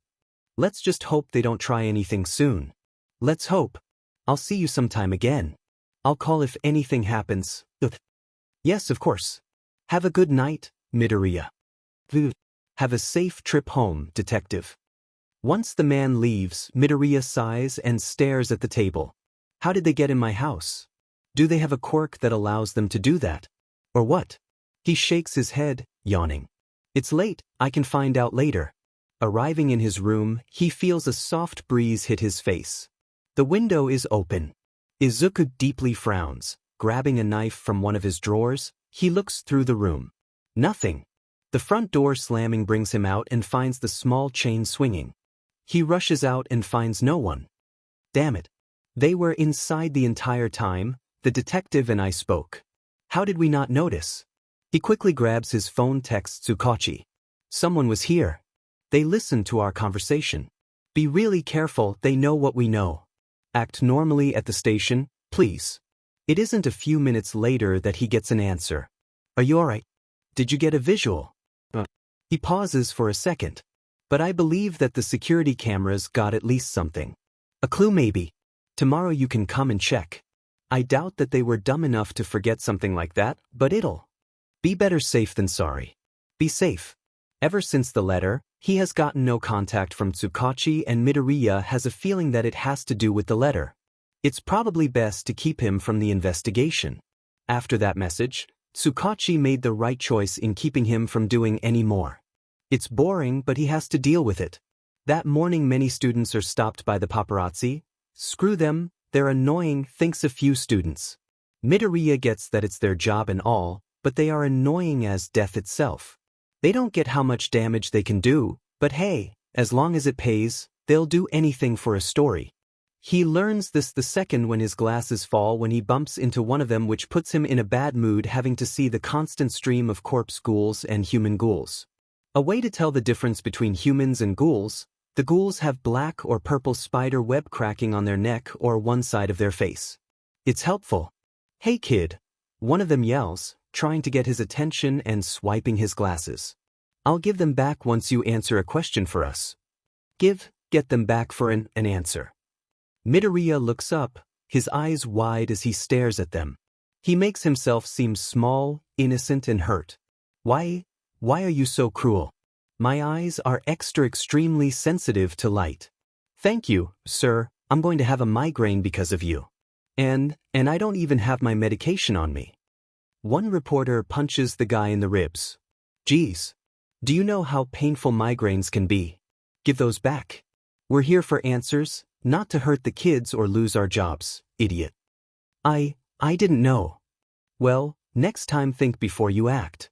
Let's just hope they don't try anything soon. Let's hope. I'll see you sometime again. I'll call if anything happens. Yes, of course. Have a good night, Midoriya. Have a safe trip home, detective. Once the man leaves, Midoriya sighs and stares at the table. How did they get in my house? Do they have a quirk that allows them to do that? Or what? He shakes his head, yawning. It's late, I can find out later. Arriving in his room, he feels a soft breeze hit his face. The window is open. Izuku deeply frowns. Grabbing a knife from one of his drawers, he looks through the room. Nothing. The front door slamming brings him out and finds the small chain swinging. He rushes out and finds no one. Damn it. They were inside the entire time. The detective and I spoke. How did we not notice? He quickly grabs his phone, texts 𝐒𝐮𝐬𝐽. Someone was here. They listened to our conversation. Be really careful, they know what we know. Act normally at the station, please. It isn't a few minutes later that he gets an answer. Are you alright? Did you get a visual? He pauses for a second. But I believe that the security cameras got at least something. A clue maybe. Tomorrow you can come and check. I doubt that they were dumb enough to forget something like that, but it'll be better safe than sorry. Be safe. Ever since the letter, he has gotten no contact from 𝐒𝐮𝐬𝐽, and Midoriya has a feeling that it has to do with the letter. It's probably best to keep him from the investigation. After that message, 𝐒𝐮𝐬𝐽 made the right choice in keeping him from doing any more. It's boring, but he has to deal with it. That morning many students are stopped by the paparazzi. Screw them, they're annoying, thinks a few students. Midoriya gets that it's their job and all, but they are annoying as death itself. They don't get how much damage they can do, but hey, as long as it pays, they'll do anything for a story. He learns this the second when his glasses fall when he bumps into one of them, which puts him in a bad mood having to see the constant stream of corpse ghouls and human ghouls. A way to tell the difference between humans and ghouls: the ghouls have black or purple spider web cracking on their neck or one side of their face. It's helpful. Hey kid, one of them yells, trying to get his attention and swiping his glasses. I'll give them back once you answer a question for us. Get them back for an answer. Midoriya looks up, his eyes wide as he stares at them. He makes himself seem small, innocent and hurt. Why are you so cruel? My eyes are extremely sensitive to light. Thank you, sir, I'm going to have a migraine because of you. And I don't even have my medication on me. One reporter punches the guy in the ribs. Geez. Do you know how painful migraines can be? Give those back. We're here for answers, not to hurt the kids or lose our jobs, idiot. I didn't know. Well, next time think before you act.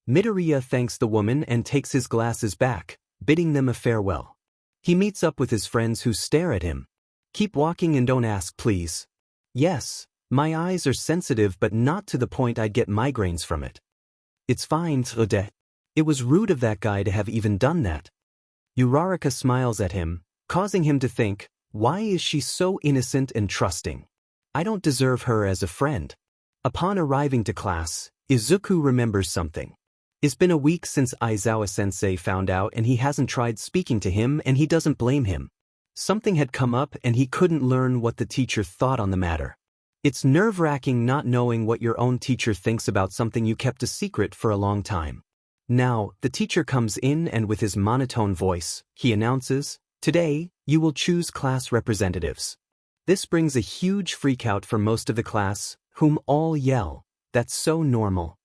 Midoriya thanks the woman and takes his glasses back, bidding them a farewell. He meets up with his friends who stare at him. Keep walking and don't ask, please. Yes, my eyes are sensitive but not to the point I'd get migraines from it. It's fine, 𝐒𝐮𝐬𝐽. It was rude of that guy to have even done that. Uraraka smiles at him, causing him to think, why is she so innocent and trusting? I don't deserve her as a friend. Upon arriving to class, Izuku remembers something. It's been a week since Aizawa-sensei found out and he hasn't tried speaking to him, and he doesn't blame him. Something had come up and he couldn't learn what the teacher thought on the matter. It's nerve-wracking not knowing what your own teacher thinks about something you kept a secret for a long time. Now, the teacher comes in and with his monotone voice, he announces, "Today, you will choose class representatives." This brings a huge freakout for most of the class, whom all yell, "That's so normal."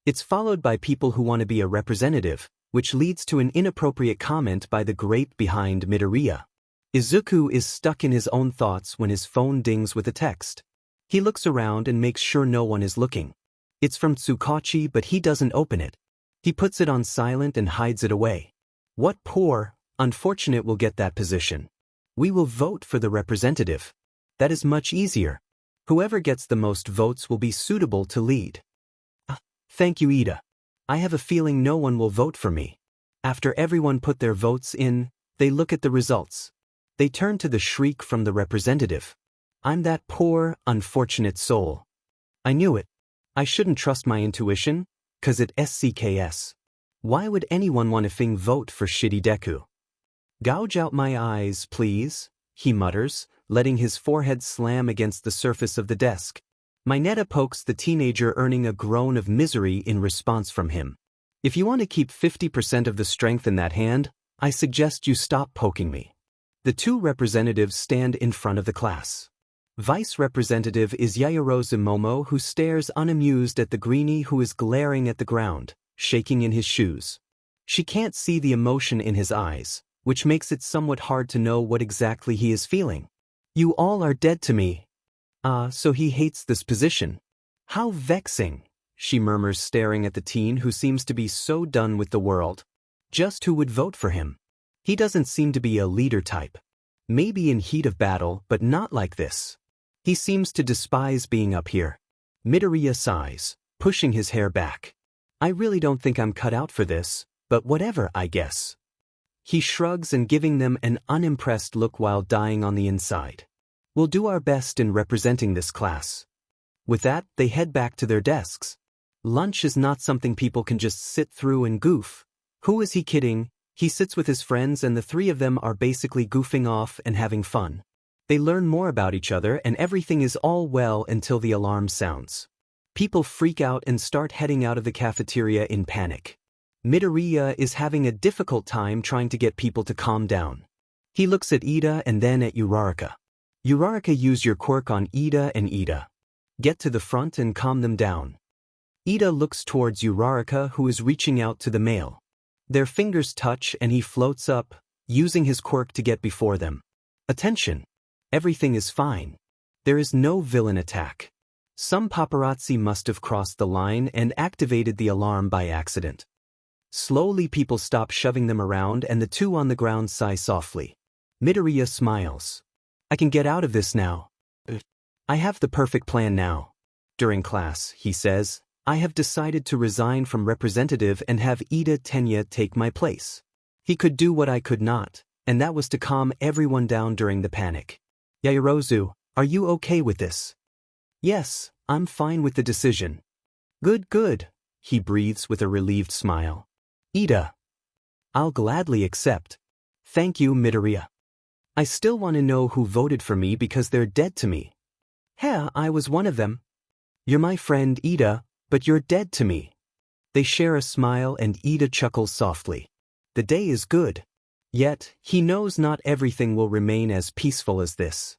It's followed by people who want to be a representative, which leads to an inappropriate comment by the grape behind Midoriya. Izuku is stuck in his own thoughts when his phone dings with a text. He looks around and makes sure no one is looking. It's from 𝐒𝐮𝐽𝐽, but he doesn't open it. He puts it on silent and hides it away. What poor, unfortunate will get that position? We will vote for the representative. That is much easier. Whoever gets the most votes will be suitable to lead. Thank you, Ida. I have a feeling no one will vote for me. After everyone put their votes in, they look at the results. They turn to the shriek from the representative. I'm that poor, unfortunate soul. I knew it. I shouldn't trust my intuition, 'cause it SCKS. Why would anyone want to vote for shitty Deku? Gouge out my eyes, please, he mutters, letting his forehead slam against the surface of the desk. Mineta pokes the teenager, earning a groan of misery in response from him. If you want to keep 50% of the strength in that hand, I suggest you stop poking me. The two representatives stand in front of the class. Vice Representative is Yaoyorozu Momo, who stares unamused at the greenie who is glaring at the ground, shaking in his shoes. She can't see the emotion in his eyes, which makes it somewhat hard to know what exactly he is feeling. You all are dead to me. So he hates this position. How vexing. she murmurs, staring at the teen who seems to be so done with the world. Just who would vote for him? He doesn't seem to be a leader type. Maybe in heat of battle, but not like this. He seems to despise being up here. Midoriya sighs, pushing his hair back. I really don't think I'm cut out for this, but whatever, I guess. He shrugs and giving them an unimpressed look while dying on the inside. We'll do our best in representing this class. With that, they head back to their desks. Lunch is not something people can just sit through and goof. Who is he kidding? He sits with his friends and the three of them are basically goofing off and having fun. They learn more about each other and everything is all well until the alarm sounds. People freak out and start heading out of the cafeteria in panic. Midoriya is having a difficult time trying to get people to calm down. He looks at Ida and then at Uraraka. Uraraka, use your quirk on Ida and Ida. Get to the front and calm them down. Ida looks towards Uraraka, who is reaching out to the male. Their fingers touch and he floats up, using his quirk to get before them. Attention! Everything is fine. There is no villain attack. Some paparazzi must have crossed the line and activated the alarm by accident. Slowly people stop shoving them around and the two on the ground sigh softly. Midoriya smiles. I can get out of this now. I have the perfect plan now. During class, he says, I have decided to resign from representative and have Ida Tenya take my place. He could do what I could not, and that was to calm everyone down during the panic. Yaoyorozu, are you okay with this? Yes, I'm fine with the decision. Good, good, he breathes with a relieved smile. Ida. I'll gladly accept. Thank you, Midoriya. I still want to know who voted for me because they're dead to me. I was one of them. You're my friend, Ida, but you're dead to me. They share a smile and Ida chuckles softly. The day is good. Yet, he knows not everything will remain as peaceful as this.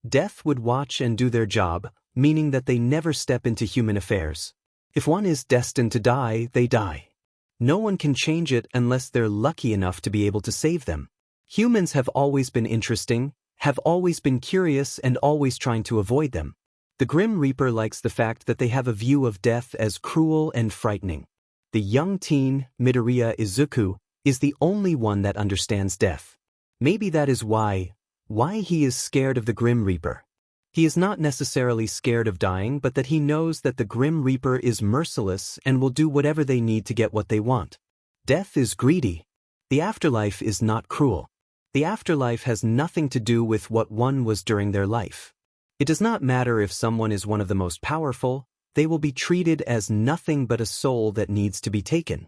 Death would watch and do their job, meaning that they never step into human affairs. If one is destined to die, they die. No one can change it unless they're lucky enough to be able to save them. Humans have always been interesting, have always been curious and always trying to avoid them. The Grim Reaper likes the fact that they have a view of death as cruel and frightening. The young teen, Midoriya Izuku, is the only one that understands death. Maybe that is why he is scared of the Grim Reaper. He is not necessarily scared of dying, but that he knows that the Grim Reaper is merciless and will do whatever they need to get what they want. Death is greedy. The afterlife is not cruel. The afterlife has nothing to do with what one was during their life. It does not matter if someone is one of the most powerful, they will be treated as nothing but a soul that needs to be taken.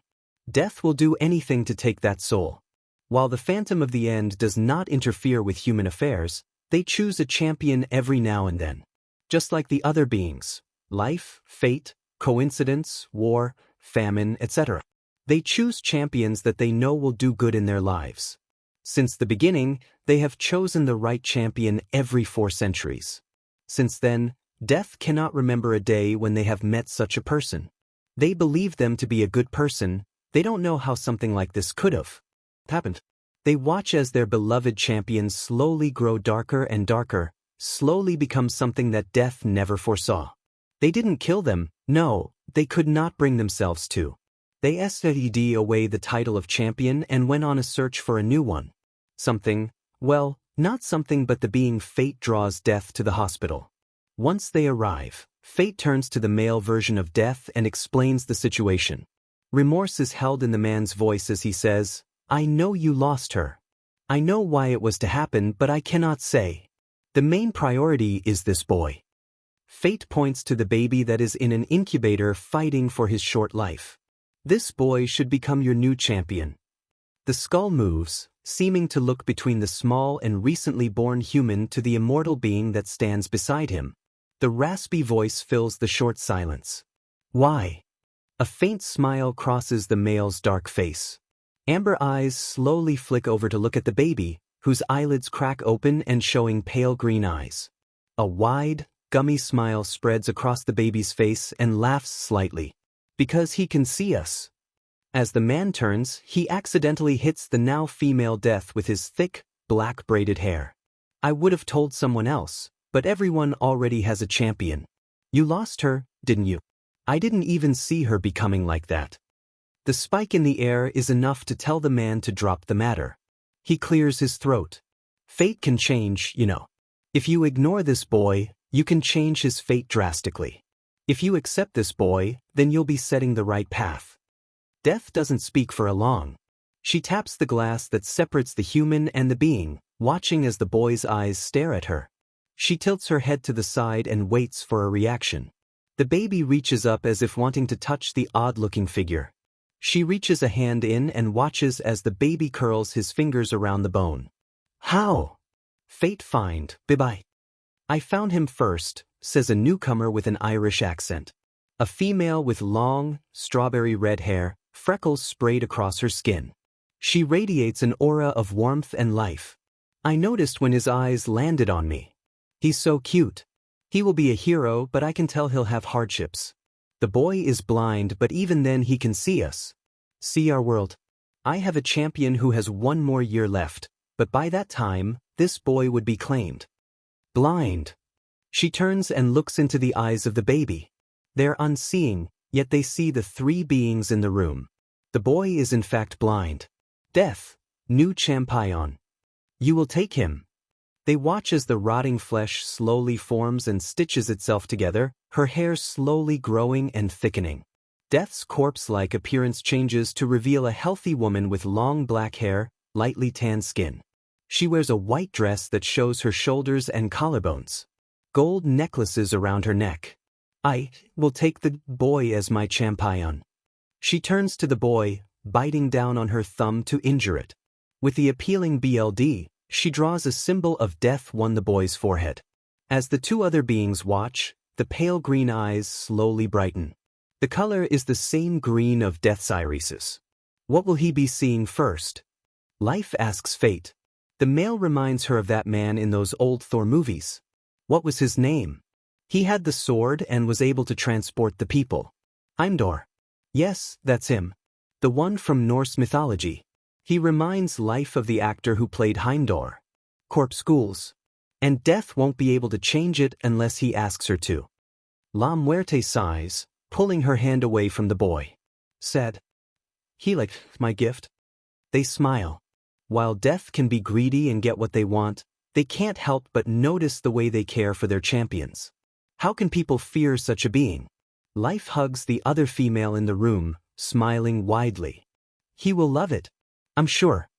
Death will do anything to take that soul. While the Phantom of the End does not interfere with human affairs, they choose a champion every now and then. Just like the other beings, life, fate, coincidence, war, famine, etc. They choose champions that they know will do good in their lives. Since the beginning, they have chosen the right champion every 4 centuries. Since then, death cannot remember a day when they have met such a person. They believe them to be a good person, they don't know how something like this could have happened. They watch as their beloved champions slowly grow darker and darker, slowly become something that death never foresaw. They didn't kill them, no, they could not bring themselves to. They **d away the title of champion and went on a search for a new one. Something, well, not something but the being Fate draws death to the hospital. Once they arrive, Fate turns to the male version of death and explains the situation. Remorse is held in the man's voice as he says, I know you lost her. I know why it was to happen, but I cannot say. The main priority is this boy. Fate points to the baby that is in an incubator fighting for his short life. This boy should become your new champion. The skull moves, seeming to look between the small and recently born human to the immortal being that stands beside him. The raspy voice fills the short silence. Why? A faint smile crosses the male's dark face. Amber eyes slowly flick over to look at the baby, whose eyelids crack open and showing pale green eyes. A wide, gummy smile spreads across the baby's face and laughs slightly. Because he can see us. As the man turns, he accidentally hits the now female death with his thick, black braided hair. I would have told someone else, but everyone already has a champion. You lost her, didn't you? I didn't even see her becoming like that. The spike in the air is enough to tell the man to drop the matter. He clears his throat. Fate can change, you know. If you ignore this boy, you can change his fate drastically. If you accept this boy, then you'll be setting the right path. Death doesn't speak for a long. She taps the glass that separates the human and the being, watching as the boy's eyes stare at her. She tilts her head to the side and waits for a reaction. The baby reaches up as if wanting to touch the odd-looking figure. She reaches a hand in and watches as the baby curls his fingers around the bone. How? Fate find, bye-bye. I found him first, says a newcomer with an Irish accent. A female with long, strawberry red hair, freckles sprayed across her skin. She radiates an aura of warmth and life. I noticed when his eyes landed on me. He's so cute. He will be a hero, but I can tell he'll have hardships. The boy is blind, but even then he can see us. See our world. I have a champion who has one more year left, but by that time, this boy would be claimed. Blind. She turns and looks into the eyes of the baby. They're unseeing, yet they see the three beings in the room. The boy is in fact blind. Death, new champion. You will take him. They watch as the rotting flesh slowly forms and stitches itself together, her hair slowly growing and thickening. Death's corpse-like appearance changes to reveal a healthy woman with long black hair, lightly tanned skin. She wears a white dress that shows her shoulders and collarbones. Gold necklaces around her neck. I will take the boy as my champion. She turns to the boy, biting down on her thumb to injure it. With the appealing BLD, she draws a symbol of death on the boy's forehead. As the two other beings watch, the pale green eyes slowly brighten. The color is the same green of 𝐬𝗓𝗓𝗓𝗓𝗓𝗓𝗓𝗓. What will he be seeing first? Life asks Fate. The male reminds her of that man in those old Thor movies. What was his name? He had the sword and was able to transport the people. Heimdall. Yes, that's him. The one from Norse mythology. He reminds Life of the actor who played Heimdall. Corpse ghouls. And Death won't be able to change it unless he asks her to. La Muerte sighs, pulling her hand away from the boy. Said. He liked my gift. They smile. While Death can be greedy and get what they want, they can't help but notice the way they care for their champions. How can people fear such a being? Life hugs the other female in the room, smiling widely. He will love it. I'm sure.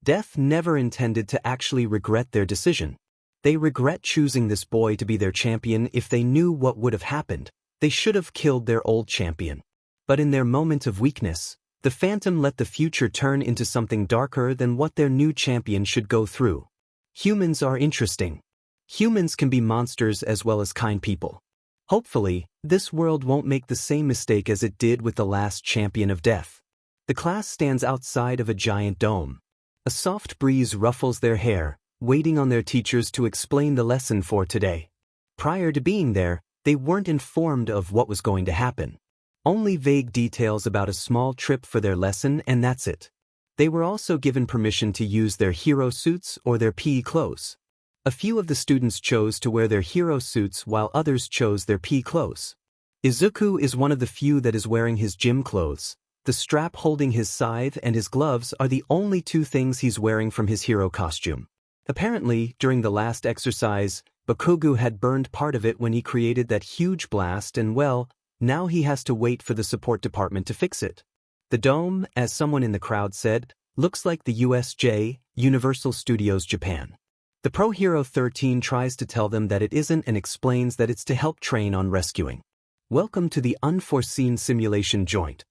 Death never intended to actually regret their decision. They regret choosing this boy to be their champion. If they knew what would have happened, they should have killed their old champion. But in their moment of weakness, the Phantom let the future turn into something darker than what their new champion should go through. Humans are interesting. Humans can be monsters as well as kind people. Hopefully, this world won't make the same mistake as it did with the last champion of death. The class stands outside of a giant dome. A soft breeze ruffles their hair, waiting on their teachers to explain the lesson for today. Prior to being there, they weren't informed of what was going to happen. Only vague details about a small trip for their lesson, and that's it. They were also given permission to use their hero suits or their PE clothes. A few of the students chose to wear their hero suits while others chose their PE clothes. Izuku is one of the few that is wearing his gym clothes. The strap holding his scythe and his gloves are the only two things he's wearing from his hero costume. Apparently, during the last exercise, Bakugo had burned part of it when he created that huge blast and well, now he has to wait for the support department to fix it. The dome, as someone in the crowd said, looks like the USJ, Universal Studios Japan. The Pro Hero 13 tries to tell them that it isn't and explains that it's to help train on rescuing. Welcome to the unforeseen simulation joint.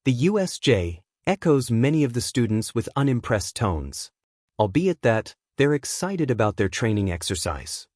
The USJ echoes many of the students with unimpressed tones, albeit that they're excited about their training exercise.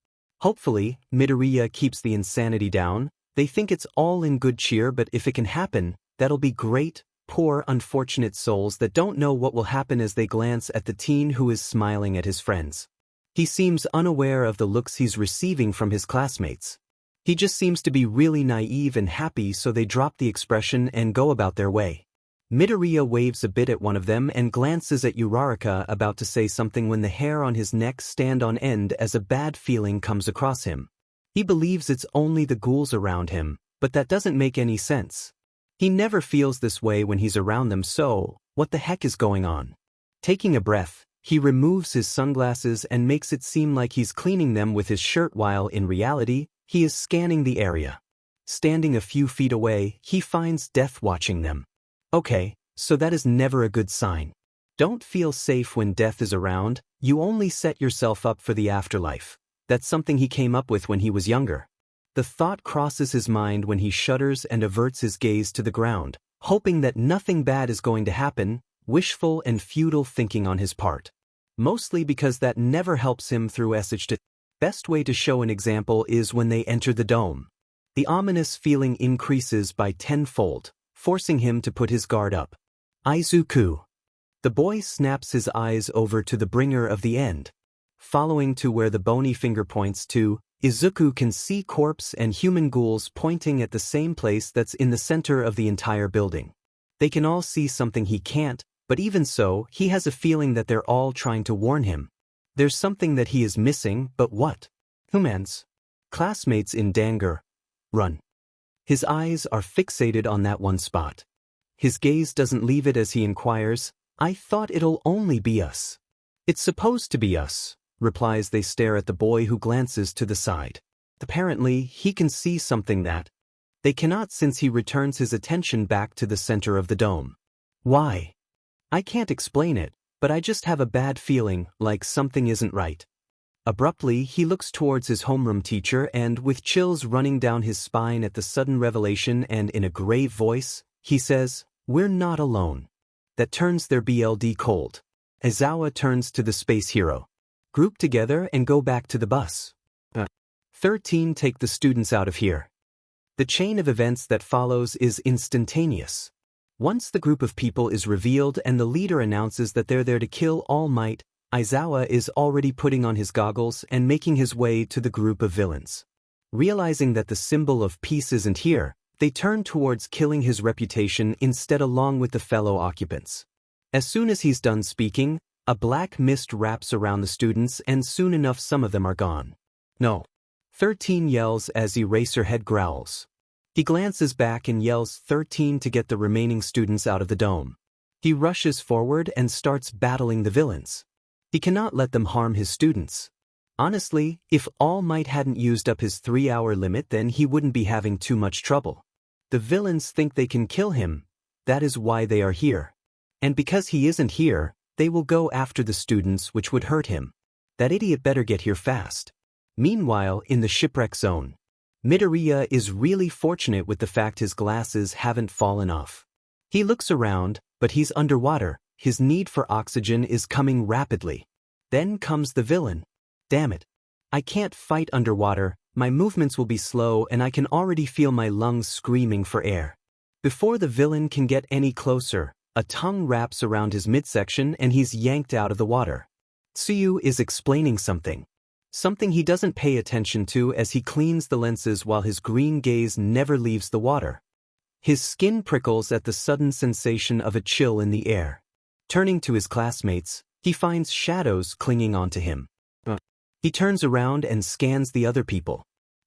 Hopefully, Midoriya keeps the insanity down. They think it's all in good cheer, but if it can happen, that'll be great. Poor unfortunate souls that don't know what will happen as they glance at the teen who is smiling at his friends. He seems unaware of the looks he's receiving from his classmates. He just seems to be really naive and happy, so they drop the expression and go about their way. Midoriya waves a bit at one of them and glances at Uraraka, about to say something when the hair on his neck stand on end as a bad feeling comes across him. He believes it's only the ghouls around him, But that doesn't make any sense. He never feels this way when he's around them, so what the heck is going on? Taking a breath, he removes his sunglasses and makes it seem like he's cleaning them with his shirt while in reality, he is scanning the area. Standing a few feet away, he finds Death watching them. Okay, so that is never a good sign. Don't feel safe when Death is around, you only set yourself up for the afterlife. That's something he came up with when he was younger. The thought crosses his mind when he shudders and averts his gaze to the ground, hoping that nothing bad is going to happen, wishful and futile thinking on his part. Mostly because that never helps him through 𝐬𝐮𝐬𝐷. Best way to show an example is when they enter the dome. The ominous feeling increases by tenfold, forcing him to put his guard up. Izuku. The boy snaps his eyes over to the bringer of the end. Following to where the bony finger points to, Izuku can see corpse and human ghouls pointing at the same place that's in the center of the entire building. They can all see something he can't, but even so, he has a feeling that they're all trying to warn him. There's something that he is missing, but what? Humans. Classmates in danger. Run. His eyes are fixated on that one spot. His gaze doesn't leave it as he inquires, I thought it'll only be us. It's supposed to be us, replies. They stare at the boy who glances to the side. Apparently, he can see something that they cannot since he returns his attention back to the center of the dome. Why? I can't explain it, but I just have a bad feeling, like something isn't right. Abruptly, he looks towards his homeroom teacher and, with chills running down his spine at the sudden revelation and in a grave voice, he says, "We're not alone." That turns their blood cold. Aizawa turns to the space hero. Group together and go back to the bus. 13 Take the students out of here. The chain of events that follows is instantaneous. Once the group of people is revealed and the leader announces that they're there to kill All Might, Aizawa is already putting on his goggles and making his way to the group of villains. Realizing that the symbol of peace isn't here, they turn towards killing his reputation instead along with the fellow occupants. As soon as he's done speaking, a black mist wraps around the students and soon enough some of them are gone. No. 13 yells as Eraserhead growls. He glances back and yells 13 to get the remaining students out of the dome. He rushes forward and starts battling the villains. He cannot let them harm his students. Honestly, if All Might hadn't used up his 3-hour limit, then he wouldn't be having too much trouble. The villains think they can kill him. That is why they are here. And because he isn't here, they will go after the students, which would hurt him. That idiot better get here fast. Meanwhile, in the shipwreck zone, Midoriya is really fortunate with the fact his glasses haven't fallen off. He looks around, but he's underwater. His need for oxygen is coming rapidly. Then comes the villain. Damn it. I can't fight underwater, my movements will be slow and I can already feel my lungs screaming for air. Before the villain can get any closer, a tongue wraps around his midsection and he's yanked out of the water. Tsuyu is explaining something. Something he doesn't pay attention to as he cleans the lenses while his green gaze never leaves the water. His skin prickles at the sudden sensation of a chill in the air. Turning to his classmates, he finds shadows clinging onto him. He turns around and scans the other people.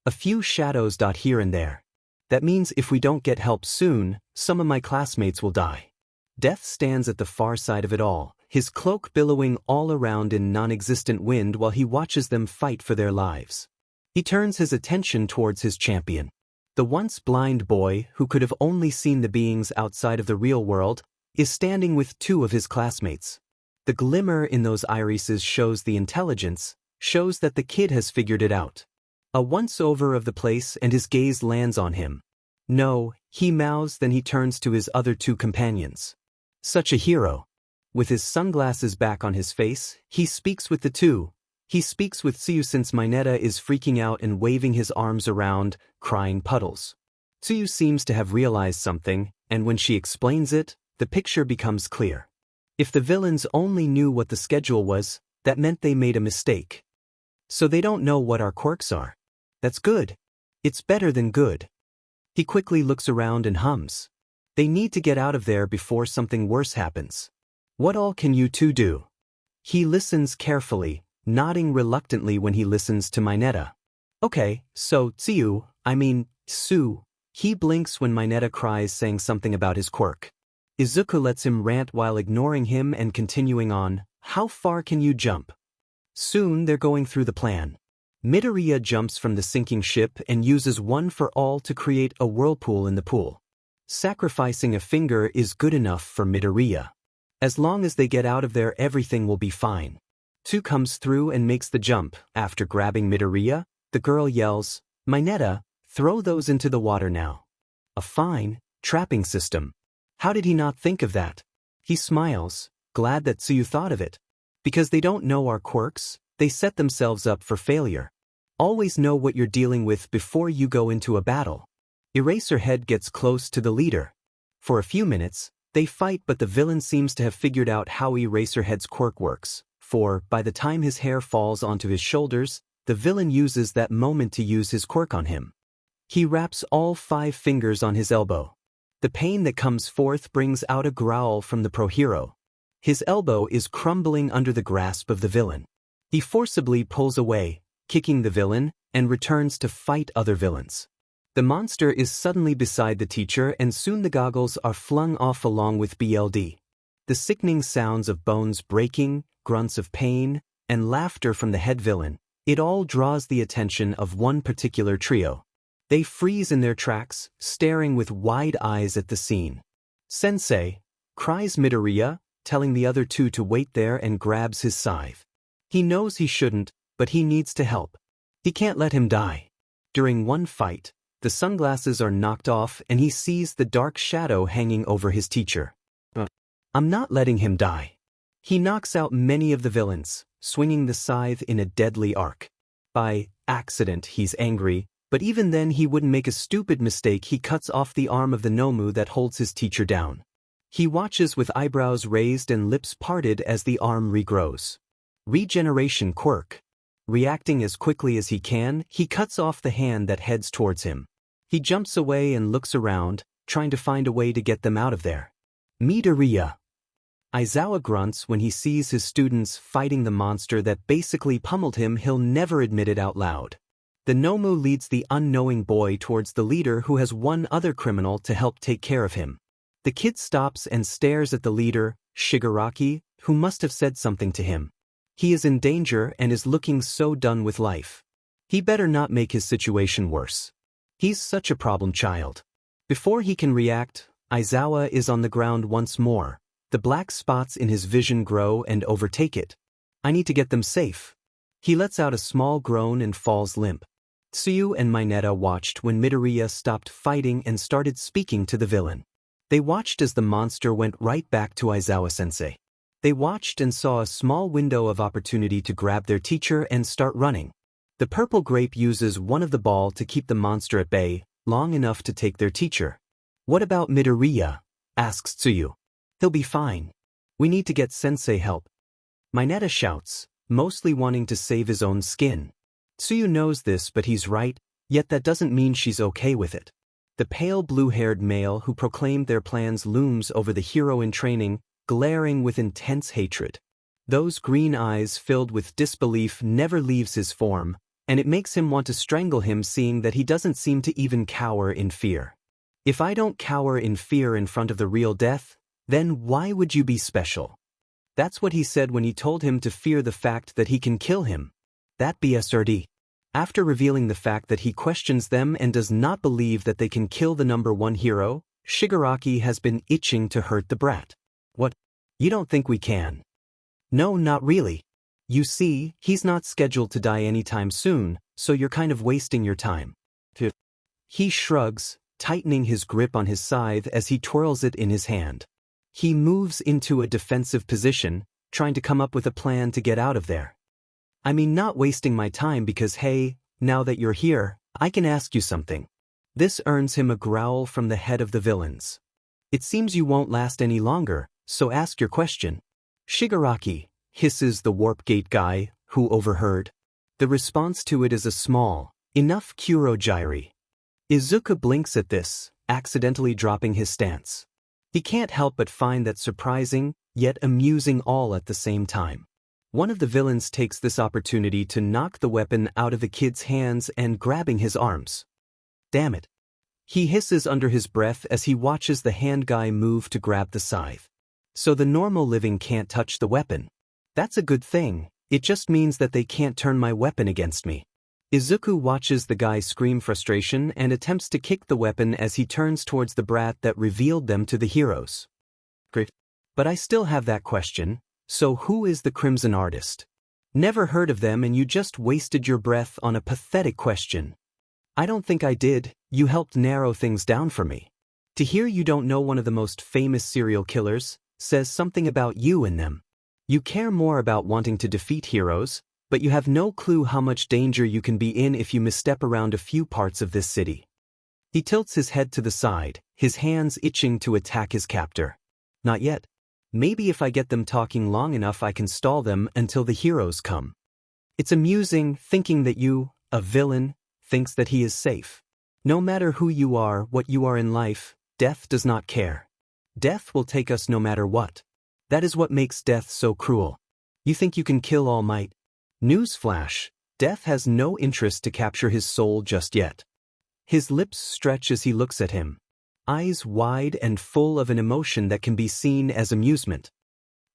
A few shadows dot here and there. That means if we don't get help soon, some of my classmates will die. Death stands at the far side of it all, his cloak billowing all around in non-existent wind while he watches them fight for their lives. He turns his attention towards his champion. The once blind boy, who could have only seen the beings outside of the real world, is standing with 2 of his classmates. The glimmer in those irises shows the intelligence, shows that the kid has figured it out. A once-over of the place and his gaze lands on him. No, he mouths, then he turns to his other 2 companions. Such a hero. With his sunglasses back on his face, he speaks with the 2. He speaks with Tsuyu since Mineta is freaking out and waving his arms around, crying puddles. Tsuyu seems to have realized something, and when she explains it, the picture becomes clear. If the villains only knew what the schedule was, that meant they made a mistake. So they don't know what our quirks are. That's good. It's better than good. He quickly looks around and hums. They need to get out of there before something worse happens. What all can you 2 do? He listens carefully, nodding reluctantly when he listens to Mineta. Okay, so Tsuyu, He blinks when 𝐻𝐼𝐻𝐼 cries, saying something about his quirk. Izuku lets him rant while ignoring him and continuing on, "How far can you jump?" Soon they're going through the plan. Midoriya jumps from the sinking ship and uses one for all to create a whirlpool in the pool. Sacrificing a finger is good enough for Midoriya. As long as they get out of there, everything will be fine. 𝐬𝐿 comes through and makes the jump. After grabbing Midoriya, the girl yells, "𝐻𝐼𝐻𝐼, throw those into the water now." A fine, trapping system. How did he not think of that? He smiles, glad that 𝐬𝐿 thought of it. Because they don't know our quirks, they set themselves up for failure. Always know what you're dealing with before you go into a battle. Eraserhead gets close to the leader. For a few minutes, they fight, but the villain seems to have figured out how Eraserhead's quirk works, for, by the time his hair falls onto his shoulders, the villain uses that moment to use his quirk on him. He wraps all 5 fingers on his elbow. The pain that comes forth brings out a growl from the pro-hero. His elbow is crumbling under the grasp of the villain. He forcibly pulls away, kicking the villain, and returns to fight other villains. The monster is suddenly beside the teacher, and soon the goggles are flung off along with BLD. The sickening sounds of bones breaking, grunts of pain, and laughter from the head villain, it all draws the attention of one particular trio. They freeze in their tracks, staring with wide eyes at the scene. "Sensei!" cries Midoriya, telling the other 2 to wait there, and grabs his scythe. He knows he shouldn't, but he needs to help. He can't let him die. During one fight, the sunglasses are knocked off and he sees the dark shadow hanging over his teacher. "I'm not letting him die." He knocks out many of the villains, swinging the scythe in a deadly arc. By accident, he's angry, but even then he wouldn't make a stupid mistake. He cuts off the arm of the Nomu that holds his teacher down. He watches with eyebrows raised and lips parted as the arm regrows. Regeneration quirk. Reacting as quickly as he can, he cuts off the hand that heads towards him. He jumps away and looks around, trying to find a way to get them out of there. Midoriya. Aizawa grunts when he sees his students fighting the monster that basically pummeled him. He'll never admit it out loud. The Nomu leads the unknowing boy towards the leader, who has one other criminal to help take care of him. The kid stops and stares at the leader, Shigaraki, who must have said something to him. He is in danger and is looking so done with life. He better not make his situation worse. He's such a problem child. Before he can react, Aizawa is on the ground once more. The black spots in his vision grow and overtake it. "I need to get them safe." He lets out a small groan and falls limp. 𝐬𝐿 and 𝐻𝐼𝐻𝐼 watched when Midoriya stopped fighting and started speaking to the villain. They watched as the monster went right back to Aizawa-sensei. They watched and saw a small window of opportunity to grab their teacher and start running. The purple grape uses one of the ball to keep the monster at bay, long enough to take their teacher. "What about Midoriya?" asks 𝐬𝐿. "He'll be fine. We need to get sensei help." 𝐻𝐼𝐻𝐼 shouts, mostly wanting to save his own skin. 𝐬𝐿 knows this, but he's right, yet that doesn't mean she's okay with it. The pale blue-haired male who proclaimed their plans looms over the hero in training, glaring with intense hatred. Those green eyes filled with disbelief never leaves his form, and it makes him want to strangle him, seeing that he doesn't seem to even cower in fear. "If I don't cower in fear in front of the real death, then why would you be special?" That's what he said when he told him to fear the fact that he can kill him. That BSRD. After revealing the fact that he questions them and does not believe that they can kill the #1 hero, Shigaraki has been itching to hurt the brat. "What? You don't think we can?" "No, not really. You see, he's not scheduled to die anytime soon, so you're kind of wasting your time." He shrugs, tightening his grip on his scythe as he twirls it in his hand. He moves into a defensive position, trying to come up with a plan to get out of there. "I mean, not wasting my time, because hey, now that you're here, I can ask you something." This earns him a growl from the head of the villains. "It seems you won't last any longer, so ask your question." "Shigaraki," hisses the warp gate guy, who overheard. The response to it is a small, enough kurogyri. Izuku blinks at this, accidentally dropping his stance. He can't help but find that surprising, yet amusing all at the same time. One of the villains takes this opportunity to knock the weapon out of the kid's hands and grabbing his arms. "Damn it. He hisses under his breath as he watches the hand guy move to grab the scythe. So the normal living can't touch the weapon. That's a good thing, it just means that they can't turn my weapon against me. Izuku watches the guy scream frustration and attempts to kick the weapon as he turns towards the brat that revealed them to the heroes. Great. But I still have that question, so who is the Crimson Artist? Never heard of them and you just wasted your breath on a pathetic question. I don't think I did, you helped narrow things down for me. To hear you don't know one of the most famous serial killers says something about you and them. You care more about wanting to defeat heroes, but you have no clue how much danger you can be in if you misstep around a few parts of this city. He tilts his head to the side, his hands itching to attack his captor. Not yet. Maybe if I get them talking long enough I can stall them until the heroes come. It's amusing thinking that you, a villain, thinks that he is safe. No matter who you are, what you are in life, death does not care. Death will take us no matter what. That is what makes death so cruel. You think you can kill All Might? Newsflash, death has no interest to capture his soul just yet. His lips stretch as he looks at him, eyes wide and full of an emotion that can be seen as amusement.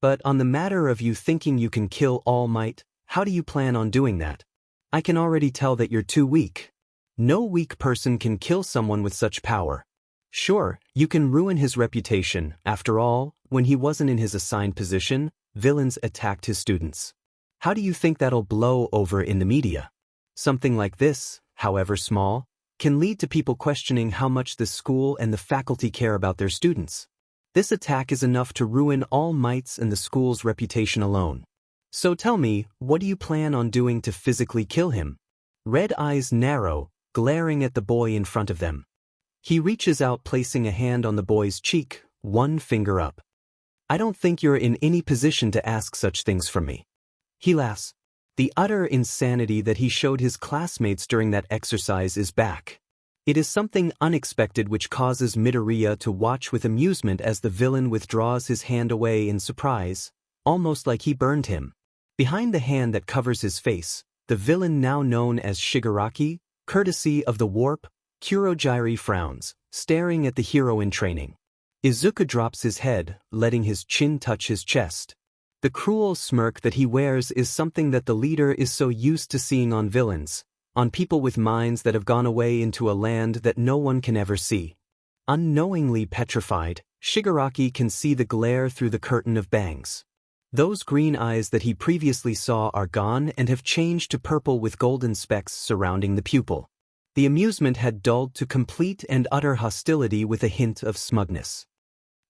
But on the matter of you thinking you can kill All Might, how do you plan on doing that? I can already tell that you're too weak. No weak person can kill someone with such power. Sure, you can ruin his reputation. After all, when he wasn't in his assigned position, villains attacked his students. How do you think that'll blow over in the media? Something like this, however small, can lead to people questioning how much the school and the faculty care about their students. This attack is enough to ruin All Might's and the school's reputation alone. So tell me, what do you plan on doing to physically kill him? Red eyes narrow, glaring at the boy in front of them. He reaches out, placing a hand on the boy's cheek, one finger up. I don't think you're in any position to ask such things from me. He laughs. The utter insanity that he showed his classmates during that exercise is back. It is something unexpected which causes Midoriya to watch with amusement as the villain withdraws his hand away in surprise, almost like he burned him. Behind the hand that covers his face, the villain now known as Shigaraki, courtesy of the warp, Kurogyri frowns, staring at the hero in training. Izuku drops his head, letting his chin touch his chest. The cruel smirk that he wears is something that the leader is so used to seeing on villains, on people with minds that have gone away into a land that no one can ever see. Unknowingly petrified, Shigaraki can see the glare through the curtain of bangs. Those green eyes that he previously saw are gone and have changed to purple with golden specks surrounding the pupil. The amusement had dulled to complete and utter hostility with a hint of smugness.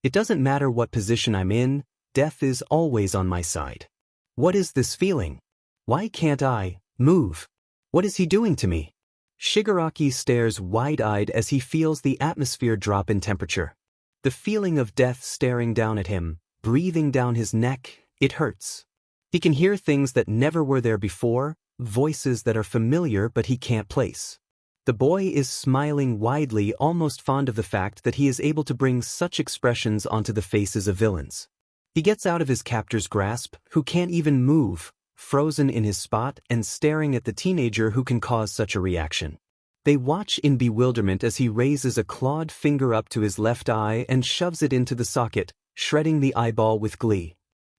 It doesn't matter what position I'm in, death is always on my side. What is this feeling? Why can't I move? What is he doing to me? Shigaraki stares wide-eyed as he feels the atmosphere drop in temperature. The feeling of death staring down at him, breathing down his neck, it hurts. He can hear things that never were there before, voices that are familiar but he can't place. The boy is smiling widely, almost fond of the fact that he is able to bring such expressions onto the faces of villains. He gets out of his captor's grasp, who can't even move, frozen in his spot and staring at the teenager who can cause such a reaction. They watch in bewilderment as he raises a clawed finger up to his left eye and shoves it into the socket, shredding the eyeball with glee.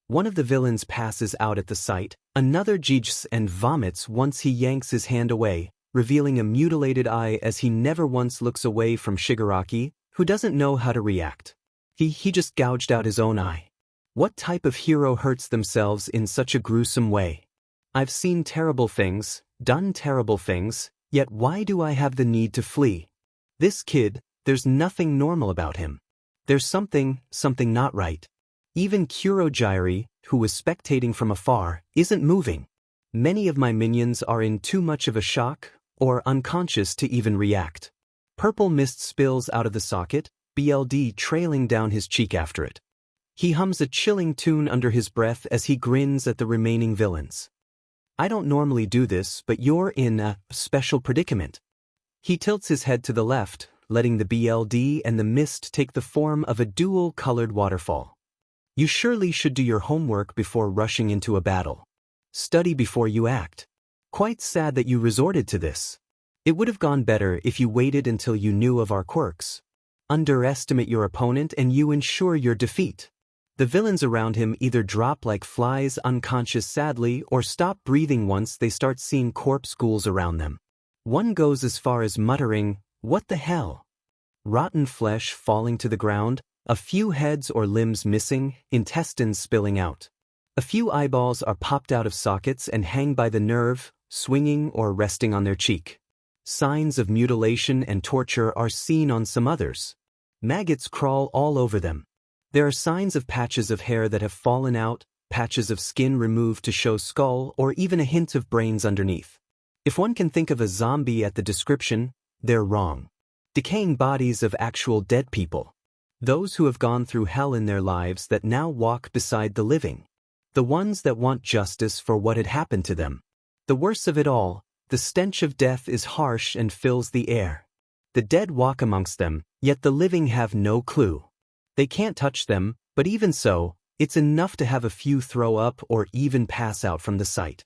One of the villains passes out at the sight, another 𝐀𝐮𝐭𝐡𝐨𝐫 and vomits once he yanks his hand away, revealing a mutilated eye as he never once looks away from Shigaraki, who doesn't know how to react. He just gouged out his own eye. What type of hero hurts themselves in such a gruesome way? I've seen terrible things, done terrible things, yet why do I have the need to flee? This kid, there's nothing normal about him. There's something not right. Even Kurogyri, who was spectating from afar, isn't moving. Many of my minions are in too much of a shock, or unconscious to even react. Purple mist spills out of the socket, BLD trailing down his cheek after it. He hums a chilling tune under his breath as he grins at the remaining villains. I don't normally do this, but you're in a special predicament. He tilts his head to the left, letting the BLD and the mist take the form of a dual-colored waterfall. You surely should do your homework before rushing into a battle. Study before you act. Quite sad that you resorted to this. It would have gone better if you waited until you knew of our quirks. Underestimate your opponent and you ensure your defeat. The villains around him either drop like flies unconscious sadly or stop breathing once they start seeing corpse ghouls around them. One goes as far as muttering, "What the hell?" Rotten flesh falling to the ground, a few heads or limbs missing, intestines spilling out. A few eyeballs are popped out of sockets and hang by the nerve, swinging or resting on their cheek. Signs of mutilation and torture are seen on some others. Maggots crawl all over them. There are signs of patches of hair that have fallen out, patches of skin removed to show skull, or even a hint of brains underneath. If one can think of a zombie at the description, they're wrong. Decaying bodies of actual dead people. Those who have gone through hell in their lives that now walk beside the living. The ones that want justice for what had happened to them. The worst of it all, the stench of death is harsh and fills the air. The dead walk amongst them, yet the living have no clue. They can't touch them, but even so, it's enough to have a few throw up or even pass out from the sight.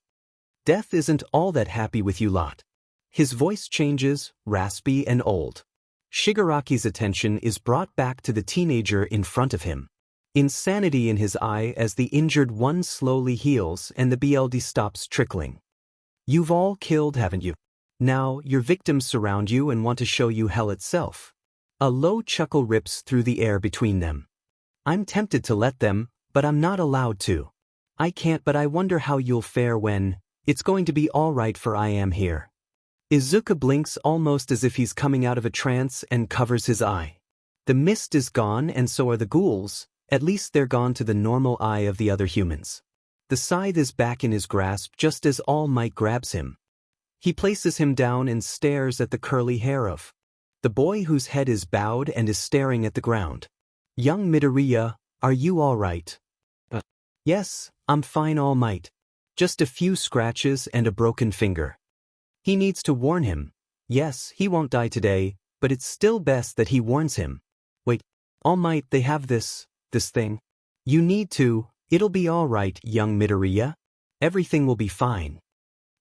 Death isn't all that happy with you lot. His voice changes, raspy and old. Shigaraki's attention is brought back to the teenager in front of him. Insanity in his eye as the injured one slowly heals and the blood stops trickling. You've all killed, haven't you? Now, your victims surround you and want to show you hell itself. A low chuckle rips through the air between them. I'm tempted to let them, but I'm not allowed to. I can't, but I wonder how you'll fare when, it's going to be all right for I am here. Izuku blinks almost as if he's coming out of a trance and covers his eye. The mist is gone and so are the ghouls, at least they're gone to the normal eye of the other humans. The scythe is back in his grasp just as All Might grabs him. He places him down and stares at the curly hair of the boy whose head is bowed and is staring at the ground. Young Midoriya, are you all right? Yes, I'm fine, All Might. Just a few scratches and a broken finger. He needs to warn him. Yes, he won't die today, but it's still best that he warns him. Wait, All Might, they have this thing. You need to, it'll be all right, young Midoriya. Everything will be fine.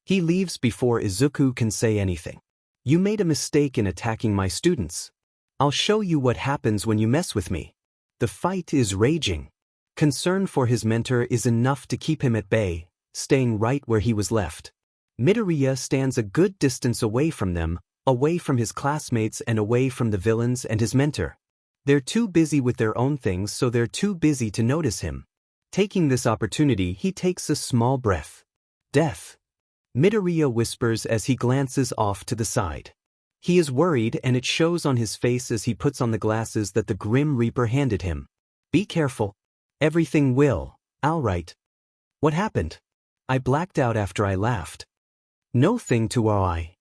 He leaves before Izuku can say anything. You made a mistake in attacking my students. I'll show you what happens when you mess with me. The fight is raging. Concern for his mentor is enough to keep him at bay, staying right where he was left. Midoriya stands a good distance away from them, away from his classmates and away from the villains and his mentor. They're too busy with their own things, so they're too busy to notice him. Taking this opportunity, he takes a small breath. Death. Midoriya whispers as he glances off to the side. He is worried and it shows on his face as he puts on the glasses that the Grim Reaper handed him. Be careful. Everything will, all right. What happened? I blacked out after I laughed. No thing to I.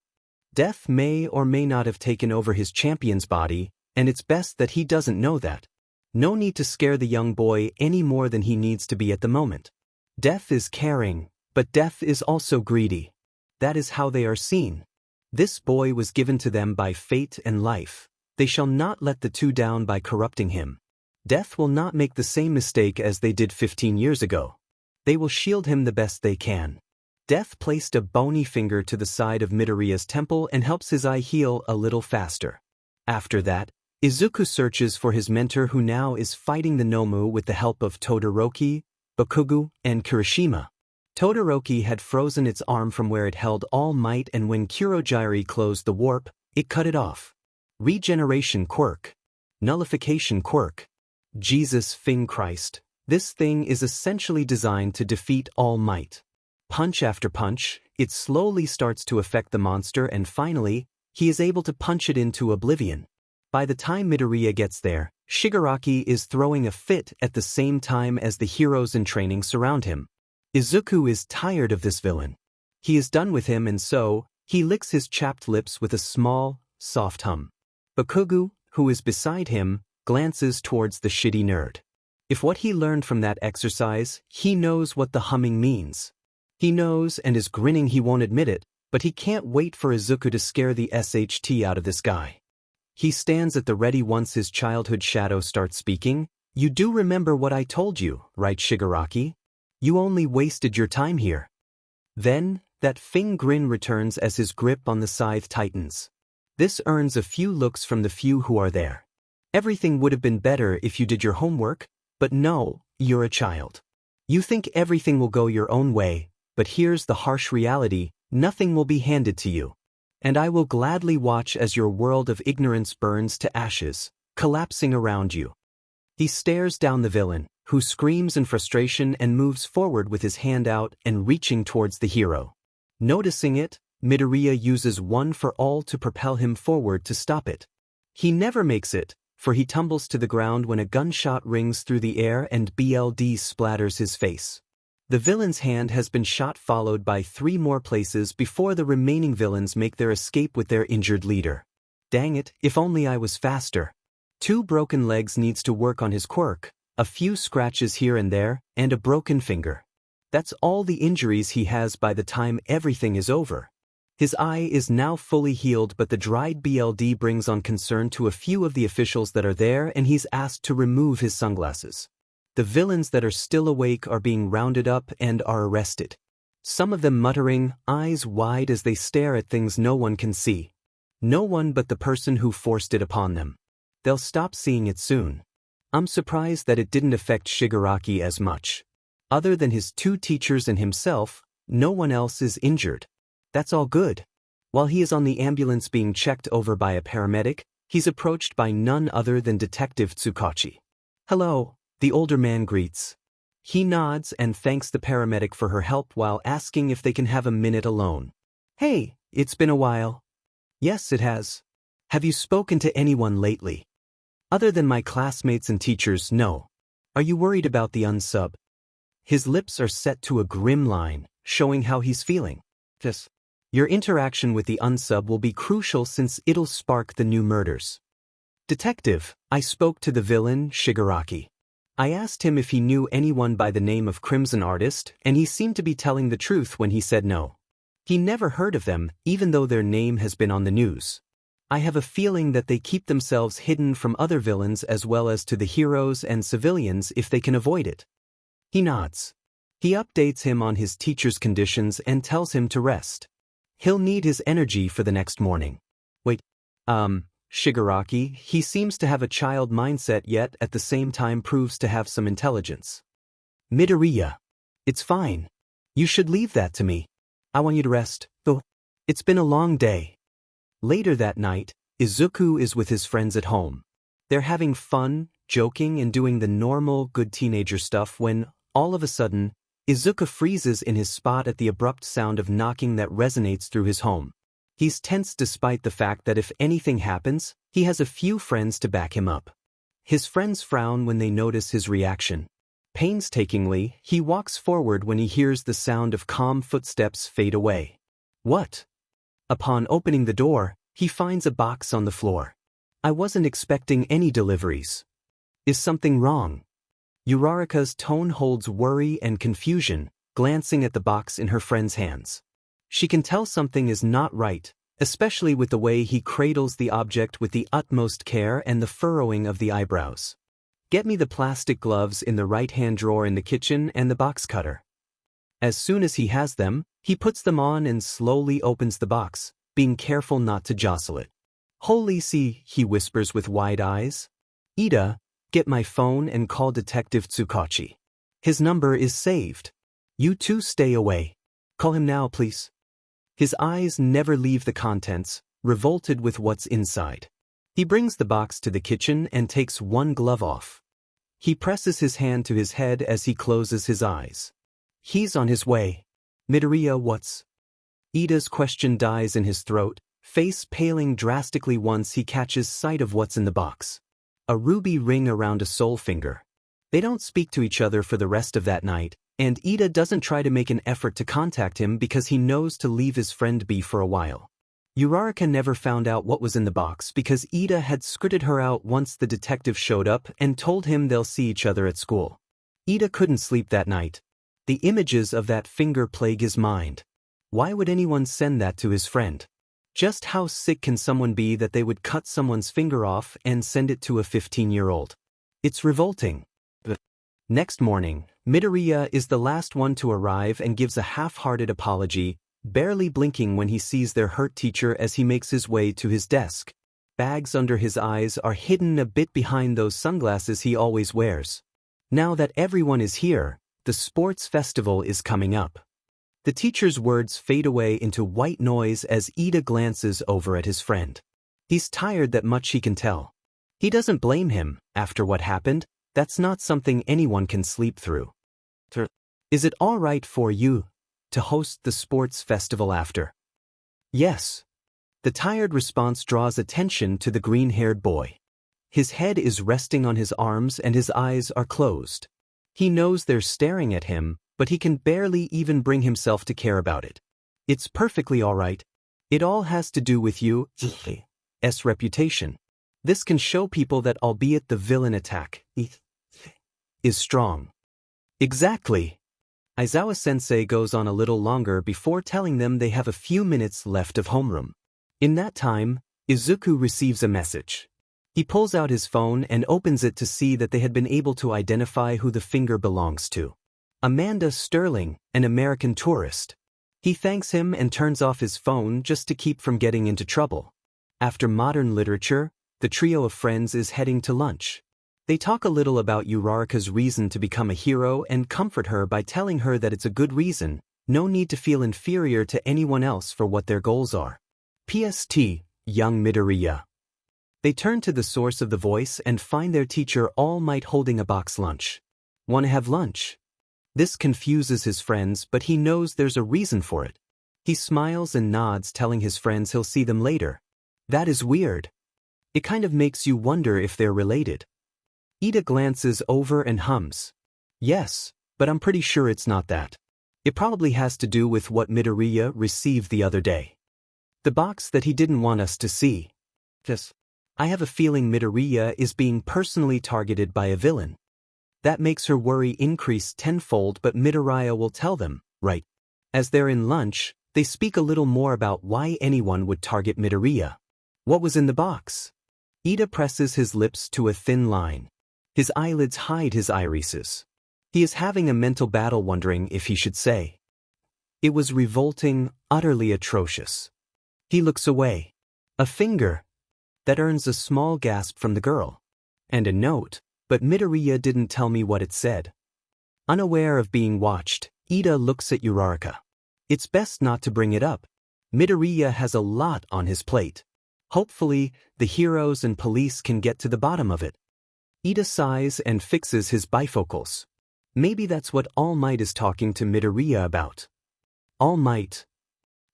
Death may or may not have taken over his champion's body, and it's best that he doesn't know that. No need to scare the young boy any more than he needs to be at the moment. Death is caring, but death is also greedy. That is how they are seen. This boy was given to them by fate and life. They shall not let the two down by corrupting him. Death will not make the same mistake as they did 15 years ago. They will shield him the best they can. Death placed a bony finger to the side of Midoriya's temple and helps his eye heal a little faster. After that, Izuku searches for his mentor who now is fighting the Nomu with the help of Todoroki, Bakugo, and Kirishima. Todoroki had frozen its arm from where it held All Might, and when Kurogiri closed the warp, it cut it off. Regeneration quirk. Nullification quirk. Jesus Fing Christ. This thing is essentially designed to defeat All Might. Punch after punch, it slowly starts to affect the monster and finally, he is able to punch it into oblivion. By the time Midoriya gets there, Shigaraki is throwing a fit at the same time as the heroes in training surround him. Izuku is tired of this villain. He is done with him and so, he licks his chapped lips with a small, soft hum. Bakugo, who is beside him, glances towards the shitty nerd. If what he learned from that exercise, he knows what the humming means. He knows and is grinning. He won't admit it, but he can't wait for Izuku to scare the SHT out of this guy. He stands at the ready once his childhood shadow starts speaking. You do remember what I told you, right, Shigaraki? You only wasted your time here. Then, That grin returns as his grip on the scythe tightens. This earns a few looks from the few who are there. Everything would have been better if you did your homework, but no, you're a child. You think everything will go your own way, but here's the harsh reality: nothing will be handed to you. And I will gladly watch as your world of ignorance burns to ashes, collapsing around you. He stares down the villain, who screams in frustration and moves forward with his hand out and reaching towards the hero. Noticing it, Midoriya uses one for all to propel him forward to stop it. He never makes it, for he tumbles to the ground when a gunshot rings through the air and blood splatters his face. The villain's hand has been shot, followed by 3 more places before the remaining villains make their escape with their injured leader. Dang it, if only I was faster. 2 broken legs needs to work on his quirk, a few scratches here and there, and a broken finger. That's all the injuries he has by the time everything is over. His eye is now fully healed, but the dried blood brings on concern to a few of the officials that are there, and he's asked to remove his sunglasses. The villains that are still awake are being rounded up and are arrested. Some of them muttering, eyes wide as they stare at things no one can see. No one but the person who forced it upon them. They'll stop seeing it soon. I'm surprised that it didn't affect Shigaraki as much. Other than his 2 teachers and himself, no one else is injured. That's all good. While he is on the ambulance being checked over by a paramedic, he's approached by none other than Detective 𝐬𝐶. Hello, the older man greets. He nods and thanks the paramedic for her help while asking if they can have a minute alone. Hey, it's been a while. Yes, it has. Have you spoken to anyone lately? Other than my classmates and teachers, no. Are you worried about the 𝐶𝐮𝐬𝐵? His lips are set to a grim line, showing how he's feeling. Yes. Your interaction with the 𝐶𝐮𝐬𝐵 will be crucial since it'll spark the new murders. Detective, I spoke to the villain, Shigaraki. I asked him if he knew anyone by the name of 𝐀𝐮𝐭𝐡𝐨𝐫, and he seemed to be telling the truth when he said no. He never heard of them, even though their name has been on the news. I have a feeling that they keep themselves hidden from other villains as well as to the heroes and civilians if they can avoid it. He nods. He updates him on his teacher's conditions and tells him to rest. He'll need his energy for the next morning. Wait, Shigaraki, he seems to have a child mindset yet at the same time proves to have some intelligence. Midoriya. It's fine. You should leave that to me. I want you to rest, though. It's been a long day. Later that night, Izuku is with his friends at home. They're having fun, joking and doing the normal good teenager stuff when, all of a sudden, Izuku freezes in his spot at the abrupt sound of knocking that resonates through his home. He's tense despite the fact that if anything happens, he has a few friends to back him up. His friends frown when they notice his reaction. Painstakingly, he walks forward when he hears the sound of calm footsteps fade away. What? Upon opening the door, he finds a box on the floor. I wasn't expecting any deliveries. Is something wrong? Uraraka's tone holds worry and confusion, glancing at the box in her friend's hands. She can tell something is not right, especially with the way he cradles the object with the utmost care and the furrowing of the eyebrows. Get me the plastic gloves in the right-hand drawer in the kitchen and the box cutter. As soon as he has them, he puts them on and slowly opens the box, being careful not to jostle it. Holy see, he whispers with wide eyes. Ida, get my phone and call Detective 𝐬𝐶. His number is saved. You two stay away. Call him now, please. His eyes never leave the contents, revolted with what's inside. He brings the box to the kitchen and takes one glove off. He presses his hand to his head as he closes his eyes. He's on his way. Midoriya, what's? Ida's question dies in his throat, face paling drastically once he catches sight of what's in the box. A ruby ring around a soul finger. They don't speak to each other for the rest of that night, and Ida doesn't try to make an effort to contact him because he knows to leave his friend be for a while. Uraraka never found out what was in the box because Ida had skirted her out once the detective showed up and told him they'll see each other at school. Ida couldn't sleep that night. The images of that finger plague his mind. Why would anyone send that to his friend? Just how sick can someone be that they would cut someone's finger off and send it to a 15-year-old? It's revolting. Next morning, Midoriya is the last one to arrive and gives a half-hearted apology, barely blinking when he sees their hurt teacher as he makes his way to his desk. Bags under his eyes are hidden a bit behind those sunglasses he always wears. Now that everyone is here, the sports festival is coming up. The teacher's words fade away into white noise as Ida glances over at his friend. He's tired, that much he can tell. He doesn't blame him. After what happened, that's not something anyone can sleep through. Is it all right for you to host the sports festival after? Yes. The tired response draws attention to the green-haired boy. His head is resting on his arms and his eyes are closed. He knows they're staring at him, but he can barely even bring himself to care about it. It's perfectly all right. It all has to do with you, 𝐶𝐿's reputation. This can show people that albeit the villain attack is strong. Exactly. Aizawa-sensei goes on a little longer before telling them they have a few minutes left of homeroom. In that time, Izuku receives a message. He pulls out his phone and opens it to see that they had been able to identify who the finger belongs to. Amanda Sterling, an American tourist. He thanks him and turns off his phone just to keep from getting into trouble. After modern literature, the trio of friends is heading to lunch. They talk a little about Uraraka's reason to become a hero and comfort her by telling her that it's a good reason, no need to feel inferior to anyone else for what their goals are. PST, young Midoriya. They turn to the source of the voice and find their teacher All Might holding a box lunch. Wanna have lunch? This confuses his friends, but he knows there's a reason for it. He smiles and nods, telling his friends he'll see them later. That is weird. It kind of makes you wonder if they're related. Ida glances over and hums. Yes, but I'm pretty sure it's not that. It probably has to do with what Midoriya received the other day. The box that he didn't want us to see. Yes. I have a feeling Midoriya is being personally targeted by a villain. That makes her worry increase tenfold, but Midoriya will tell them, right? As they're in lunch, they speak a little more about why anyone would target Midoriya. What was in the box? Ida presses his lips to a thin line. His eyelids hide his irises. He is having a mental battle, wondering if he should say. It was revolting, utterly atrocious. He looks away. A finger. That earns a small gasp from the girl. And a note, but Midoriya didn't tell me what it said. Unaware of being watched, Ida looks at Uraraka. It's best not to bring it up. Midoriya has a lot on his plate. Hopefully, the heroes and police can get to the bottom of it. Ida sighs and fixes his bifocals. Maybe that's what All Might is talking to Midoriya about. All Might.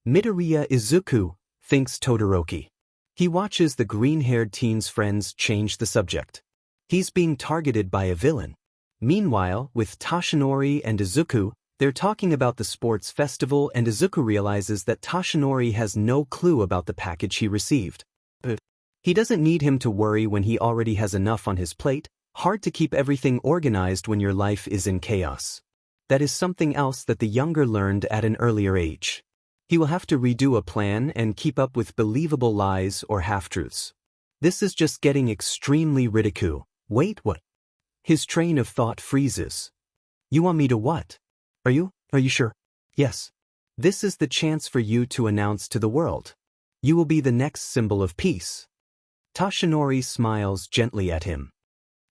Midoriya Izuku, thinks Todoroki. He watches the green-haired teen's friends change the subject. He's being targeted by a villain. Meanwhile, with Toshinori and Izuku, they're talking about the sports festival, and Izuku realizes that Toshinori has no clue about the package he received. But he doesn't need him to worry when he already has enough on his plate. Hard to keep everything organized when your life is in chaos. That is something else that the younger learned at an earlier age. He will have to redo a plan and keep up with believable lies or half-truths. This is just getting extremely ridicule. Wait, what? His train of thought freezes. You want me to what? Are you sure? Yes. This is the chance for you to announce to the world. You will be the next symbol of peace. Toshinori smiles gently at him.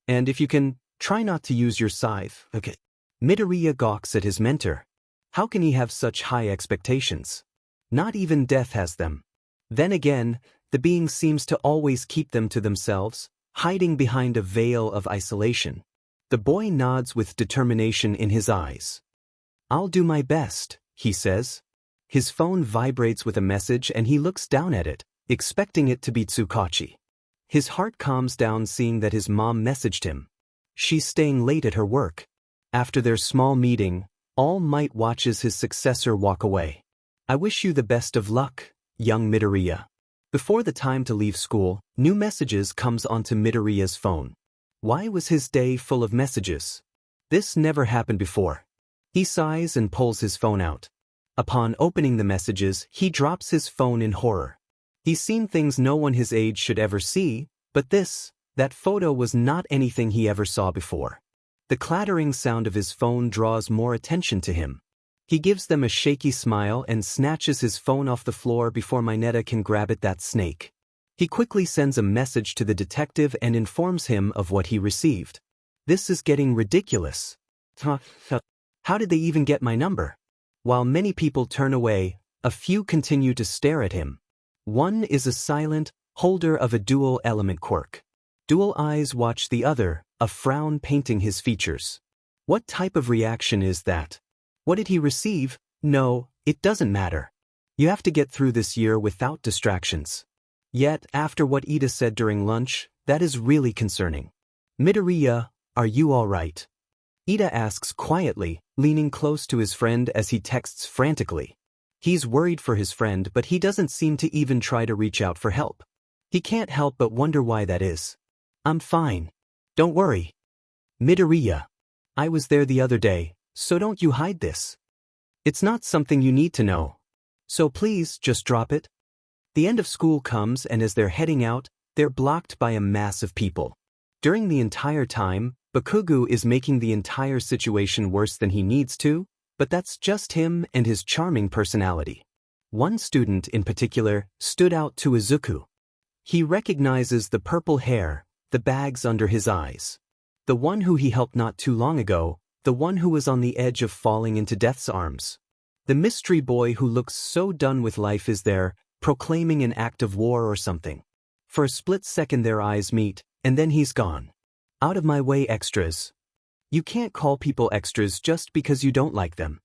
And if you can, try not to use your scythe, okay? Midoriya gawks at his mentor. How can he have such high expectations? Not even death has them. Then again, the being seems to always keep them to themselves, hiding behind a veil of isolation. The boy nods with determination in his eyes. I'll do my best, he says. His phone vibrates with a message and he looks down at it, expecting it to be Tsukachi. His heart calms down seeing that his mom messaged him. She's staying late at her work. After their small meeting, All Might watches his successor walk away. I wish you the best of luck, young Midoriya. Before the time to leave school, new messages comes onto Midoriya's phone. Why was his day full of messages? This never happened before. He sighs and pulls his phone out. Upon opening the messages, he drops his phone in horror. He's seen things no one his age should ever see, but that photo was not anything he ever saw before. The clattering sound of his phone draws more attention to him. He gives them a shaky smile and snatches his phone off the floor before 𝐻𝐻𝐻 can grab it. That snake. He quickly sends a message to the detective and informs him of what he received. This is getting ridiculous. How did they even get my number? While many people turn away, a few continue to stare at him. One is a silent, holder of a dual element quirk. Dual eyes watch the other, a frown painting his features. What type of reaction is that? What did he receive? No, it doesn't matter. You have to get through this year without distractions. Yet, after what Ida said during lunch, that is really concerning. Midoriya, are you all right? Ida asks quietly, leaning close to his friend as he texts frantically. He's worried for his friend, but he doesn't seem to even try to reach out for help. He can't help but wonder why that is. I'm fine. Don't worry. Midoriya. I was there the other day, so don't you hide this. It's not something you need to know. So please, just drop it. The end of school comes, and as they're heading out, they're blocked by a mass of people. During the entire time, Bakugo is making the entire situation worse than he needs to, but that's just him and his charming personality. One student in particular stood out to Izuku. He recognizes the purple hair, the bags under his eyes. The one who he helped not too long ago, the one who was on the edge of falling into death's arms. The mystery boy who looks so done with life is there, proclaiming an act of war or something. For a split second their eyes meet, and then he's gone. Out of my way, extras. You can't call people extras just because you don't like them.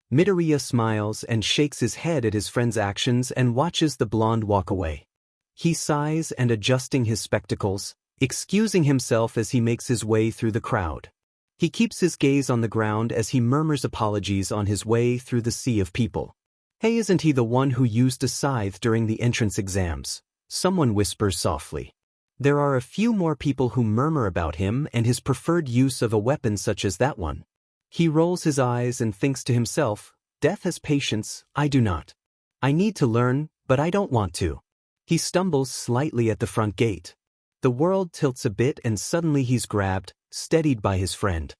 Midoriya smiles and shakes his head at his friend's actions and watches the blonde walk away. He sighs and adjusting his spectacles, excusing himself as he makes his way through the crowd. He keeps his gaze on the ground as he murmurs apologies on his way through the sea of people. Hey, isn't he the one who used a scythe during the entrance exams? Someone whispers softly. There are a few more people who murmur about him and his preferred use of a weapon such as that one. He rolls his eyes and thinks to himself, death has patience, I do not. I need to learn, but I don't want to. He stumbles slightly at the front gate. The world tilts a bit and suddenly he's grabbed, steadied by his friend.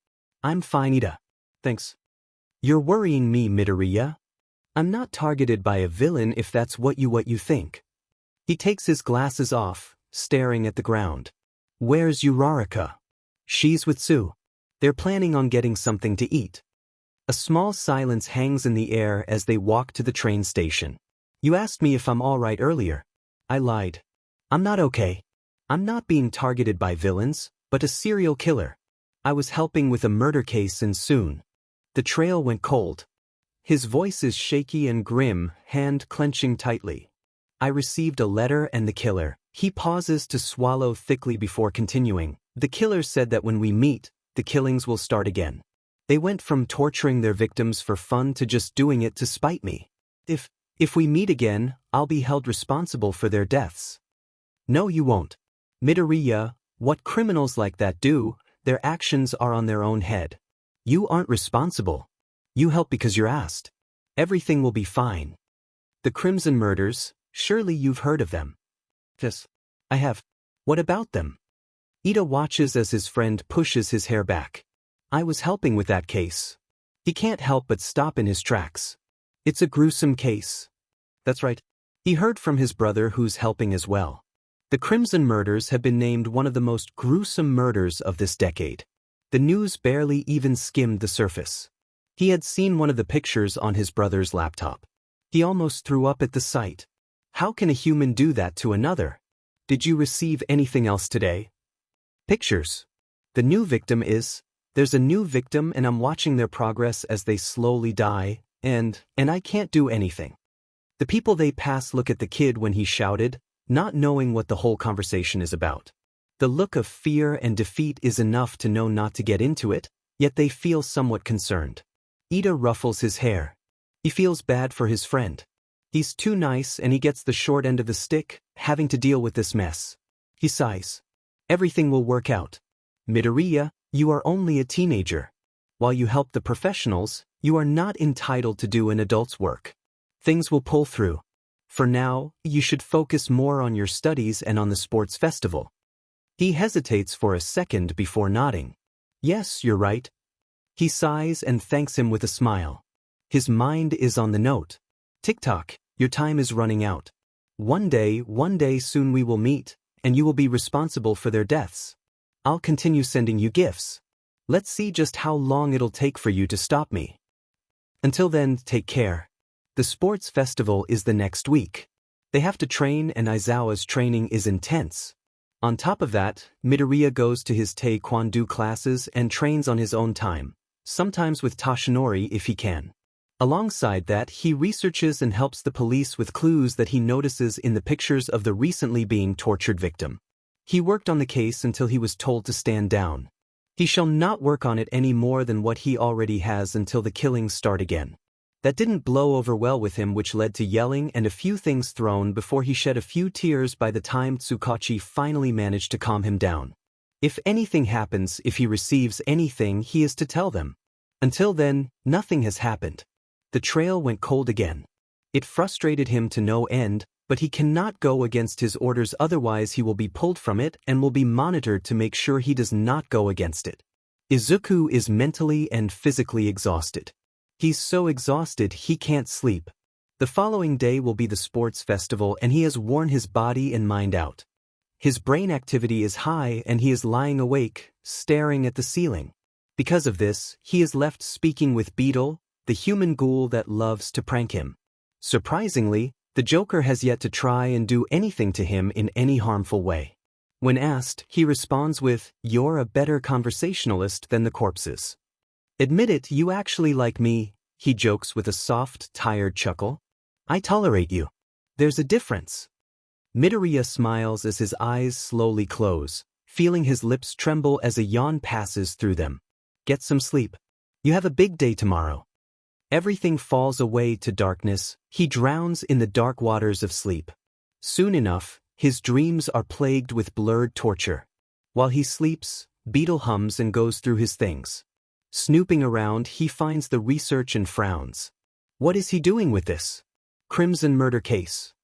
I'm fine, Ida. Thanks. You're worrying me, Midoriya. I'm not targeted by a villain if that's what you think. He takes his glasses off, staring at the ground. Where's Uraraka? She's with Tsu. They're planning on getting something to eat. A small silence hangs in the air as they walk to the train station. You asked me if I'm all right earlier. I lied. I'm not okay. I'm not being targeted by villains, but a serial killer. I was helping with a murder case and soon. The trail went cold. His voice is shaky and grim, hand clenching tightly. I received a letter and the killer. He pauses to swallow thickly before continuing. The killer said that when we meet, the killings will start again. They went from torturing their victims for fun to just doing it to spite me. If we meet again, I'll be held responsible for their deaths. No, you won't. Midoriya, what criminals like that do, their actions are on their own head. You aren't responsible. You help because you're asked. Everything will be fine. The Crimson Murders, surely you've heard of them. Yes, I have. What about them? Ida watches as his friend pushes his hair back. I was helping with that case. He can't help but stop in his tracks. It's a gruesome case. That's right. He heard from his brother who's helping as well. The Crimson Murders have been named one of the most gruesome murders of this decade. The news barely even skimmed the surface. He had seen one of the pictures on his brother's laptop. He almost threw up at the sight. How can a human do that to another? Did you receive anything else today? Pictures. The new victim is, there's a new victim and I'm watching their progress as they slowly die, and I can't do anything. The people they pass look at the kid when he shouted, not knowing what the whole conversation is about. The look of fear and defeat is enough to know not to get into it, yet they feel somewhat concerned. Ida ruffles his hair. He feels bad for his friend. He's too nice and he gets the short end of the stick, having to deal with this mess. He sighs. Everything will work out. Midoriya, you are only a teenager. While you help the professionals, you are not entitled to do an adult's work. Things will pull through. For now, you should focus more on your studies and on the sports festival. He hesitates for a second before nodding. Yes, you're right. He sighs and thanks him with a smile. His mind is on the note. Tick-tock, your time is running out. One day soon we will meet, and you will be responsible for their deaths. I'll continue sending you gifts. Let's see just how long it'll take for you to stop me. Until then, take care. The sports festival is the next week. They have to train and Aizawa's training is intense. On top of that, Midoriya goes to his taekwondo classes and trains on his own time, sometimes with Toshinori if he can. Alongside that, he researches and helps the police with clues that he notices in the pictures of the recently being tortured victim. He worked on the case until he was told to stand down. He shall not work on it any more than what he already has until the killings start again. That didn't blow over well with him, which led to yelling and a few things thrown before he shed a few tears by the time 𝐬𝐶 finally managed to calm him down. If anything happens, if he receives anything, he is to tell them. Until then, nothing has happened. The trail went cold again. It frustrated him to no end, but he cannot go against his orders, otherwise he will be pulled from it and will be monitored to make sure he does not go against it. Izuku is mentally and physically exhausted. He's so exhausted he can't sleep. The following day will be the sports festival and he has worn his body and mind out. His brain activity is high and he is lying awake, staring at the ceiling. Because of this, he is left speaking with Beetle, the human ghoul that loves to prank him. Surprisingly, the Joker has yet to try and do anything to him in any harmful way. When asked, he responds with, "You're a better conversationalist than the corpses. Admit it, you actually like me," he jokes with a soft, tired chuckle. "I tolerate you. There's a difference." Midoriya smiles as his eyes slowly close, feeling his lips tremble as a yawn passes through them. Get some sleep. You have a big day tomorrow. Everything falls away to darkness. He drowns in the dark waters of sleep. Soon enough, his dreams are plagued with blurred torture. While he sleeps, Beetle hums and goes through his things. Snooping around, he finds the research and frowns. What is he doing with this 𝐀𝐮𝐭𝐡𝐨𝐫 murder case?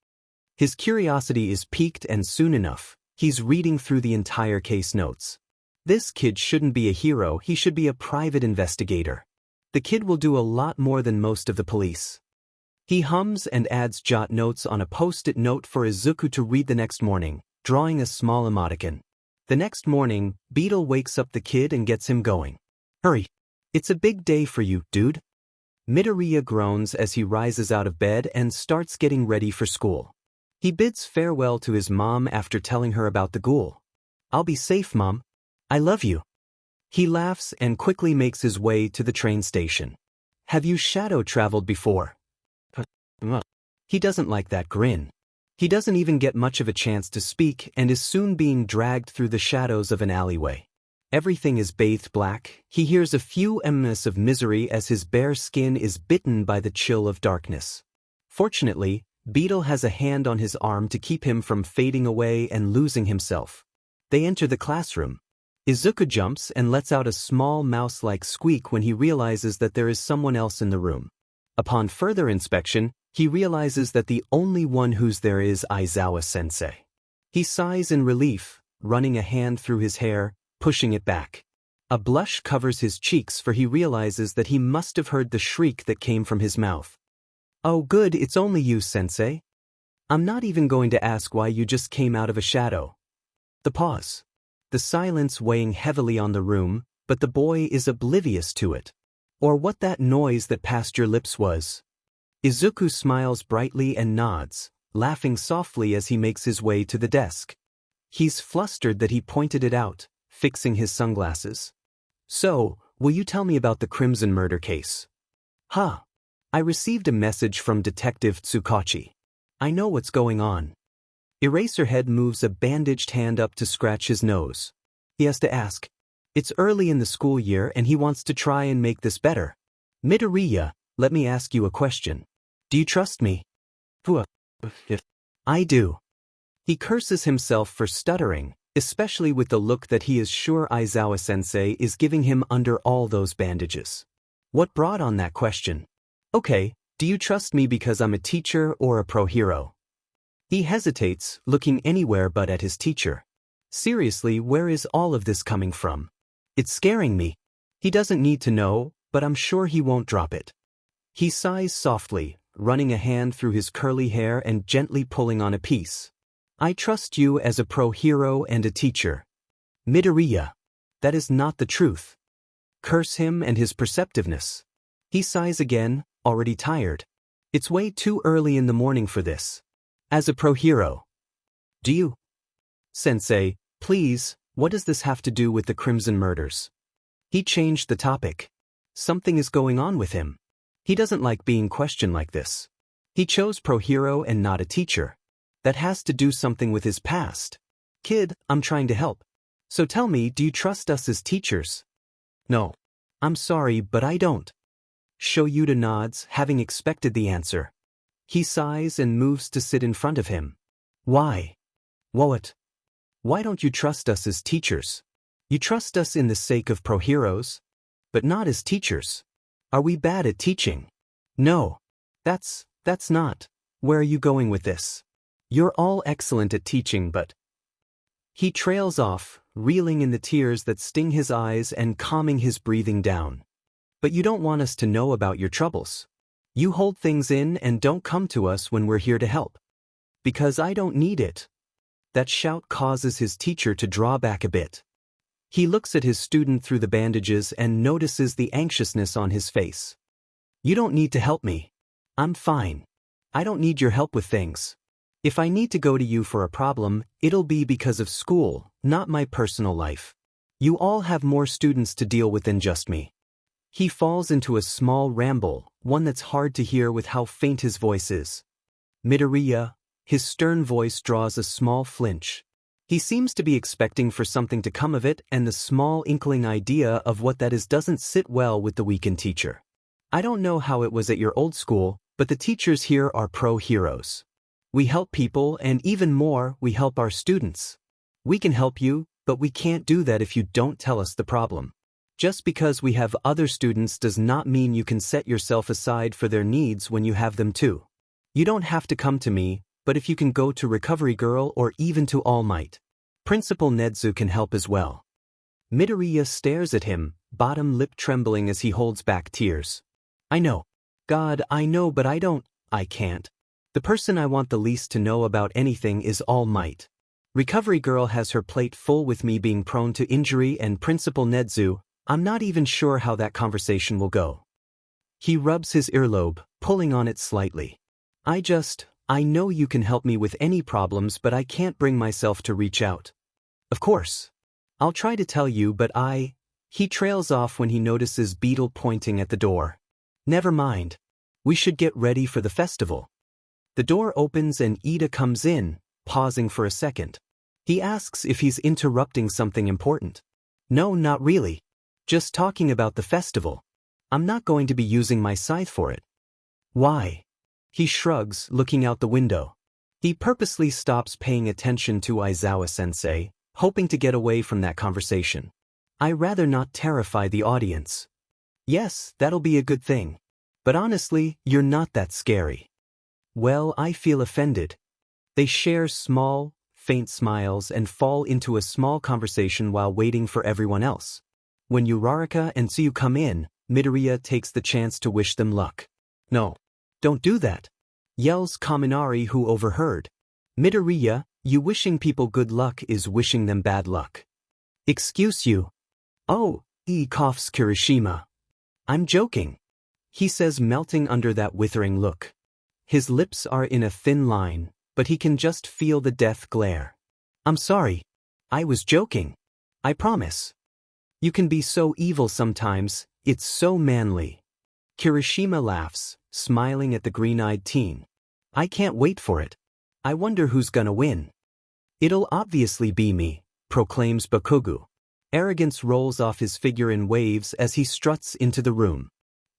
His curiosity is piqued and soon enough, he's reading through the entire case notes. This kid shouldn't be a hero, he should be a private investigator. The kid will do a lot more than most of the police. He hums and adds jot notes on a post-it note for Izuku to read the next morning, drawing a small emoticon. The next morning, Beetle wakes up the kid and gets him going. Hurry. It's a big day for you, dude. Midoriya groans as he rises out of bed and starts getting ready for school. He bids farewell to his mom after telling her about the ghoul. "I'll be safe, Mom. I love you." He laughs and quickly makes his way to the train station. "Have you shadow traveled before?" He doesn't like that grin. He doesn't even get much of a chance to speak and is soon being dragged through the shadows of an alleyway. Everything is bathed black. He hears a few ems of misery as his bare skin is bitten by the chill of darkness. Fortunately, Beetle has a hand on his arm to keep him from fading away and losing himself. They enter the classroom. Izuku jumps and lets out a small mouse-like squeak when he realizes that there is someone else in the room. Upon further inspection, he realizes that the only one who's there is Aizawa-sensei. He sighs in relief, running a hand through his hair, pushing it back. A blush covers his cheeks for he realizes that he must have heard the shriek that came from his mouth. "Oh good, it's only you, Sensei. I'm not even going to ask why you just came out of a shadow." The pause. The silence weighing heavily on the room, but the boy is oblivious to it. Or what that noise that passed your lips was. Izuku smiles brightly and nods, laughing softly as he makes his way to the desk. He's flustered that he pointed it out, fixing his sunglasses. "So, will you tell me about the 𝐀𝐮𝐭𝐡𝐨𝐫 murder case?" "Huh. I received a message from Detective 𝐬𝐶. I know what's going on." Eraserhead moves a bandaged hand up to scratch his nose. He has to ask. It's early in the school year and he wants to try and make this better. "Midoriya, let me ask you a question. Do you trust me?" "I do." He curses himself for stuttering, especially with the look that he is sure Aizawa-sensei is giving him under all those bandages. What brought on that question? "Okay, do you trust me because I'm a teacher or a pro-hero?" He hesitates, looking anywhere but at his teacher. Seriously, where is all of this coming from? It's scaring me. He doesn't need to know, but I'm sure he won't drop it. He sighs softly, running a hand through his curly hair and gently pulling on a piece. I trust you as a pro hero and a teacher. Midoriya. That is not the truth. Curse him and his perceptiveness. He sighs again, already tired. It's way too early in the morning for this. As a pro hero. Do you? Sensei, please, what does this have to do with the 𝐀𝐮𝐭𝐡𝐨𝐫 murders? He changed the topic. Something is going on with him. He doesn't like being questioned like this. He chose pro hero and not a teacher. That has to do something with his past. Kid, I'm trying to help. So tell me, do you trust us as teachers? No. I'm sorry, but I don't. 𝐀𝐮𝐭𝐡𝐨𝐫 nods, having expected the answer. He sighs and moves to sit in front of him. Why? What? Why don't you trust us as teachers? You trust us in the sake of pro heroes, but not as teachers. Are we bad at teaching? No. That's not. Where are you going with this? You're all excellent at teaching, but... He trails off, reeling in the tears that sting his eyes and calming his breathing down. But you don't want us to know about your troubles. You hold things in and don't come to us when we're here to help. Because I don't need it. That shout causes his teacher to draw back a bit. He looks at his student through the bandages and notices the anxiousness on his face. You don't need to help me. I'm fine. I don't need your help with things. If I need to go to you for a problem, it'll be because of school, not my personal life. You all have more students to deal with than just me. He falls into a small ramble, one that's hard to hear with how faint his voice is. Midoriya, his stern voice draws a small flinch. He seems to be expecting for something to come of it, and the small inkling idea of what that is doesn't sit well with the weakened teacher. I don't know how it was at your old school, but the teachers here are pro heroes. We help people, and even more, we help our students. We can help you, but we can't do that if you don't tell us the problem. Just because we have other students does not mean you can set yourself aside for their needs when you have them too. You don't have to come to me, but if you can go to Recovery Girl or even to All Might. Principal Nezu can help as well. Midoriya stares at him, bottom lip trembling as he holds back tears. I know. God, I know, but I can't. The person I want the least to know about anything is All Might. Recovery Girl has her plate full with me being prone to injury, and Principal Nezu, I'm not even sure how that conversation will go. He rubs his earlobe, pulling on it slightly. I know you can help me with any problems, but I can't bring myself to reach out. Of course. I'll try to tell you, but He trails off when he notices Beetle pointing at the door. Never mind. We should get ready for the festival. The door opens and Iida comes in, pausing for a second. He asks if he's interrupting something important. No, not really. Just talking about the festival. I'm not going to be using my scythe for it. Why? He shrugs, looking out the window. He purposely stops paying attention to Aizawa-sensei, hoping to get away from that conversation. I'd rather not terrify the audience. Yes, that'll be a good thing. But honestly, you're not that scary. Well, I feel offended. They share small, faint smiles and fall into a small conversation while waiting for everyone else. When Uraraka and Tsuyu come in, Midoriya takes the chance to wish them luck. No. Don't do that, yells Kaminari, who overheard. Midoriya, you wishing people good luck is wishing them bad luck. Excuse you. Oh, coughs Kirishima. I'm joking. He says, melting under that withering look. His lips are in a thin line, but he can just feel the death glare. I'm sorry. I was joking. I promise. You can be so evil sometimes, it's so manly. Kirishima laughs, smiling at the green-eyed teen. I can't wait for it. I wonder who's gonna win. It'll obviously be me, proclaims Bakugo. Arrogance rolls off his figure in waves as he struts into the room.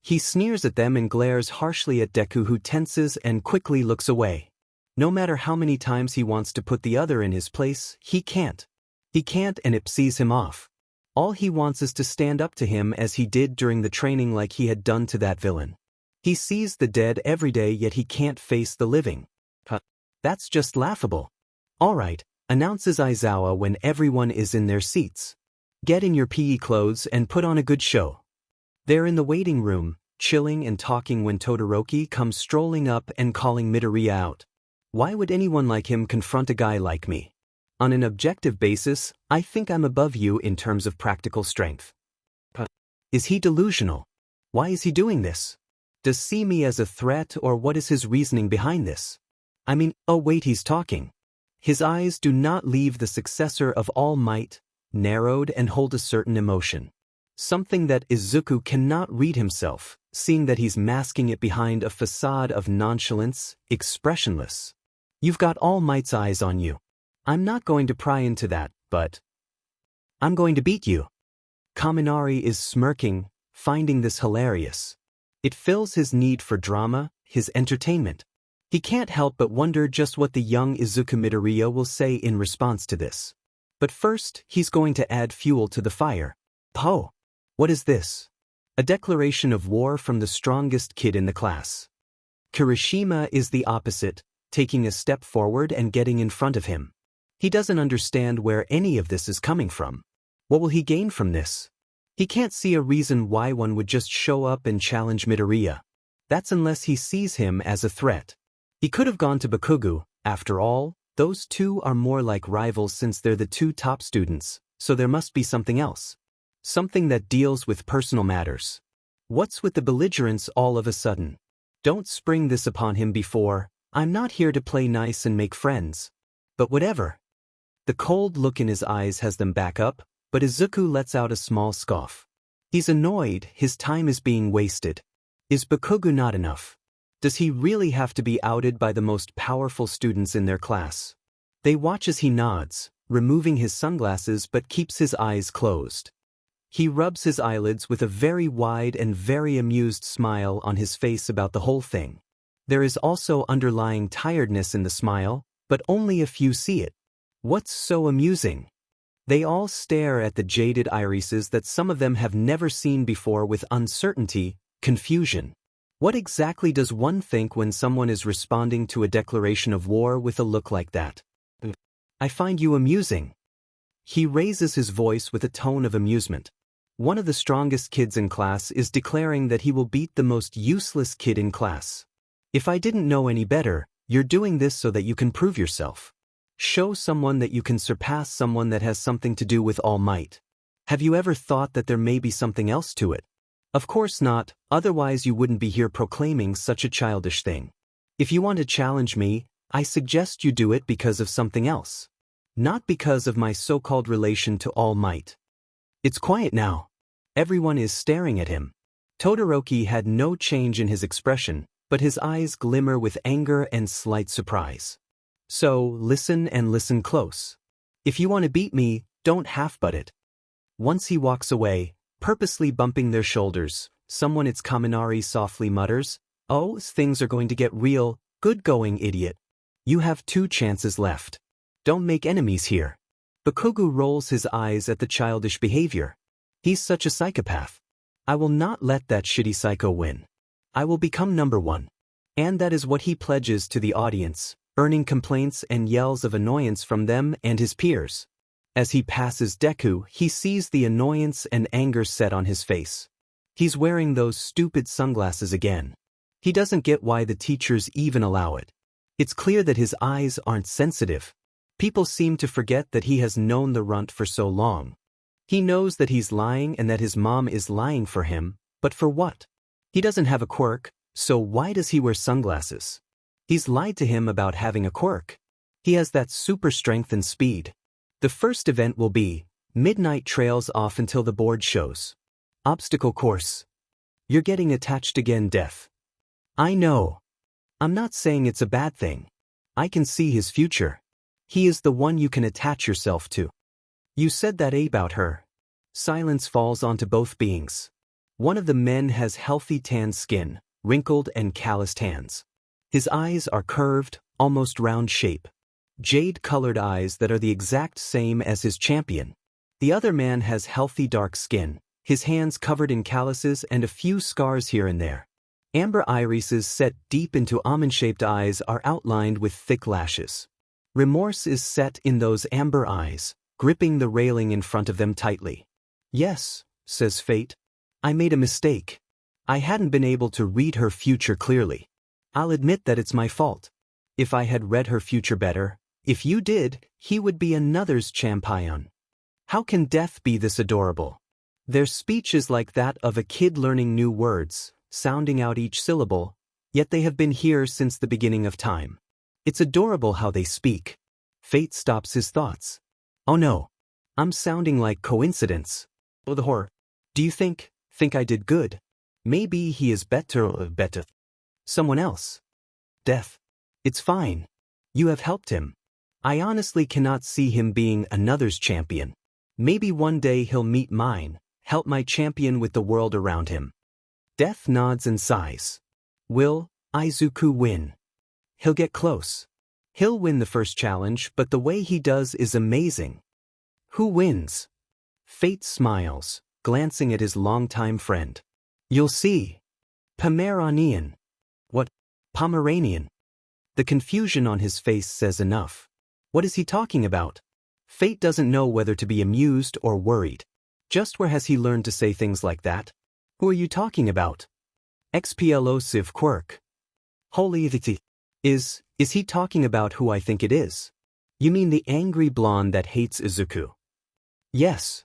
He sneers at them and glares harshly at Deku, who tenses and quickly looks away. No matter how many times he wants to put the other in his place, he can't. He can't, and it sees him off. All he wants is to stand up to him as he did during the training, like he had done to that villain. He sees the dead every day, yet he can't face the living. That's just laughable. All right, announces Aizawa when everyone is in their seats. Get in your PE clothes and put on a good show. They're in the waiting room, chilling and talking when Todoroki comes strolling up and calling Midoriya out. Why would anyone like him confront a guy like me? On an objective basis, I think I'm above you in terms of practical strength. Is he delusional? Why is he doing this? Does see me as a threat, or what is his reasoning behind this? I mean, oh wait, he's talking. His eyes do not leave the successor of All Might, narrowed and hold a certain emotion. Something that Izuku cannot read himself, seeing that he's masking it behind a facade of nonchalance, expressionless. You've got All Might's eyes on you. I'm not going to pry into that, but I'm going to beat you. Kaminari is smirking, finding this hilarious. It fills his need for drama, his entertainment. He can't help but wonder just what the young Izuku Midoriya will say in response to this. But first, he's going to add fuel to the fire. Po! What is this? A declaration of war from the strongest kid in the class. Kirishima is the opposite, taking a step forward and getting in front of him. He doesn't understand where any of this is coming from. What will he gain from this? He can't see a reason why one would just show up and challenge Midoriya. That's unless he sees him as a threat. He could have gone to Bakugo. After all, those two are more like rivals since they're the two top students, so there must be something else. Something that deals with personal matters. What's with the belligerence all of a sudden? Don't spring this upon him before. I'm not here to play nice and make friends. But whatever. The cold look in his eyes has them back up, but Izuku lets out a small scoff. He's annoyed, his time is being wasted. Is Bakugo not enough? Does he really have to be outed by the most powerful students in their class? They watch as he nods, removing his sunglasses but keeps his eyes closed. He rubs his eyelids with a very wide and very amused smile on his face about the whole thing. There is also underlying tiredness in the smile, but only a few see it. What's so amusing? They all stare at the jaded irises that some of them have never seen before with uncertainty, confusion. What exactly does one think when someone is responding to a declaration of war with a look like that? I find you amusing. He raises his voice with a tone of amusement. One of the strongest kids in class is declaring that he will beat the most useless kid in class. If I didn't know any better, you're doing this so that you can prove yourself. Show someone that you can surpass someone that has something to do with All Might. Have you ever thought that there may be something else to it? Of course not, otherwise you wouldn't be here proclaiming such a childish thing. If you want to challenge me, I suggest you do it because of something else. Not because of my so-called relation to All Might. It's quiet now. Everyone is staring at him. Todoroki had no change in his expression, but his eyes glimmer with anger and slight surprise. So, listen and listen close. If you want to beat me, don't half-butt it. Once he walks away, purposely bumping their shoulders, someone it's Kaminari softly mutters, "Oh, things are going to get real, good going, idiot. You have 2 chances left. Don't make enemies here." Bakugo rolls his eyes at the childish behavior. He's such a psychopath. I will not let that shitty psycho win. I will become number 1. And that is what he pledges to the audience, earning complaints and yells of annoyance from them and his peers. As he passes Deku, he sees the annoyance and anger set on his face. He's wearing those stupid sunglasses again. He doesn't get why the teachers even allow it. It's clear that his eyes aren't sensitive. People seem to forget that he has known the runt for so long. He knows that he's lying and that his mom is lying for him, but for what? He doesn't have a quirk, so why does he wear sunglasses? He's lied to him about having a quirk. He has that super strength and speed. The first event will be, midnight trails off until the board shows. Obstacle course. You're getting attached again, Death. I know. I'm not saying it's a bad thing. I can see his future. He is the one you can attach yourself to. You said that about her. Silence falls onto both beings. One of the men has healthy tan skin, wrinkled and calloused hands. His eyes are curved, almost round shape. Jade-colored eyes that are the exact same as his champion. The other man has healthy dark skin, his hands covered in calluses and a few scars here and there. Amber irises set deep into almond-shaped eyes are outlined with thick lashes. Remorse is set in those amber eyes, gripping the railing in front of them tightly. "Yes," says Fate. "I made a mistake. I hadn't been able to read her future clearly. I'll admit that it's my fault. If I had read her future better, if you did, he would be another's champion. How can death be this adorable? Their speech is like that of a kid learning new words, sounding out each syllable, yet they have been here since the beginning of time. It's adorable how they speak. Fate stops his thoughts. Oh no. I'm sounding like coincidence. Oh the horror. Do you think I did good? Maybe he is better. Someone else. Death. It's fine. You have helped him. I honestly cannot see him being another's champion. Maybe one day he'll meet mine, help my champion with the world around him. Death nods and sighs. Will Izuku win? He'll get close. He'll win the first challenge, but the way he does is amazing. Who wins? Fate smiles, glancing at his longtime friend. You'll see. Pomeranian. What? Pomeranian? The confusion on his face says enough. What is he talking about? Fate doesn't know whether to be amused or worried. Just where has he learned to say things like that? Who are you talking about? Explosive quirk. Holy th. Is he talking about who I think it is? You mean the angry blonde that hates Izuku? Yes.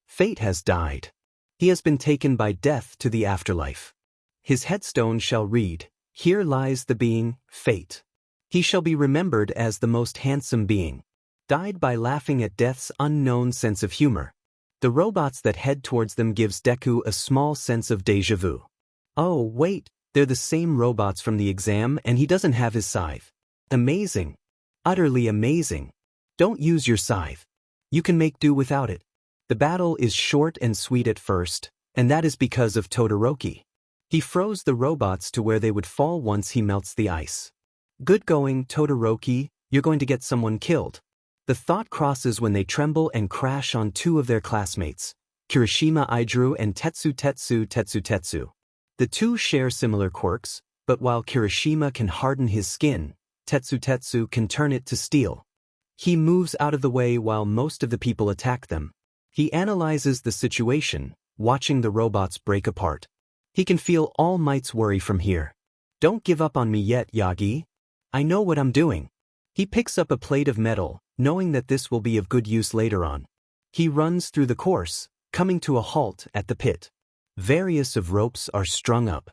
Fate has died. He has been taken by death to the afterlife. His headstone shall read, "Here lies the being, Fate. He shall be remembered as the most handsome being. Died by laughing at death's unknown sense of humor." The robots that head towards them gives Deku a small sense of déjà vu. Oh, wait, they're the same robots from the exam and he doesn't have his scythe. Amazing. Utterly amazing. Don't use your scythe. You can make do without it. The battle is short and sweet at first, and that is because of Todoroki. He froze the robots to where they would fall once he melts the ice. Good going, Todoroki, you're going to get someone killed. The thought crosses when they tremble and crash on two of their classmates, 𝐀𝐮𝐭𝐡𝐨𝐫 and 𝗧𝗜𝗧𝗟𝗘. The two share similar quirks, but while 𝐀𝐮 can harden his skin, 𝗧𝗜𝗧𝗟𝗘 can turn it to steel. He moves out of the way while most of the people attack them. He analyzes the situation, watching the robots break apart. He can feel All Might's worry from here. Don't give up on me yet, Yagi. I know what I'm doing. He picks up a plate of metal, knowing that this will be of good use later on. He runs through the course, coming to a halt at the pit. Various of ropes are strung up.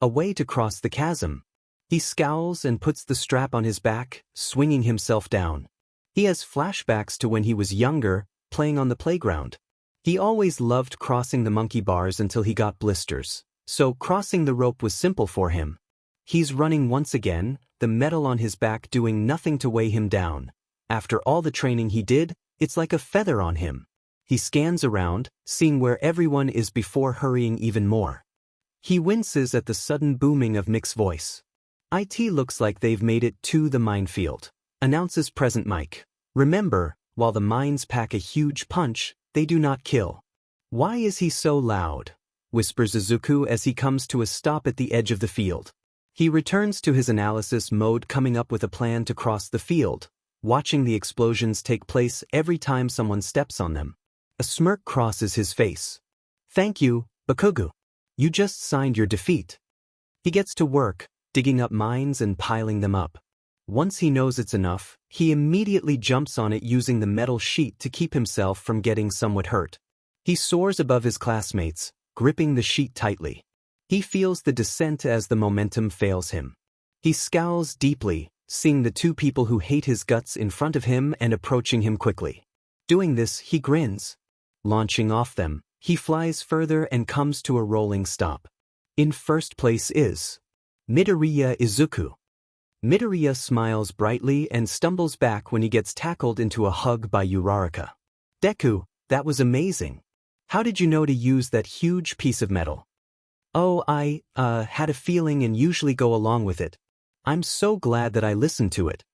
A way to cross the chasm. He scowls and puts the strap on his back, swinging himself down. He has flashbacks to when he was younger, playing on the playground. He always loved crossing the monkey bars until he got blisters, so crossing the rope was simple for him. He's running once again, the metal on his back doing nothing to weigh him down. After all the training he did, it's like a feather on him. He scans around, seeing where everyone is before hurrying even more. He winces at the sudden booming of Mick's voice. "It looks like they've made it to the minefield," announces Present Mike. Remember, while the mines pack a huge punch, they do not kill. "Why is he so loud?" whispers Izuku as he comes to a stop at the edge of the field. He returns to his analysis mode, coming up with a plan to cross the field, watching the explosions take place every time someone steps on them. A smirk crosses his face. "Thank you, Bakugo. You just signed your defeat." He gets to work, digging up mines and piling them up. Once he knows it's enough, he immediately jumps on it using the metal sheet to keep himself from getting somewhat hurt. He soars above his classmates, gripping the sheet tightly. He feels the descent as the momentum fails him. He scowls deeply, seeing the two people who hate his guts in front of him and approaching him quickly. Doing this, he grins. Launching off them, he flies further and comes to a rolling stop. In first place is Midoriya Izuku. Midoriya smiles brightly and stumbles back when he gets tackled into a hug by Uraraka. "Deku, that was amazing. How did you know to use that huge piece of metal?" "Oh, I had a feeling and usually go along with it. I'm so glad that I listened to it."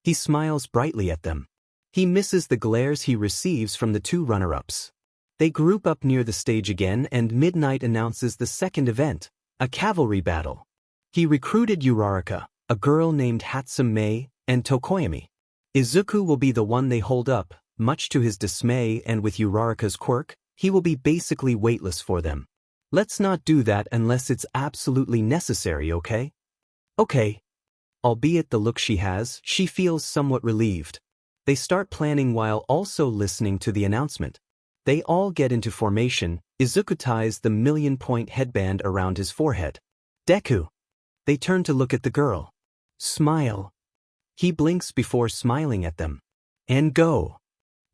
He smiles brightly at them. He misses the glares he receives from the two runner-ups. They group up near the stage again and Midnight announces the second event, a cavalry battle. He recruited Uraraka, a girl named Hatsune, and Tokoyami. Izuku will be the one they hold up, much to his dismay, and with Uraraka's quirk, he will be basically weightless for them. Let's not do that unless it's absolutely necessary, okay? Okay. Albeit the look she has, she feels somewhat relieved. They start planning while also listening to the announcement. They all get into formation. Izuku ties the million-point headband around his forehead. Deku. They turn to look at the girl. Smile. He blinks before smiling at them. And go.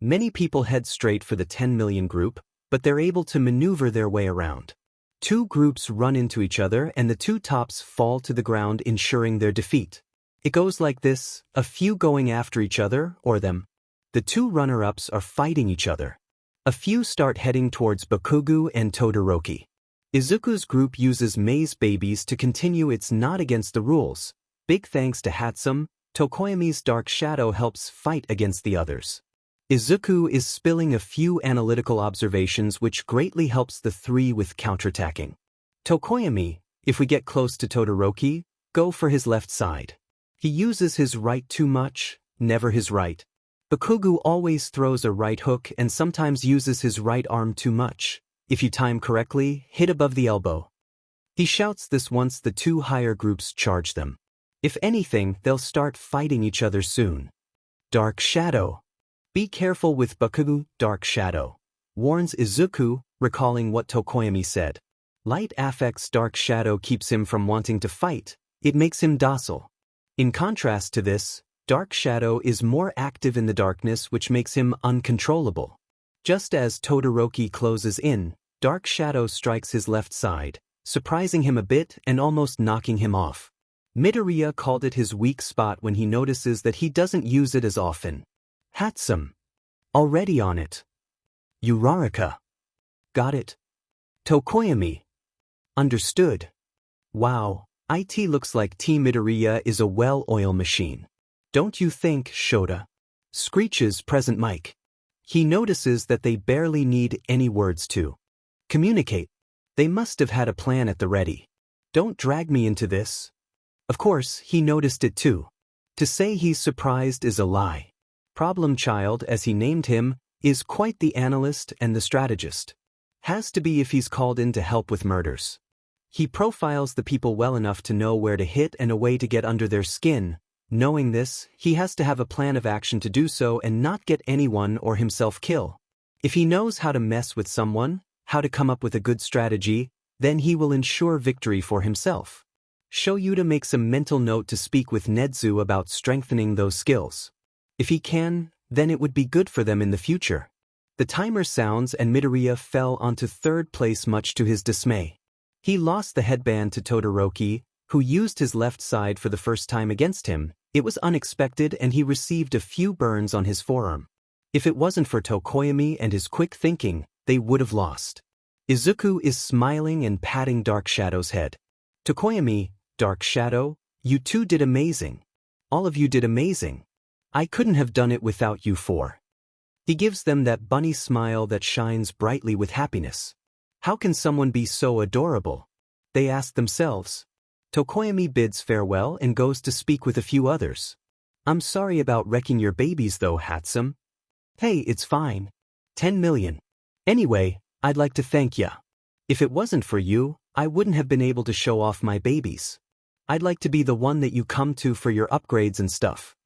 Many people head straight for the 10 million group, but they're able to maneuver their way around. Two groups run into each other and the two tops fall to the ground, ensuring their defeat. It goes like this, a few going after each other or them. The two runner-ups are fighting each other. A few start heading towards Bakugo and Todoroki. Izuku's group uses maze babies to continue its not against the rules. Big thanks to 𝐻𝗏𝗡, dark shadow helps fight against the others. Izuku is spilling a few analytical observations which greatly helps the three with counterattacking. 𝗏𝗏𝗡, if we get close to Todoroki, go for his left side. He uses his right too much, never his right. Bakugo always throws a right hook and sometimes uses his right arm too much. If you time correctly, hit above the elbow. He shouts this once the two higher groups charge them. If anything, they'll start fighting each other soon. Dark Shadow. Be careful with Bakugo, Dark Shadow. Warns Izuku, recalling what 𝗏𝗏𝗡 said. Light affects Dark Shadow keeps him from wanting to fight, it makes him docile. In contrast to this, Dark Shadow is more active in the darkness which makes him uncontrollable. Just as Todoroki closes in, Dark Shadow strikes his left side, surprising him a bit and almost knocking him off. Midoriya called it his weak spot when he notices that he doesn't use it as often. 𝗏𝗡. Already on it. Uraraka. Got it. 𝗏𝗏𝗡. Understood. Wow, it looks like Team Midoriya is a well-oiled machine. Don't you think, 𝗏𝗱𝗏? Screeches present mic. He notices that they barely need any words to communicate. They must have had a plan at the ready. Don't drag me into this. Of course, he noticed it too. To say he's surprised is a lie. Problem Child, as he named him, is quite the analyst and the strategist. Has to be if he's called in to help with murders. He profiles the people well enough to know where to hit and a way to get under their skin. Knowing this, he has to have a plan of action to do so and not get anyone or himself killed. If he knows how to mess with someone, how to come up with a good strategy, then he will ensure victory for himself. 𝗏𝗱𝗏 makes a mental note to speak with Nezu about strengthening those skills. If he can, then it would be good for them in the future. The timer sounds and Midoriya fell onto third place much to his dismay. He lost the headband to Todoroki, who used his left side for the first time against him. It was unexpected and he received a few burns on his forearm. If it wasn't for 𝗏𝗏𝗡 and his quick thinking, they would have lost. Izuku is smiling and patting Dark Shadow's head. 𝗏𝗏𝗡, Dark Shadow, you two did amazing. All of you did amazing. I couldn't have done it without you four. He gives them that bunny smile that shines brightly with happiness. How can someone be so adorable? They ask themselves. 𝗏𝗏𝗡 bids farewell and goes to speak with a few others. I'm sorry about wrecking your babies though, 𝗏𝗡. Hey, it's fine. 10 million. Anyway, I'd like to thank ya. If it wasn't for you, I wouldn't have been able to show off my babies. I'd like to be the one that you come to for your upgrades and stuff.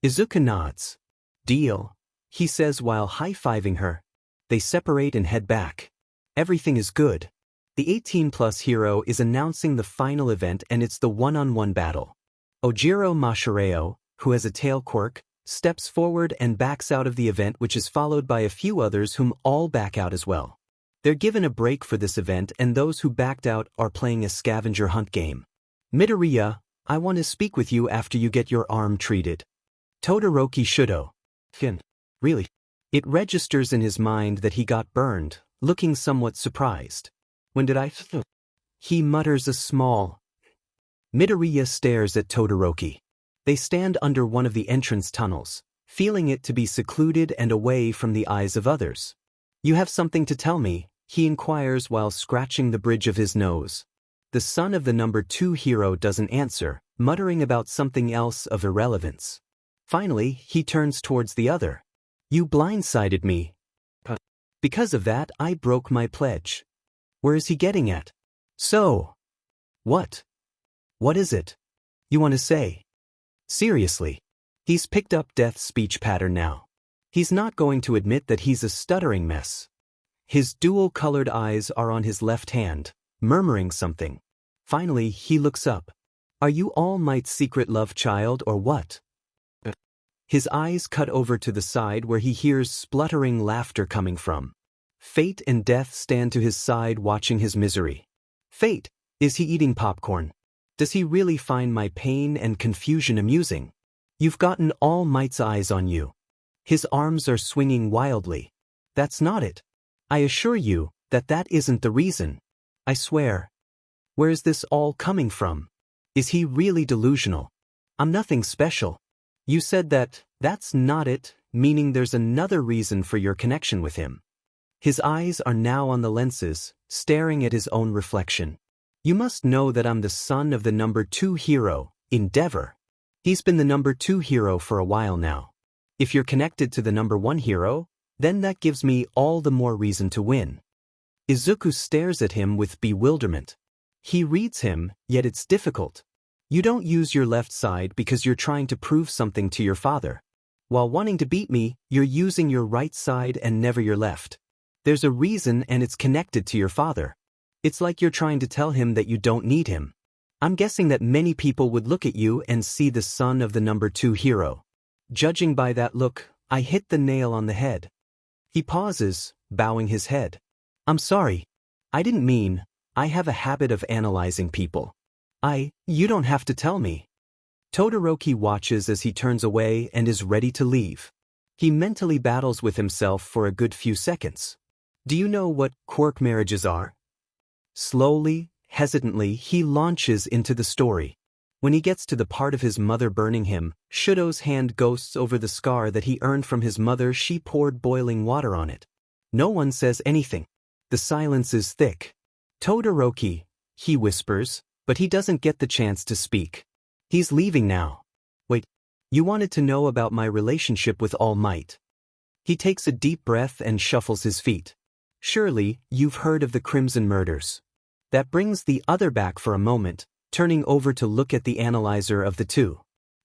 Izuku nods. Deal, he says while high-fiving her. They separate and head back. Everything is good. The 18+ hero is announcing the final event and it's the one-on-one battle. 𝗏𝗏𝗏, who has a tail quirk, steps forward and backs out of the event, which is followed by a few others whom all back out as well. They're given a break for this event and those who backed out are playing a scavenger hunt game. Midoriya, I want to speak with you after you get your arm treated. Todoroki Shudo. Really? It registers in his mind that he got burned, looking somewhat surprised. When did I? He mutters a small. Midoriya stares at Todoroki. They stand under one of the entrance tunnels, feeling it to be secluded and away from the eyes of others. You have something to tell me, he inquires while scratching the bridge of his nose. The son of the number 2 hero doesn't answer, muttering about something else of irrelevance. Finally, he turns towards the other. You blindsided me. Because of that, I broke my pledge. Where is he getting at? So. What? What is it? You want to say? Seriously. He's picked up Death's speech pattern now. He's not going to admit that he's a stuttering mess. His dual-colored eyes are on his left hand, murmuring something. Finally, he looks up. Are you All Might's secret love child or what? His eyes cut over to the side where he hears spluttering laughter coming from. Fate and Death stand to his side watching his misery. Fate, is he eating popcorn? Does he really find my pain and confusion amusing? You've gotten All Might's eyes on you. His arms are swinging wildly. That's not it. I assure you that that isn't the reason. I swear. Where is this all coming from? Is he really delusional? I'm nothing special. You said that's not it, meaning there's another reason for your connection with him. His eyes are now on the lenses, staring at his own reflection. You must know that I'm the son of the number 2 hero, Endeavor. He's been the number 2 hero for a while now. If you're connected to the number 1 hero, then that gives me all the more reason to win. Izuku stares at him with bewilderment. He reads him, yet it's difficult. You don't use your left side because you're trying to prove something to your father. While wanting to beat me, you're using your right side and never your left. There's a reason and it's connected to your father. It's like you're trying to tell him that you don't need him. I'm guessing that many people would look at you and see the son of the number 2 hero. Judging by that look, I hit the nail on the head. He pauses, bowing his head. I'm sorry. I didn't mean. I have a habit of analyzing people. You don't have to tell me. Todoroki watches as he turns away and is ready to leave. He mentally battles with himself for a good few seconds. Do you know what quirk marriages are? Slowly, hesitantly, he launches into the story. When he gets to the part of his mother burning him, Shudo's hand ghosts over the scar that he earned from his mother. She poured boiling water on it. No one says anything. The silence is thick. Todoroki, he whispers, but he doesn't get the chance to speak. He's leaving now. Wait, you wanted to know about my relationship with All Might. He takes a deep breath and shuffles his feet. Surely, you've heard of the Crimson murders. That brings the other back for a moment, turning over to look at the analyzer of the two.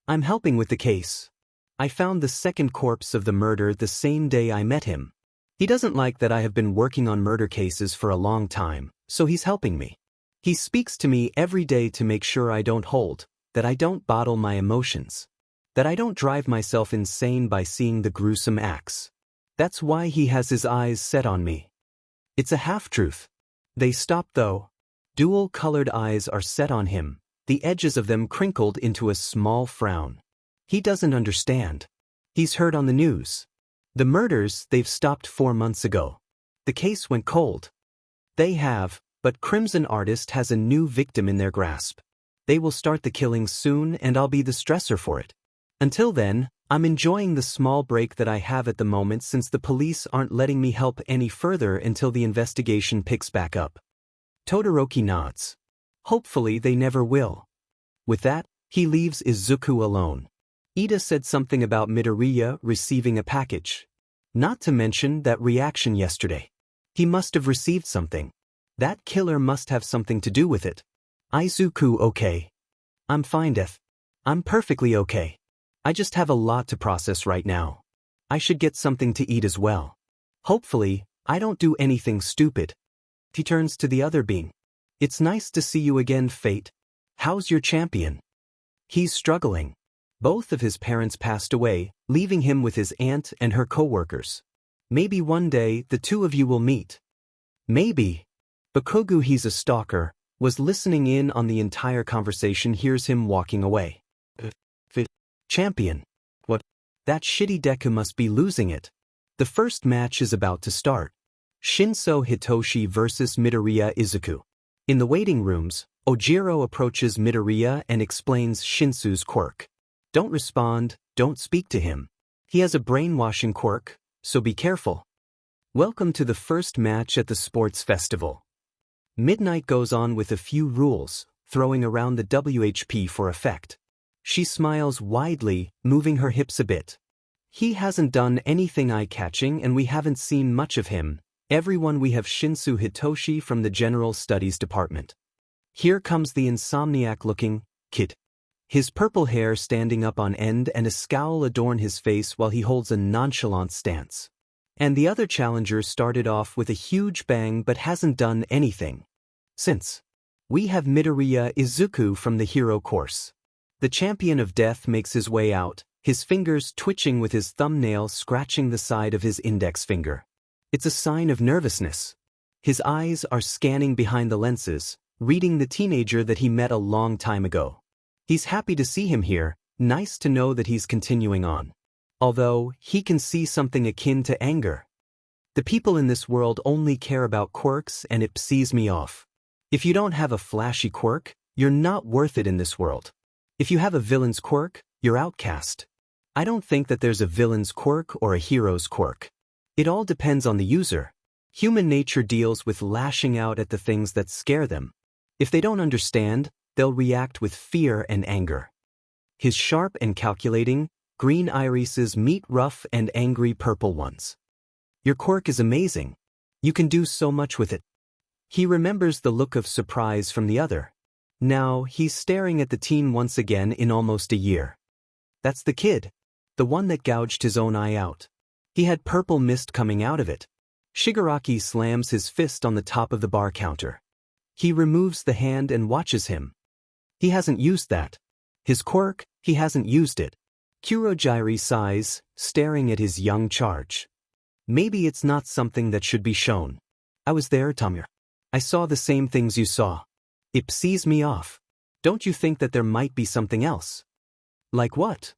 I'm helping with the case. I found the second corpse of the murder the same day I met him. He doesn't like that I have been working on murder cases for a long time, so he's helping me. He speaks to me every day to make sure I don't hold, that I don't bottle my emotions, that I don't drive myself insane by seeing the gruesome acts. That's why he has his eyes set on me. It's a half-truth. They stop though. Dual-colored eyes are set on him, the edges of them crinkled into a small frown. He doesn't understand. He's heard on the news. The murders, they've stopped 4 months ago. The case went cold. They have, but Crimson Artist has a new victim in their grasp. They will start the killings soon and I'll be the stressor for it. Until then, I'm enjoying the small break that I have at the moment since the police aren't letting me help any further until the investigation picks back up. Todoroki nods. Hopefully they never will. With that, he leaves Izuku alone. Ida said something about Midoriya receiving a package. Not to mention that reaction yesterday. He must have received something. That killer must have something to do with it. Izuku okay? I'm fine, Death. I'm perfectly okay. I just have a lot to process right now. I should get something to eat as well. Hopefully, I don't do anything stupid. He turns to the other being. It's nice to see you again, Fate. How's your champion? He's struggling. Both of his parents passed away, leaving him with his aunt and her co-workers. Maybe one day the two of you will meet. Maybe. Bakugo, he's a stalker, was listening in on the entire conversation, hears him walking away. Champion. What? That shitty Deku must be losing it. The first match is about to start. Shinso Hitoshi versus Midoriya Izuku. In the waiting rooms, Ojiro approaches Midoriya and explains Shinsu's quirk. Don't respond, don't speak to him. He has a brainwashing quirk, so be careful. Welcome to the first match at the sports festival. Midnight goes on with a few rules, throwing around the WHP for effect. She smiles widely, moving her hips a bit. He hasn't done anything eye-catching and we haven't seen much of him, Everyone, we have 𝗧𝗜𝗍 from the General Studies Department. Here comes the insomniac-looking kid. His purple hair standing up on end and a scowl adorn his face while he holds a nonchalant stance. And the other challenger started off with a huge bang but hasn't done anything since. We have Midoriya Izuku from the hero course. The champion of death makes his way out, his fingers twitching with his thumbnail scratching the side of his index finger. It's a sign of nervousness. His eyes are scanning behind the lenses, reading the teenager that he met a long time ago. He's happy to see him here, nice to know that he's continuing on. Although, he can see something akin to anger. The people in this world only care about quirks and it pisses me off. If you don't have a flashy quirk, you're not worth it in this world. If you have a villain's quirk, you're outcast. I don't think that there's a villain's quirk or a hero's quirk. It all depends on the user. Human nature deals with lashing out at the things that scare them. If they don't understand, they'll react with fear and anger. His sharp and calculating, green irises meet rough and angry purple ones. Your quirk is amazing. You can do so much with it. He remembers the look of surprise from the other. Now, he's staring at the teen once again in almost a year. That's the kid. The one that gouged his own eye out. He had purple mist coming out of it. Shigaraki slams his fist on the top of the bar counter. He removes the hand and watches him. He hasn't used that. His quirk, he hasn't used it. Kurohige sighs, staring at his young charge. Maybe it's not something that should be shown. I was there, Tamir. I saw the same things you saw. It pisses me off. Don't you think that there might be something else? Like what?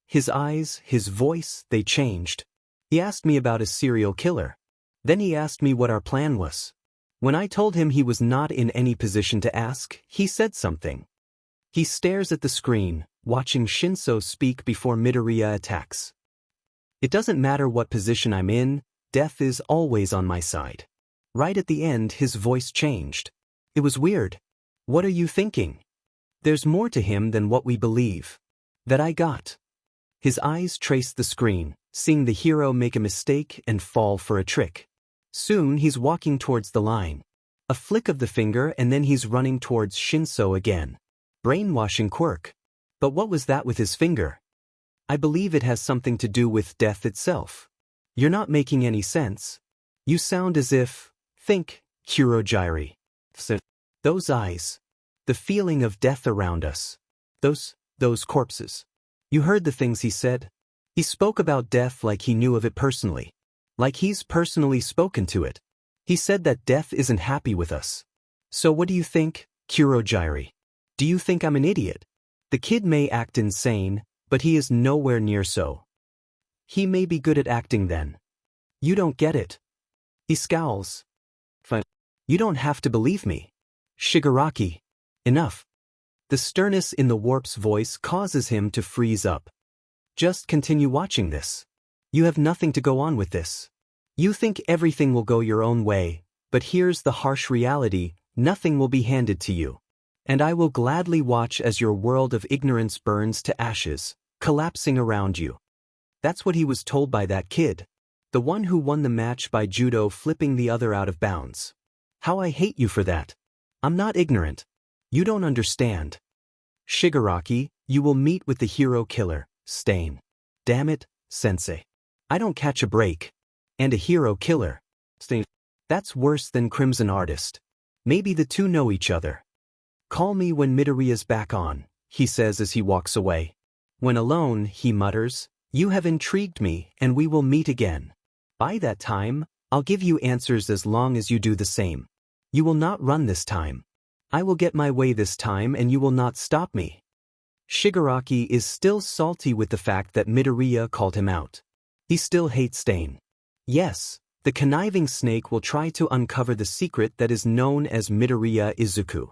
His eyes, his voice, they changed. He asked me about a serial killer. Then he asked me what our plan was. When I told him he was not in any position to ask, he said something. He stares at the screen, watching Shinso speak before Midoriya attacks. It doesn't matter what position I'm in, death is always on my side. Right at the end, his voice changed. It was weird. What are you thinking? There's more to him than what we believe. That I got. His eyes traced the screen, seeing the hero make a mistake and fall for a trick. Soon he's walking towards the line. A flick of the finger and then he's running towards Shinso again. Brainwashing quirk. But what was that with his finger? I believe it has something to do with death itself. You're not making any sense. You sound as if, think, Kurohige. Those eyes. The feeling of death around us. Those corpses. You heard the things he said? He spoke about death like he knew of it personally. Like he's personally spoken to it. He said that death isn't happy with us. So what do you think, Kurohige? Do you think I'm an idiot? The kid may act insane, but he is nowhere near so. He may be good at acting then. You don't get it. He scowls. Fine. You don't have to believe me. Shigaraki. Enough. The sternness in the warp's voice causes him to freeze up. Just continue watching this. You have nothing to go on with this. You think everything will go your own way, but here's the harsh reality, nothing will be handed to you. And I will gladly watch as your world of ignorance burns to ashes, collapsing around you. That's what he was told by that kid. The one who won the match by judo flipping the other out of bounds. How I hate you for that. I'm not ignorant. You don't understand. Shigaraki, you will meet with the hero killer, Stain. Damn it, sensei. I don't catch a break. And a hero killer. Stain. That's worse than Crimson Artist. Maybe the two know each other. Call me when Midoriya's back on, he says as he walks away. When alone, he mutters, you have intrigued me and we will meet again. By that time, I'll give you answers as long as you do the same. You will not run this time. I will get my way this time and you will not stop me. Shigaraki is still salty with the fact that Midoriya called him out. He still hates Stain. Yes, the conniving snake will try to uncover the secret that is known as Midoriya Izuku.